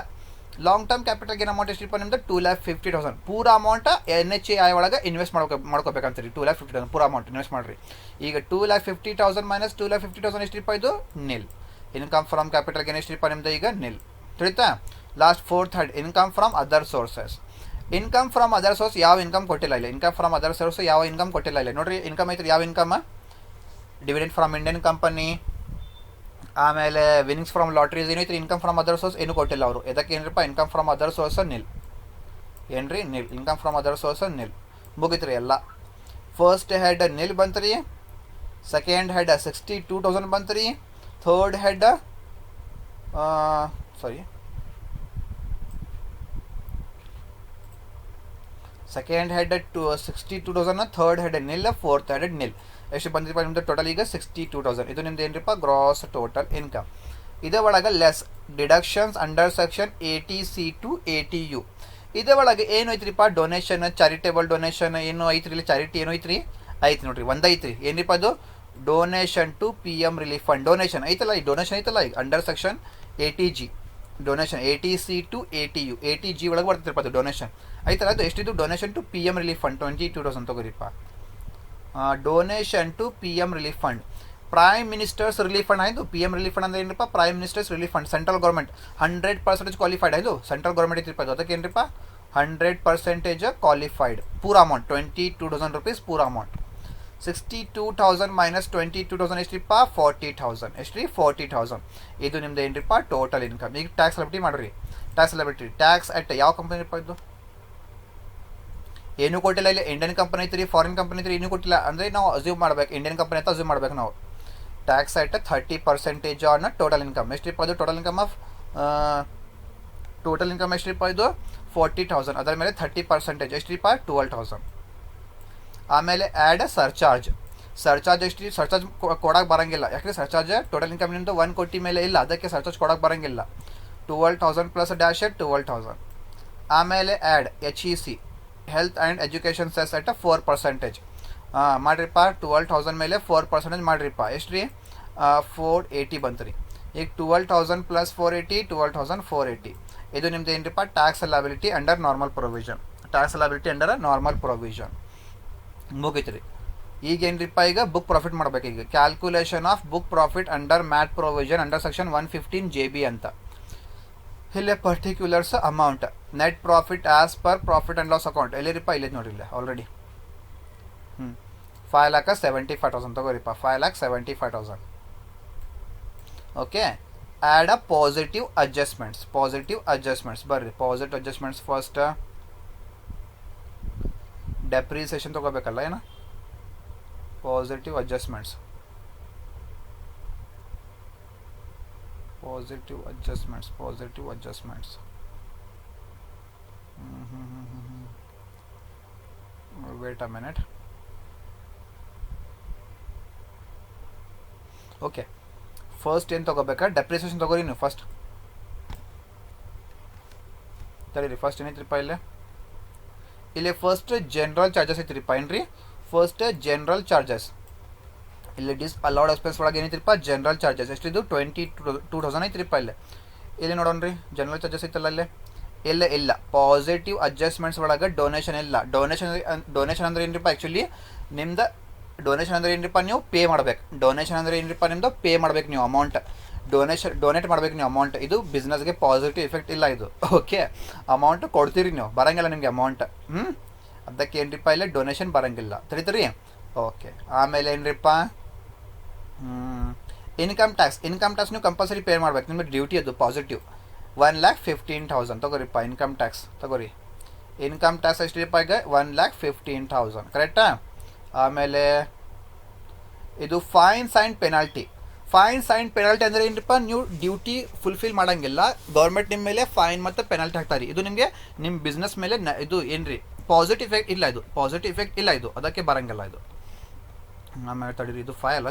S1: Long term capital gain amount ಎಷ್ಟಿಪ್ಪ ನಿಮ್ದು 2,50,000. ಪೂರ ಅಮೌಂಟ್ NHAI ಒಳಗೆ ಇನ್ವೆಸ್ಟ್ ಮಾಡ್ಕೋಬೇಕಂತೀರಿ. 2,50,000 ಪೂರ ಅಮೌಂಟ್ ಇನ್ವೆಸ್ಟ್ ಮಾಡಿರಿ. ಈಗ 2,50,000 ಮೈನಸ್ 2,50,000 ಎಷ್ಟಿಪ್ಪ ಇದು nil. Income from capital gain ಎಷ್ಟಿಪ್ಪ ನಿಮ್ದು ಈಗ ನಿಲ್. ತಿಳಿತಾ? Last 4th head income from other sources. Income from other source ಯಾವ ಇನ್ಕಮ್ ಕೊಟ್ಟಿಲ್ಲ ಇಲ್ಲ. ಇನ್ಕಮ್ ಫ್ರಮ್ ಅದರ್ ಸೋರ್ಸ್ ಯಾವ ಇನ್ಕಮ್ ಕೊಟ್ಟಿಲ್ಲ ಇಲ್ಲ. ನೋಡಿರಿ ಇನ್ಕಮ್ ಐತ್ರಿ. ಯಾವ income? Dividend from Indian company, ಆಮೇಲೆ ವಿನ್ನಿಂಗ್ಸ್ ಫ್ರಮ್ ಲಾಟ್ರೀಸ್ ಏನೈತ್ರಿ. ಇನ್ಕಮ್ ಫ್ರಮ್ ಅದರ್ ಸೋರ್ಸ್ ಏನು ಕೊಟ್ಟಿಲ್ಲ ಅವರು. ಇದಕ್ಕೆ ಏನ್ರಿಪ್ಪ income from other source nil. ಏನ್ರಿ nil. Income from other source nil. ಮುಗಿತ್ರಿ ಎಲ್ಲ. ಫಸ್ಟ್ ಹೆಡ್ ನಿಲ್ ಬಂತ್ರಿ. ಸೆಕೆಂಡ್ ಹೆಡ್ 62,000 ಬಂತ್ರಿ. Third head second head 62,000, third head nil, fourth head nil. ಎಷ್ಟು ಬಂದಿರಪ್ಪ ನಿಮ್ದು ಟೋಟಲ್ ಈಗ 62,000. ಇದು ನಿಮ್ದು ಏನ್ರಿಪ್ಪ ಗ್ರಾಸ್ ಟೋಟಲ್ ಇನ್ಕಮ್. ಇದೇ ಒಳಗೆ less deductions under section 80C to 80U. ಇದೇ ಒಳಗೆ ಏನು ಐತ್ರಿಪ್ಪ ಡೊನೇಷನ್ ಚಾರಿಟೇಬಲ್ ಡೊನೇಷನ್ ಏನು ಐತ್ರಿ ಇಲ್ಲಿ ಚಾರಿಟಿ ಏನು ಐತ್ರಿ ಐತಿ ನೋಡ್ರಿ ಒಂದು ಐತ್ರಿ ಏನ್ರಿಪ್ಪ ಅದು donation to P M relief fund donation ಐತಲ್ಲ ಈ ಡೊನೇಷನ್ ಐತಲ್ಲ ಈಗ under section 80G donation 80C to 80U 80G ಒಳಗೆ ಬರ್ತೈತ್ರಪ್ಪ ಅದು ಡೊನೇಷನ್ ಐತಲ್ಲ ಅದು ಎಷ್ಟಿದು donation to P M relief fund 22,000 ತಗೋರಿಪ್ಪ donation to P M relief fund prime minister's relief fund ಆಯಿತು ಪಿ ಎಮ್ ರಿಲೀಫ್ ಫಂಡ್ ಅಂದ್ರೆ ಏನಪ್ಪ prime minister's relief fund central government 100% qualified ಆಯಿತು ಸೆಂಟ್ರಲ್ ಗೌರ್ಮೆಂಟ್ ಐತಿಪ್ಪ ಅದು ಅದಕ್ಕೆ ಏನ್ರಿಪ್ಪ 100% ಕ್ವಾಲಿಫೈಡ್ ಪೂರ ಅಮೌಂಟ್ 22,000 rupees ಪೂರ ಅಮೌಂಟ್ 62,000 ಮೈನಸ್ 22,000 ಎಷ್ಟ್ರಿಪ್ಪ 40,000 ಎಷ್ಟ್ರಿ 40,000 ಇದು ನಿಮ್ದು ಏನ್ರಿಪ್ಪ ಟೋಟಲ್ ಇನ್ಕಮ್ ಈಗ ಟ್ಯಾಕ್ಸ್ ಲೈಬಿಲಿಟಿ ಮಾಡ್ರಿ ಟ್ಯಾಕ್ಸ್ ಲೈಬಿಲಿಟಿ ಟ್ಯಾಕ್ಸ್ ಅಟ್ ಯಾವ ಕಂಪನಿ ಇರಪ್ಪ ಇದು ಏನೂ ಕೊಟ್ಟಿಲ್ಲ ಇಲ್ಲಿ ಇಂಡಿಯನ್ ಕಂಪನಿ ಐತ್ರಿ ಫಾರಿನ್ ಕಂಪನಿ ಐತ್ರಿ ಏನೂ ಕೊಟ್ಟಿಲ್ಲ ಅಂದರೆ ನಾವು ಅಸ್ಯೂಮ್ ಮಾಡ್ಬೇಕು ಇಂಡಿಯನ್ ಕಂಪನಿ ಅಂತ ಅಸ್ಯೂಮ್ ಮಾಡ್ಬೇಕು ನಾವು tax at 30% on total income ಎಷ್ಟ್ರಿಪ್ಪ ಇದು total income of total income ಎಷ್ಟ್ರಿಪ್ಪ ಇದು 40,000 ಅದರ ಮೇಲೆ 30% ಎಷ್ಟ್ರಿಪ್ಪ 12,000 ಆಮೇಲೆ ಆ್ಯಡ್ ಸರ್ಚಾರ್ಜ್ ಎಷ್ಟ್ರಿ ಸರ್ಚಾರ್ಜ್ ಕೊಡೋಕೆ ಬರೋಂಗಿಲ್ಲ ಯಾಕಂದರೆ ಸರ್ಚಾರ್ಜ್ ಟೋಟಲ್ ಇನ್ಕಮ್ ನಿಮ್ಮದು 1 ಕೋಟಿ ಮೇಲೆ ಇಲ್ಲ ಅದಕ್ಕೆ ಸರ್ಚಾರ್ಜ್ ಕೊಡೋಕೆ ಬರೋಂಗಿಲ್ಲ 12,000 ಪ್ಲಸ್ ಡ್ಯಾಶ್ 12,000 ಆಮೇಲೆ add HEC health and education cess at 4% ಮಾಡಿರಿಪ್ಪ 12,000 ಮೇಲೆ 4% ಮಾಡಿರಿಪ್ಪ ಎಷ್ಟು ರೀ 480 ಬಂತು ರೀ ಈಗ 12,000 ಪ್ಲಸ್ 480 12,480 ಇದು ನಿಮ್ದು ಏನ್ರಿಪ್ಪ tax liability under normal provision tax liability under normal provision ಮುಗೀತು ರೀ ಈಗ ಏನ್ರಿಪ್ಪ ಈಗ ಬುಕ್ ಪ್ರಾಫಿಟ್ ಮಾಡ್ಬೇಕು ಈಗ calculation of book profit under MAT provision under section 115JB ಅಂತ ಇಲ್ಲೇ particulars amount net profit as per profit and loss account ಎಲ್ಲಿರಿಪ್ಪ ಇಲ್ಲೇ ನೋಡಿಲ್ಲ ಆಲ್ರೆಡಿ 5,75,000 ತಗೋರಿಪ್ಪ 5,75,000 okay add a positive adjustments ಬರ್ರಿ ಪಾಸಿಟಿವ್ ಅಡ್ಜಸ್ಟ್ಮೆಂಟ್ಸ್ ಫಸ್ಟ್ ಡೆಪ್ರಿಸಿಯೇಷನ್ ತಗೋಬೇಕಲ್ಲ ಏನ positive adjustments wait a minute okay first ಏನು ತೊಗೋಬೇಕಾ ಡೆಪ್ರಿಸಿಯೇಷನ್ ತೊಗೋರಿ ನೀವು ಫಸ್ಟ್ ತಡೀರಿ ಫಸ್ಟ್ ಏನೈತ್ರಿಪ್ಪ ಇಲ್ಲಿ ಫಸ್ಟ್ ಜನರಲ್ ಚಾರ್ಜಸ್ ಐತ್ರಿಪ್ಪ ಏನ್ರಿ ಫಸ್ಟ್ ಜನರಲ್ ಚಾರ್ಜಸ್ ಇಲ್ಲಿ ಅಲೌಡ್ ಎಕ್ಸ್ಪೆನ್ಸ್ ಒಳಗೆ ಏನೈತ್ರಿಪ್ಪ ಜನರಲ್ ಚಾರ್ಜಸ್ ಎಷ್ಟಿದು 22,000 ಐತ್ರಿಪ್ಪ ಇಲ್ಲಿ ನೋಡೋಣ್ರಿ ಜನರಲ್ ಚಾರ್ಜಸ್ ಐತಲ್ಲ ಇಲ್ಲ ಪಾಸಿಟಿವ್ ಅಡ್ಜಸ್ಟ್ಮೆಂಟ್ಸ್ ಒಳಗೆ ಡೊನೇಷನ್ ಇಲ್ಲ ಡೊನೇಷನ್ ಅಂದ್ರೆ ಏನ್ರಿಪ್ಪ ಆ್ಯಕ್ಚುಲಿ ನಿಮ್ದು ಡೊನೇಷನ್ ಅಂದ್ರೆ ಏನ್ರಿಪ್ಪ ನೀವು ಪೇ ಮಾಡ್ಬೇಕು ಡೊನೇಷನ್ ಅಂದ್ರೆ ಏನ್ರಿಪ್ಪ ನಿಮ್ದು ಪೇ ಮಾಡ್ಬೇಕು ನೀವು ಅಮೌಂಟ್ ಡೊನೇಟ್ ಮಾಡ್ಬೇಕು ನೀವು ಅಮೌಂಟ್ ಇದು ಬಿಸ್ನೆಸ್ಗೆ ಪಾಸಿಟಿವ್ ಎಫೆಕ್ಟ್ ಇಲ್ಲ ಇದು ಓಕೆ ಅಮೌಂಟ್ ಕೊಡ್ತೀರಿ ನೀವು ಬರೋಂಗಿಲ್ಲ ನಿಮಗೆ ಅಮೌಂಟ್ ಅದಕ್ಕೆ ಏನ್ರಿಪ್ಪ ಇಲ್ಲ ಡೊನೇಷನ್ ಬರೋಂಗಿಲ್ಲ ತಿಳಿತೀರಿ ಓಕೆ ಆಮೇಲೆ ಏನ್ರಿಪ್ಪ ಇನ್ಕಮ್ ಟ್ಯಾಕ್ಸ್ ನೀವು ಕಂಪಲ್ಸರಿ ಪೇ ಮಾಡ್ಬೇಕು ನಿಮಗೆ ಡ್ಯೂಟಿ ಅದು ಪಾಸಿಟಿವ್ 1,15,000 ತಗೋರಿಪ್ಪ ಇನ್ಕಮ್ ಟ್ಯಾಕ್ಸ್ ತಗೋರಿ ಇನ್ಕಮ್ ಟ್ಯಾಕ್ಸ್ ಎಷ್ಟಿರಪ್ಪ ಈಗ 1,15,000 ಕರೆಕ್ಟಾ ಆಮೇಲೆ ಇದು ಫೈನ್ಸ್ ಆ್ಯಂಡ್ ಪೆನಾಲ್ಟಿ ಅಂದರೆ ಏನ್ರಿಪ್ಪ ನೀವು ಡ್ಯೂಟಿ ಫುಲ್ಫಿಲ್ ಮಾಡೋಂಗಿಲ್ಲ ಗೌರ್ಮೆಂಟ್ ನಿಮ್ಮ ಮೇಲೆ ಫೈನ್ ಮತ್ತು ಪೆನಾಲ್ಟಿ ಹಾಕ್ತಾರೆ ಇದು ನಿಮಗೆ ನಿಮ್ಮ ಬಿಸ್ನೆಸ್ ಮೇಲೆ ಇದು ಏನ್ರಿ ಪಾಸಿಟಿವ್ ಎಫೆಕ್ಟ್ ಇಲ್ಲ ಇದು ಅದಕ್ಕೆ ಬರೋಂಗಿಲ್ಲ ಇದು ಆಮೇಲೆ ತಡೀರಿ ಇದು 5 ಅಲ್ಲ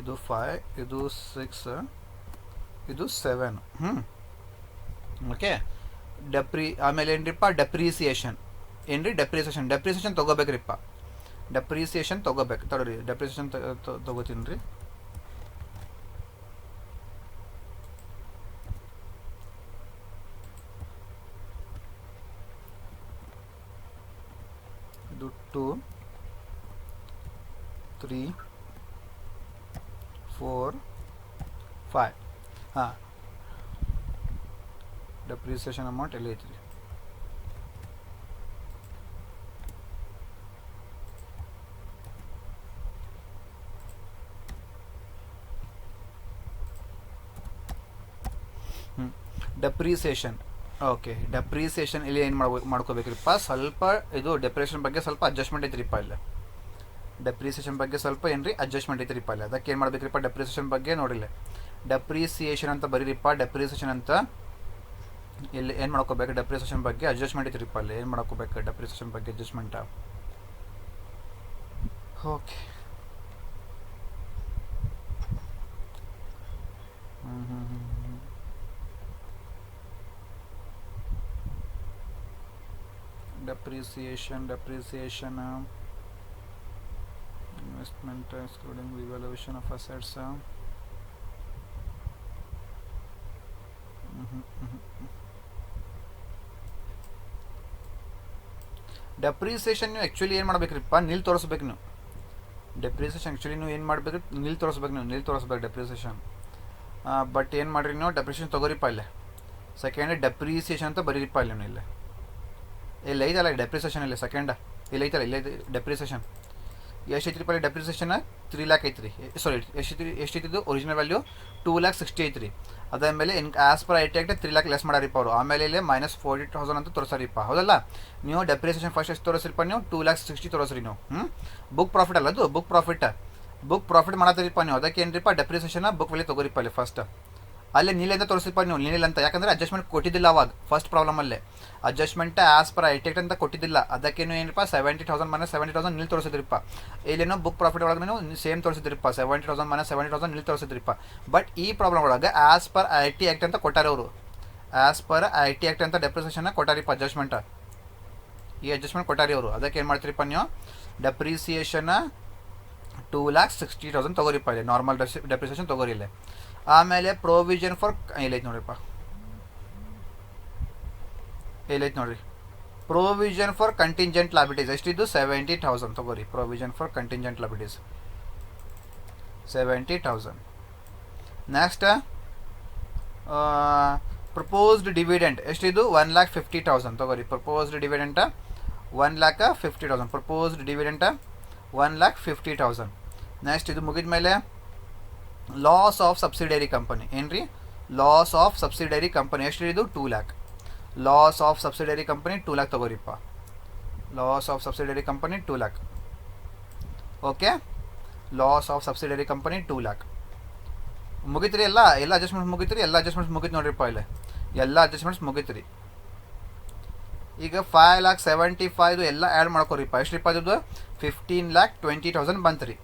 S1: ಇದು 5 ಇದು 6 ಇದು 7 ಓಕೆ ಆಮೇಲೆ ಏನ್ರಿಪ್ಪ ಡೆಪ್ರಿಸಿಯೇಷನ್ ತೊಗೋಬೇಕ್ರಿಪ್ಪ ಡೆಪ್ರಿಸಿಯೇಷನ್ ತೊಗೋಬೇಕು ತಡೀರಿ ಡೆಪ್ರಿಸಿಯೇಷನ್ ತೊಗೋತೀನಿ ರೀ ಇದು 2 3 4 5 ಹಾಂ ಡೆಪ್ರಿಸಿಯೇಷನ್ ಅಮೌಂಟ್ ಎಲ್ಲಿ ಐತ್ರಿ ಡೆಪ್ರಿಸಿಯೇಷನ್ ಓಕೆ ಡೆಪ್ರಿಸಿಯೇಷನ್ ಇಲ್ಲಿ ಏನು ಮಾಡ್ಕೋಬೇಕ್ರಿಪ್ಪ ಸ್ವಲ್ಪ ಇದು ಡೆಪ್ರಿಸಿಯೇಷನ್ ಬಗ್ಗೆ ಸ್ವಲ್ಪ ಅಡ್ಜಸ್ಟ್ಮೆಂಟ್ ಐತ್ರಿಪ್ಪ ಇಲ್ಲ ಡೆಪ್ರಿಸಿಯೇಷನ್ ಬಗ್ಗೆ ಸ್ವಲ್ಪ ಏನ್ರಿ ಅಡ್ಜಸ್ಟ್ಮೆಂಟ್ ಐತ್ರಿಪ್ಪ ಇಲ್ಲ ಅದಕ್ಕೆ ಏನು ಮಾಡ್ಬೇಕ್ರಿಪ್ಪ ಡೆಪ್ರಿಸಿಯೇಷನ್ ಬಗ್ಗೆ ನೋಡಿಲ್ಲ ಡೆಪ್ರಿಸಿಯೇಷನ್ ಅಂತ ಬರೀರಿಪ್ಪ ಡೆಪ್ರಿಸಿಯೇಷನ್ ಅಂತ ಇಲ್ಲಿ ಏನು ಮಾಡ್ಕೋಬೇಕು ಡೆಪ್ರಿಸಿಯೇಷನ್ ಬಗ್ಗೆ ಅಡ್ಜಸ್ಟ್ಮೆಂಟ್ ಐತ್ರಿಪ್ಪ ಅಲ್ಲಿ ಏನು ಮಾಡ್ಕೋಬೇಕು ಡೆಪ್ರಿಸಿಯೇಷನ್ ಬಗ್ಗೆ adjustment okay depreciation, investment excluding revaluation of assets. Depreciation ನೀವು ಆ್ಯಕ್ಚುಲಿ ಏನು ಮಾಡ್ಬೇಕ್ರಿಪ್ಪ, ನೀಲ್ ತೋರಿಸ್ಬೇಕು ನೀವು. ಡೆಪ್ರಿಸಿಯೇಷನ್ ಆ್ಯಕ್ಚುಲಿ ನೀವು ಏನು ಮಾಡಬೇಕು, ನೀಲ್ ತೋರಿಸ್ಬೇಕು, ನೀವು ನೀಲ್ ತೋರಿಸ್ಬೇಕು ಡೆಪ್ರಿಸಿಯೇಷನ್. ಬಟ್ ಏನು ಮಾಡಿರಿ ನೀವು, ಡೆಪ್ರಿಸಿಯೇಷನ್ ತೊಗೋರಿಪ್ಪ ಇಲ್ಲೇ. ಸೆಕೆಂಡ್ ಡೆಪ್ರಿಸಿಯೇಷನ್ ಅಂತ ಬರೀರಿಪ್ಪ ಇಲ್ಲಿ ನೀವು. ಇಲ್ಲೇ ಇಲ್ಲ ಐತಲ್ಲ ಡೆಪ್ರಿಸಿಯೇಷನ್, ಇಲ್ಲ ಸೆಕೆಂಡ್ ಇಲ್ಲ ಐತಲ್ಲ, ಇಲ್ಲ ಡೆಪ್ರಿಸಿಯೇಷನ್ ಎಷ್ಟು ಐತ್ರಿಪ್ಪ ಅಲ್ಲಿ ಡೆಪ್ರಿಸಿಯೇಷನ್ 3 lakh ಐತ್ರಿ. ಸಾರಿ ಎಷ್ಟಿದ್ದು ಒರಿಜಿನಲ್ ವ್ಯಾಲ್ಯೂ 2,60,000 ಐತ್ರಿ. ಅದಾದಮೇಲೆ as per IT act 3 lakh less ಮಾಡಾರಿಪ್ಪ ಅವರು. ಆಮೇಲೆ ಇಲ್ಲಿ -40,000 ಅಂತ ತೋರಿಸಾರಿಪ್ಪ, ಹೌದಲ್ಲ. ನೀವು ಡೆಪ್ರಿಸಿಯೇಷನ್ ಫಸ್ಟ್ ಎಷ್ಟು ತೋರಿಸ್ರಿಪ್ಪ ನೀವು, 2,60,000 ತೋರಿಸ್ರಿ ನೀವು. ಬುಕ್ ಪ್ರಾಫಿಟ್ ಅಲ್ಲ ಅದು, ಬುಕ್ ಪ್ರಾಫಿಟ್ ಮಾಡತ್ತೀರಿಪ್ಪ ನೀವು. ಅದಕ್ಕೆ ಏನ್ರಿಪ್ಪ ಡೆಪ್ರಿಸಿಯೇಷನ್ ಬುಕ್ ವ್ಯಾಲ್ಯೂ ತೊಗೋರಿಪ್ಪ ಅಲ್ಲಿ ಫಸ್ಟ್. ಅಲ್ಲೇ ನೀಲಿಂದ ತೋರಿಸಿಪ್ಪ ನೀವು, ನೀನಿಲ್ಲ ಅಂತ. ಯಾಕಂದರೆ ಅಡ್ಜಸ್ಟ್ಮೆಂಟ್ ಕೊಟ್ಟಿದ್ದಿಲ್ಲ ಅವಾಗ, ಫಸ್ಟ್ ಪ್ರಾಬ್ಲಮಲ್ಲೇ adjustment as per IT act ಅಂತ ಕೊಟ್ಟಿದ್ದಿಲ್ಲ. ಅದಕ್ಕೇನು ಏನಪ್ಪ 70,000 -70,000 ನೀಲಿ ತೋರಿಸಿದ್ರಿಪ್ಪ. ಇಲ್ಲೇನೋ ಬುಕ್ ಪ್ರಾಫಿಟ್ ಒಳಗೆ ನೀವು ಸೇಮ್ ತೋರಿಸಿದ್ರಿಪ್ಪ, 70,000 -70,000 ನೀಲಿ ತೋರಿಸಿದ್ರಿಪ್ಪ. ಬಟ್ ಈ ಪ್ರಾಬ್ಲಮ್ ಒಳಗೆ as per I T act ಅಂತ ಕೊಟ್ಟಾರೆ ಅವರು. As per I T act ಅಂತ ಡೆಪ್ರಿಸಿಯೇಷನ್ ಕೊಟ್ಟಾರಿಪ್ಪ, ಅಡ್ಜಸ್ಟ್ಮೆಂಟ್. ಈ ಅಡ್ಜಸ್ಟ್ಮೆಂಟ್ ಕೊಟ್ಟಾರಿ ಅವರು. ಅದಕ್ಕೆ ಏನು ಮಾಡ್ತೀರಿಪ್ಪ ನೀವು, ಡೆಪ್ರಿಸಿಯೇಷನ್ 2,60,000 ತೊಗೋರಿಪ್ಪ ಇಲ್ಲಿ, ನಾರ್ಮಲ್ ಡೆಪ್ರಿಸಿಯೇಷನ್ ತೊಗೋರಿ ಇಲ್ಲೇ. ಆಮೇಲೆ ಪ್ರೊವಿಷನ್ ಫಾರ್ ಎಲ್ಲೈತೆ ನೋಡ್ರಿಪ್ಪ, ಎಲ್ಲೈತೆ ನೋಡ್ರಿ, ಪ್ರೊವಿಷನ್ ಫಾರ್ ಕಂಟಿಂಜೆಂಟ್ ಲಾಬಿಲಿಟೀಸ್ ಎಷ್ಟಿದ್ದು 70,000 ತೊಗೋರಿ. Provision for contingent liabilities 70,000. Next proposed dividend ಎಷ್ಟಿದ್ದು 1,50,000 ತೊಗೋರಿ. Proposed dividend 1,50,000. Proposed dividend 1,50,000. Next ಇದು ಮುಗಿದ ಮೇಲೆ ಲಾಸ್ ಆಫ್ ಸಬ್ಸಿಡರಿ ಕಂಪನಿ ಏನ್ರಿ, ಲಾಸ್ ಆಫ್ ಸಬ್ಸಿಡರಿ ಕಂಪನಿ ಎಷ್ಟಿದು 2 lakh. Loss of subsidiary company 2 lakh ತೊಗೋರಿಪ್ಪ. Loss of subsidiary company 2 lakh. Okay, loss of subsidiary company 2 lakh ಮುಗಿತ್ರಿ. ಎಲ್ಲ ಅಡ್ಜಸ್ಟ್ಮೆಂಟ್ಸ್ ಮುಗಿತ್ರಿ, ಎಲ್ಲ adjustments ಮುಗಿತು ನೋಡ್ರಿಪ್ಪ ಇಲ್ಲಿ, ಎಲ್ಲ ಅಡ್ಜಸ್ಟ್ಮೆಂಟ್ಸ್ ಮುಗಿತ್ರಿ. ಈಗ 5,75,000 ಎಲ್ಲ ಆ್ಯಡ್ ಮಾಡ್ಕೊರಿಪ್ಪ. ಎಷ್ಟ್ರಿಪ್ಪ ಅದು 15,20,000 ಬಂತ್ರಿ.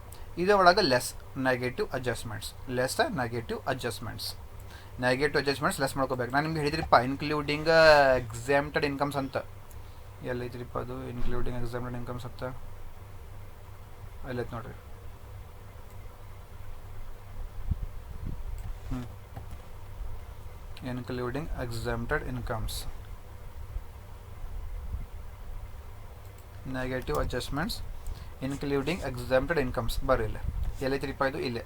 S1: ಇದ್ರ ಒಳಗೆ less negative adjustments, negative adjustments less ಮಾಡ್ಕೋಬೇಕು. ನಾನು ನಿಮ್ಗೆ ಹೇಳಿದ್ರಿಪ್ಪ ಇನ್ಕ್ಲೂಡಿಂಗ್ ಎಕ್ಸಾಮ್ಟೆಡ್ ಇನ್ಕಮ್ಸ್ ಅಂತ. ಎಲ್ಲೈತ್ರಿಪ್ಪ ಅದು ಇನ್ಕ್ಲೂಡಿಂಗ್ ಎಕ್ಸಾಮ್ಟೆಡ್ ಇನ್ಕಮ್ಸ್ ಅಂತ, ಅಲ್ಲೈತೆ ನೋಡ್ರಿ. Including exempted incomes, negative adjustments including exempted incomes ಬರಿಲ್ಲ. ಎಲ್ಲೈತ್ರಿಪ್ಪ ಇದು ಇಲ್ಲೇ.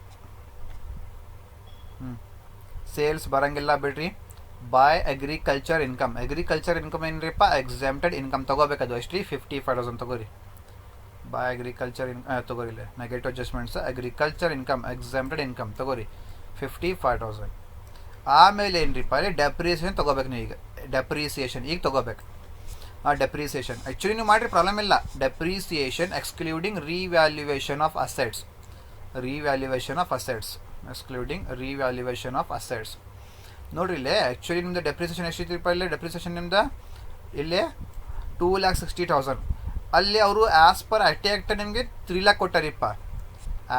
S1: ಸೇಲ್ಸ್ ಬರಂಗಿಲ್ಲ ಬಿಡ್ರಿ. ಬೈ ಅಗ್ರಿಕಲ್ಚರ್ ಇನ್ಕಮ್ ಏನ್ರಿಪ್ಪ ಎಕ್ಸಾಮ್ಟೆಡ್ ಇನ್ಕಮ್ ತೊಗೋಬೇಕದು. ಎಷ್ಟ್ರಿ 55,000 ತೊಗೋರಿ. ಬೈ ಅಗ್ರಿಕಲ್ಚರ್ ತೊಗೋರಿ ಇಲ್ಲ, negative adjustments agriculture income exempted income ತೊಗೋರಿ 55,000. ಆಮೇಲೆ ಏನ್ರಿಪ್ಪ ಅಲ್ಲಿ ಡೆಪ್ರಿಸಿಯೇಷನ್ ತೊಗೋಬೇಕು ನೀವು. ಈಗ ಡೆಪ್ರಿಸಿಯೇಷನ್ ಈಗ ತೊಗೋಬೇಕು. ಡೆಪ್ರಿಸಿಯೇಷನ್ ಆ್ಯಕ್ಚುಲಿ ನೀವು ಮಾಡಿರಿ ಪ್ರಾಬ್ಲಮ್ ಇಲ್ಲ. Depreciation excluding revaluation of assets, excluding revaluation of assets. ನೋಡ್ರಿ ಇಲ್ಲೇ ಆ್ಯಕ್ಚುಲಿ ನಿಮ್ದು ಡೆಪ್ರಿಸಿಯೇಷನ್ ಎಷ್ಟಿತ್ತು ಇಲ್ಲೇ, ಡೆಪ್ರಿಸಿಯೇಷನ್ ನಿಮ್ದು ಇಲ್ಲೇ 2,60,000. ಅಲ್ಲಿ ಅವರು as per I T act ನಿಮಗೆ 3 lakh ಕೊಟ್ಟಾರಿಪ್ಪ.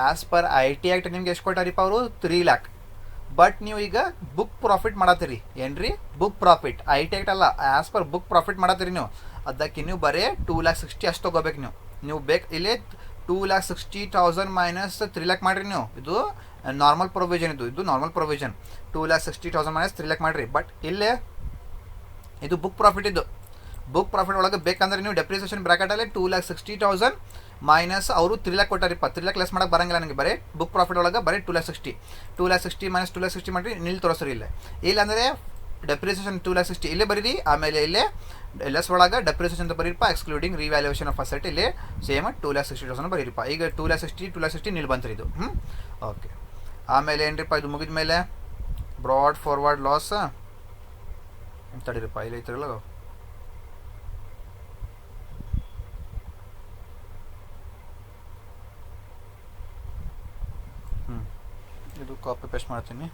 S1: As per I T act ನಿಮ್ಗೆ ಎಷ್ಟು ಕೊಟ್ಟಾರಿಪ್ಪ ಅವರು 3 lakh. ಬಟ್ ನೀವು ಈಗ ಬುಕ್ ಪ್ರಾಫಿಟ್ ಮಾಡತ್ತೀರಿ ಏನ್ರಿ, book profit I T act ಅಲ್ಲ, ಆಸ್ ಪರ್ ಬುಕ್ ಪ್ರಾಫಿಟ್ ಮಾಡತ್ತೀರಿ ನೀವು. ಅದಕ್ಕೆ ನೀವು ಬರೀ 2,60,000 ಅಷ್ಟು ತೊಗೋಬೇಕು ನೀವು ಬೇಕು. ಇಲ್ಲಿ 2,60,000 ಮೈನಸ್ 3 lakh ಮಾಡಿರಿ ನೀವು. ಇದು ನಾರ್ಮಲ್ ಪ್ರೊವಿಷನ್, ಇದು ನಾರ್ಮಲ್ ಪ್ರೊವಿಷನ್. 2,60,000 ಮೈನಸ್ 3 lakh ಮಾಡಿರಿ. ಬಟ್ ಇಲ್ಲೇ ಇದು ಬುಕ್ ಪ್ರಾಫಿಟ್. ಇದು ಬುಕ್ ಪ್ರಾಫಿಟ್ ಒಳಗೆ ಬೇಕಂದ್ರೆ ನೀವು ಡೆಪ್ರಿಸಿಯೇಷನ್ ಬ್ರ್ಯಾಕೆಟಲ್ಲಿ 2,60,000 ಮೈನಸ್ ಅವರು 3 lakh ಕೊಟ್ಟಾರಿಪ್ಪ. 3 lakh ಲೆಸ್ ಮಾಡೋಕೆ ಬರಂಗಿಲ್ಲ ನನಗೆ. ಬರೀ ಬುಕ್ ಪ್ರಾಫಿಟ್ ಒಳಗೆ ಬರೀ 2,60,000 ಮೈನಸ್ 2,60,000 ಮಾಡಿರಿ, ನಿಲ್ ತೋರಿಸ್ರಿ ಇಲ್ಲೇ. ಇಲ್ಲಾಂದರೆ ಡೆಪ್ರಿಸಿಯೇಷನ್ 2,60,000 ಇಲ್ಲೇ ಬರೀರಿ. ಆಮೇಲೆ ಇಲ್ಲೇ ಲೆಸ್ ಒಳಗೆ ಡೆಪ್ರಿಸಿಯೇಷನ್ ಅಂತ ಬರೀರಿಪ್ಪ, ಎಕ್ಸ್ಕ್ಲೂಡಿಂಗ್ ರಿವ್ಯಾಲ್ಯೂಯೇಷನ್ ಆಫ್ ಅಸೆಟ್ ಇಲ್ಲಿ ಸೇಮ್ 2,60,000 ಬರೀರಿಪ್ಪ. ಈಗ 2,60,000 ನಿಲ್ ಬಂತ್ರಿ ಇದು. ಓಕೆ, ಆಮೇಲೆ ಏನ್ರಿಪ್ಪ ಇದು ಮುಗಿದ ಮೇಲೆ ಬ್ರಾಡ್ ಫಾರ್ವರ್ಡ್ ಲಾಸ್ ತಡೀರಿಪ್ಪ, ಇಲ್ಲಿ ಐತಿರಲ್ಲ ಇದು ಕಾಪಿ ಪೇಸ್ಟ್ ಮಾಡ್ತೀನಿ.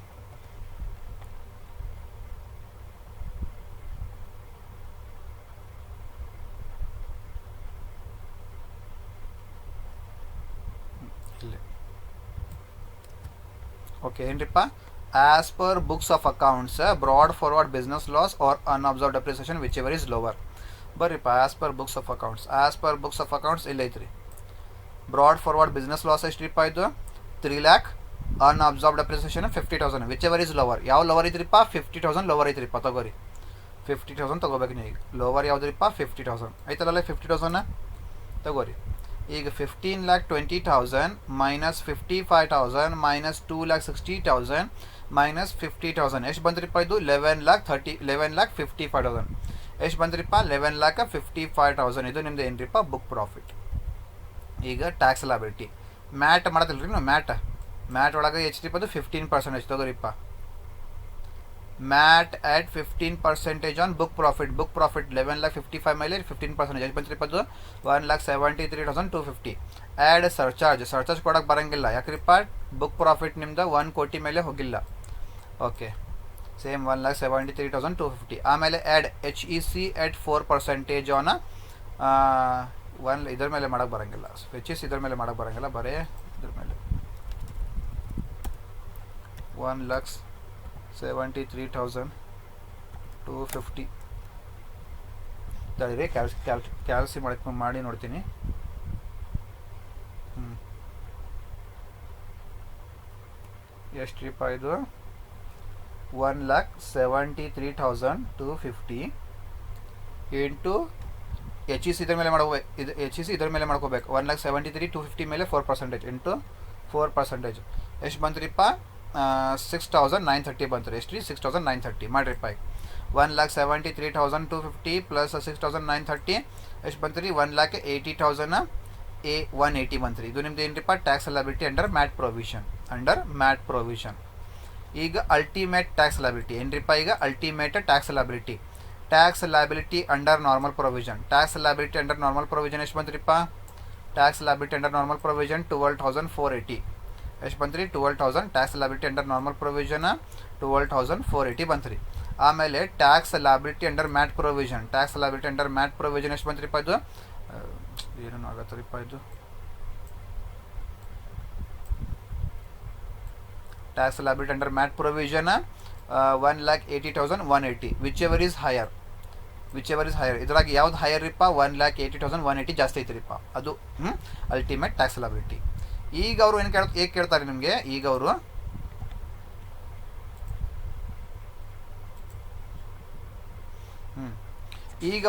S1: ಇಲ್ಲಿ ಓಕೆ ಏನ್ರಿಪ್ಪ, as per books of accounts brought forward business loss or unabsorbed depreciation whichever is lower. ಬರ್ರಿಪ್ಪ as per books of accounts ಇಲ್ಲಿ ಐತ್ರಿ. ಬ್ರಾಡ್ ಫಾರ್ವರ್ಡ್ ಬಿಸ್ನೆಸ್ ಲಾಸ್ ಎಷ್ಟ್ರಿಪ್ಪ ಇದು 3 lakh. Unabsorbed appreciation 50,000 whichever is lower. ಯಾವ lower ಐತ್ರಿಪ್ಪ 50,000 lower ಐತ್ರಿಪ್ಪ. ತಗೋರಿ 50,000 ತೊಗೋಬೇಕು ನೀವು. ಈಗ ಲೋವರ್ ಯಾವುದ್ರಿಪ್ಪ 50,000 ಐತಲ್ಲ 50,000 ತಗೋರಿ. ಈಗ 15,20,000 ಮೈನಸ್ 55,000 ಮೈನಸ್ 2,60,000 ಮೈನಸ್ 50,000 ಎಷ್ಟು ಬಂದ್ರಿಪ್ಪ ಇದು 11,55,000 ಎಷ್ಟು ಬಂದ್ರಿಪ್ಪ 11,55,000. ಇದು ನಿಮ್ದು ಏನ್ರಿಪ್ಪ ಬುಕ್ ಪ್ರಾಫಿಟ್. ಈಗ ಟ್ಯಾಕ್ಸ್ ಲಯಬಿಲಿಟಿ ಮ್ಯಾಟ್ ಮಾಡೋದಿಲ್ರಿ ನಾವು. ಮ್ಯಾಟ್ ಒಳಗೆ ಎಷ್ಟ್ರಿಪ್ಪ ಅದು 15% ತಗೋರಿಪ್ಪ. MAT at 15% on book profit. 11,55,000 ಮೇಲೆ 15% ಎಷ್ಟು ಬಂತ್ರಿಪ್ಪ ಅದು 1,73,250. ಆ್ಯಡ್ ಸರ್ಚಾರ್ಜ್ ಕೊಡೋಕೆ ಬರೋಂಗಿಲ್ಲ ಯಾಕ್ರಿಪ್ಪ ಬುಕ್ ಪ್ರಾಫಿಟ್ ನಿಮ್ದು 1 ಕೋಟಿ ಮೇಲೆ ಹೋಗಿಲ್ಲ. Okay same 1,73,250. ಆಮೇಲೆ ಆ್ಯಡ್ HEC ಆಟ್ 4% ಆನ್ ಇದ್ರ ಮೇಲೆ ಮಾಡೋಕೆ ಬರೋಂಗಿಲ್ಲ. HEC ಇದ್ರ ಮೇಲೆ ಮಾಡೋಕೆ ಬರೋಂಗಿಲ್ಲ, ಬರೀ ಇದ್ರ ಮೇಲೆ 1,73,250 ತಡಿರಿ ಕ್ಯಾಲ್ಸಿ ಮಾಡಿ ನೋಡ್ತೀನಿ. ಎಷ್ಟ್ರಿಪ್ಪ ಇದು 1,73,250 ಇಂಟು HEC ಇದ್ರ ಮೇಲೆ ಮಾಡ್ಕೋಬೇಕು. ಇದು HEC ಇದ್ರ ಮೇಲೆ ಮಾಡ್ಕೋಬೇಕು. 1,73,250 ಮೇಲೆ 4% ಇಂಟು 4% ಎಷ್ಟು ಬಂತ್ರಿಪ್ಪ 6,930 ಬಂತು. ಎಷ್ಟು ರೀ 6,930 ಮಾಡಿರಿಪ್ಪ. ಈಗ 1,73,250 ಪ್ಲಸ್ 6,930 ಎಷ್ಟು ಬಂತು ರೀ 1,80,000 ಬಂತು ರೀ. ಇದು ನಿಮ್ದು ಏನ್ರಿಪ್ಪ tax liability under MAT provision. ಈಗ ಅಲ್ಟಿಮೇಟ್ ಟ್ಯಾಕ್ಸ್ ಲಯಬಿಲಿಟಿ ಏನ್ರಿಪ್ಪ ಈಗ ultimate tax liability under normal provision. Tax liability under normal provision ಎಷ್ಟು ಬಂತ್ರಿಪ್ಪ tax liability under normal provision 12,480 ಎಷ್ಟು ಬಂತು ರೀ 12,000. Tax liability under normal provision 12,480 ಬಂತು ರೀ. ಆಮೇಲೆ tax liability under MAT provision ಎಷ್ಟು ಬಂತ್ರಿಪ್ಪ ಇದು ಏನೇನು ಆಗತ್ತರಿಪ್ಪ ಇದು tax liability under MAT provision 1,80,180 whichever is higher. ಇದ್ರಾಗ ಯಾವ್ದು ಹೈಯರ್ ರೀಪ್ಪ 1,80,180 ಜಾಸ್ತಿ ಐತ್ರಿಪ್ಪ ಅದು ಅಲ್ಟಿಮೇಟ್ ಟ್ಯಾಕ್ಸ್ ಲಯಬಿಲಿಟಿ. ಈಗ ಅವರು ಏನು ಕೇಳ್ತಾರೆ ನಿಮಗೆ. ಈಗ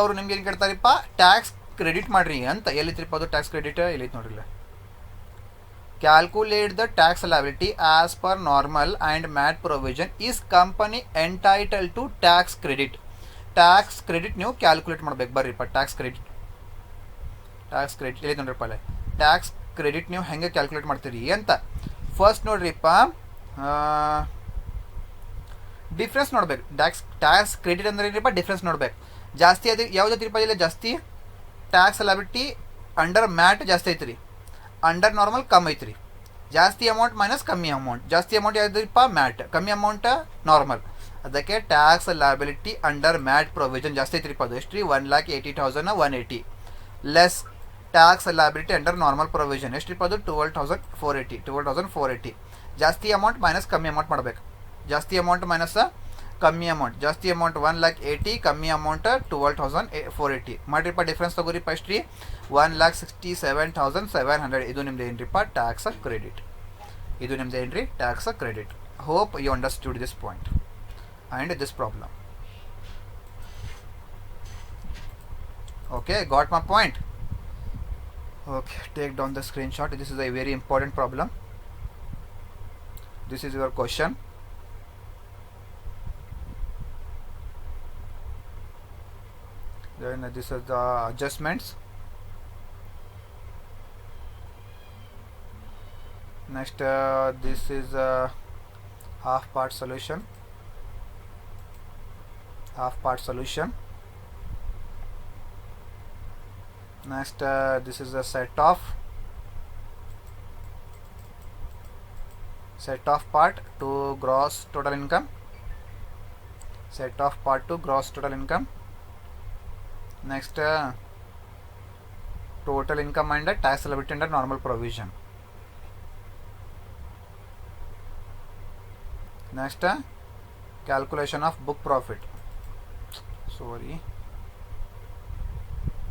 S1: ಅವರು ನಿಮ್ಗೆ ಏನು ಕೇಳ್ತಾರಿಪ್ಪ ಟ್ಯಾಕ್ಸ್ ಕ್ರೆಡಿಟ್ ಮಾಡ್ರಿ ಅಂತ. ಎಲ್ಲಿತ್ರಿಪ್ಪ ಅದು ಟ್ಯಾಕ್ಸ್ ಕ್ರೆಡಿಟ್ ಎಲ್ಲಿತ್ತು ನೋಡ್ರಿಲ್ಲ. Calculate the tax liability as per normal and MAT provision is company entitle to tax credit ನೀವು ಕ್ಯಾಲ್ಕುಲೇಟ್ ಮಾಡ್ಬೇಕು. ಬರ್ರಿಪ್ಪ ಟ್ಯಾಕ್ಸ್ ಕ್ರೆಡಿಟ್ ಎಲ್ಲಿತ್ತು ನೋಡ್ರಿಪ್ಪ ಅಲ್ಲೇ ಟ್ಯಾಕ್ಸ್ ಕ್ರೆಡಿಟ್ ನೀವು ಹೆಂಗೆ ಕ್ಯಾಲ್ಕುಲೇಟ್ ಮಾಡ್ತೀರಿ ಅಂತ. ಫಸ್ಟ್ ನೋಡ್ರಿಪ್ಪ ಡಿಫ್ರೆನ್ಸ್ ನೋಡ್ಬೇಕು. ಟ್ಯಾಕ್ಸ್ ಕ್ರೆಡಿಟ್ ಅಂದ್ರೆ ಏನ್ರಿಪ್ಪ ಡಿಫ್ರೆನ್ಸ್ ನೋಡ್ಬೇಕು. ಜಾಸ್ತಿ ಅದು ಯಾವುದೈತ್ರಿಪ್ಪ ಇಲ್ಲ ಜಾಸ್ತಿ ಟ್ಯಾಕ್ಸ್ ಲಯಬಿಲಿಟಿ ಅಂಡರ್ ಮ್ಯಾಟ್ ಜಾಸ್ತಿ ಐತ್ರಿ, ಅಂಡರ್ ನಾರ್ಮಲ್ ಕಮ್ಮಿ ಐತ್ರಿ. ಜಾಸ್ತಿ ಅಮೌಂಟ್ ಮೈನಸ್ ಕಮ್ಮಿ ಅಮೌಂಟ್. ಜಾಸ್ತಿ ಅಮೌಂಟ್ ಯಾವುದ್ರಿಪ್ಪ ಮ್ಯಾಟ್, ಕಮ್ಮಿ ಅಮೌಂಟ್ ನಾರ್ಮಲ್. ಅದಕ್ಕೆ tax liability under MAT provision ಜಾಸ್ತಿ ಐತ್ರಿಪ್ಪ ಅದು ಎಷ್ಟು ರೀ 1,80,180 less tax liability under normal provision ಎಷ್ಟ್ರಿಪ್ಪ ಅದು 12,480. ಜಾಸ್ತಿ ಅಮೌಂಟ್ ಮೈನಸ್ ಕಮ್ಮಿ ಅಮೌಂಟ್ ಮಾಡಬೇಕು. ಜಾಸ್ತಿ ಅಮೌಂಟ್ ಮೈನಸ್ ಕಮ್ಮಿ ಅಮೌಂಟ್. ಜಾಸ್ತಿ ಅಮೌಂಟ್ 1,80,000 ಕಮ್ಮಿ ಅಮೌಂಟ್ 12,480 ಮಾಡಿರಿಪ್ಪ. ಡಿಫ್ರೆನ್ಸ್ ತಗೋರಿಪ್ಪ ಎಷ್ಟು ರೀ 1,67,700. ಇದು ನಿಮ್ದು ಏನ್ರಿಪ್ಪ tax credit. Hope you understood this point and this problem. Okay, got my point? Okay, take down the screenshot. This is a very important problem. This is your question. Then this is the adjustments. Next this is a half part solution. Next this is a set of part to gross total income. Next total income and tax liability under normal provision. Next calculation of book profit.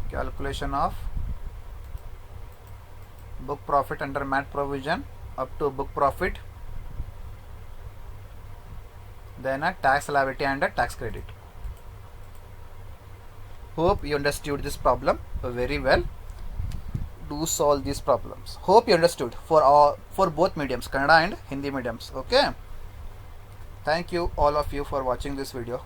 S1: calculation of book profit under MAT provision up to book profit, then a tax liability and a tax credit. Hope you understood this problem very well. Do solve these problems. Hope you understood for both mediums, Kannada and Hindi mediums. Okay. Thank you all of you for watching this video.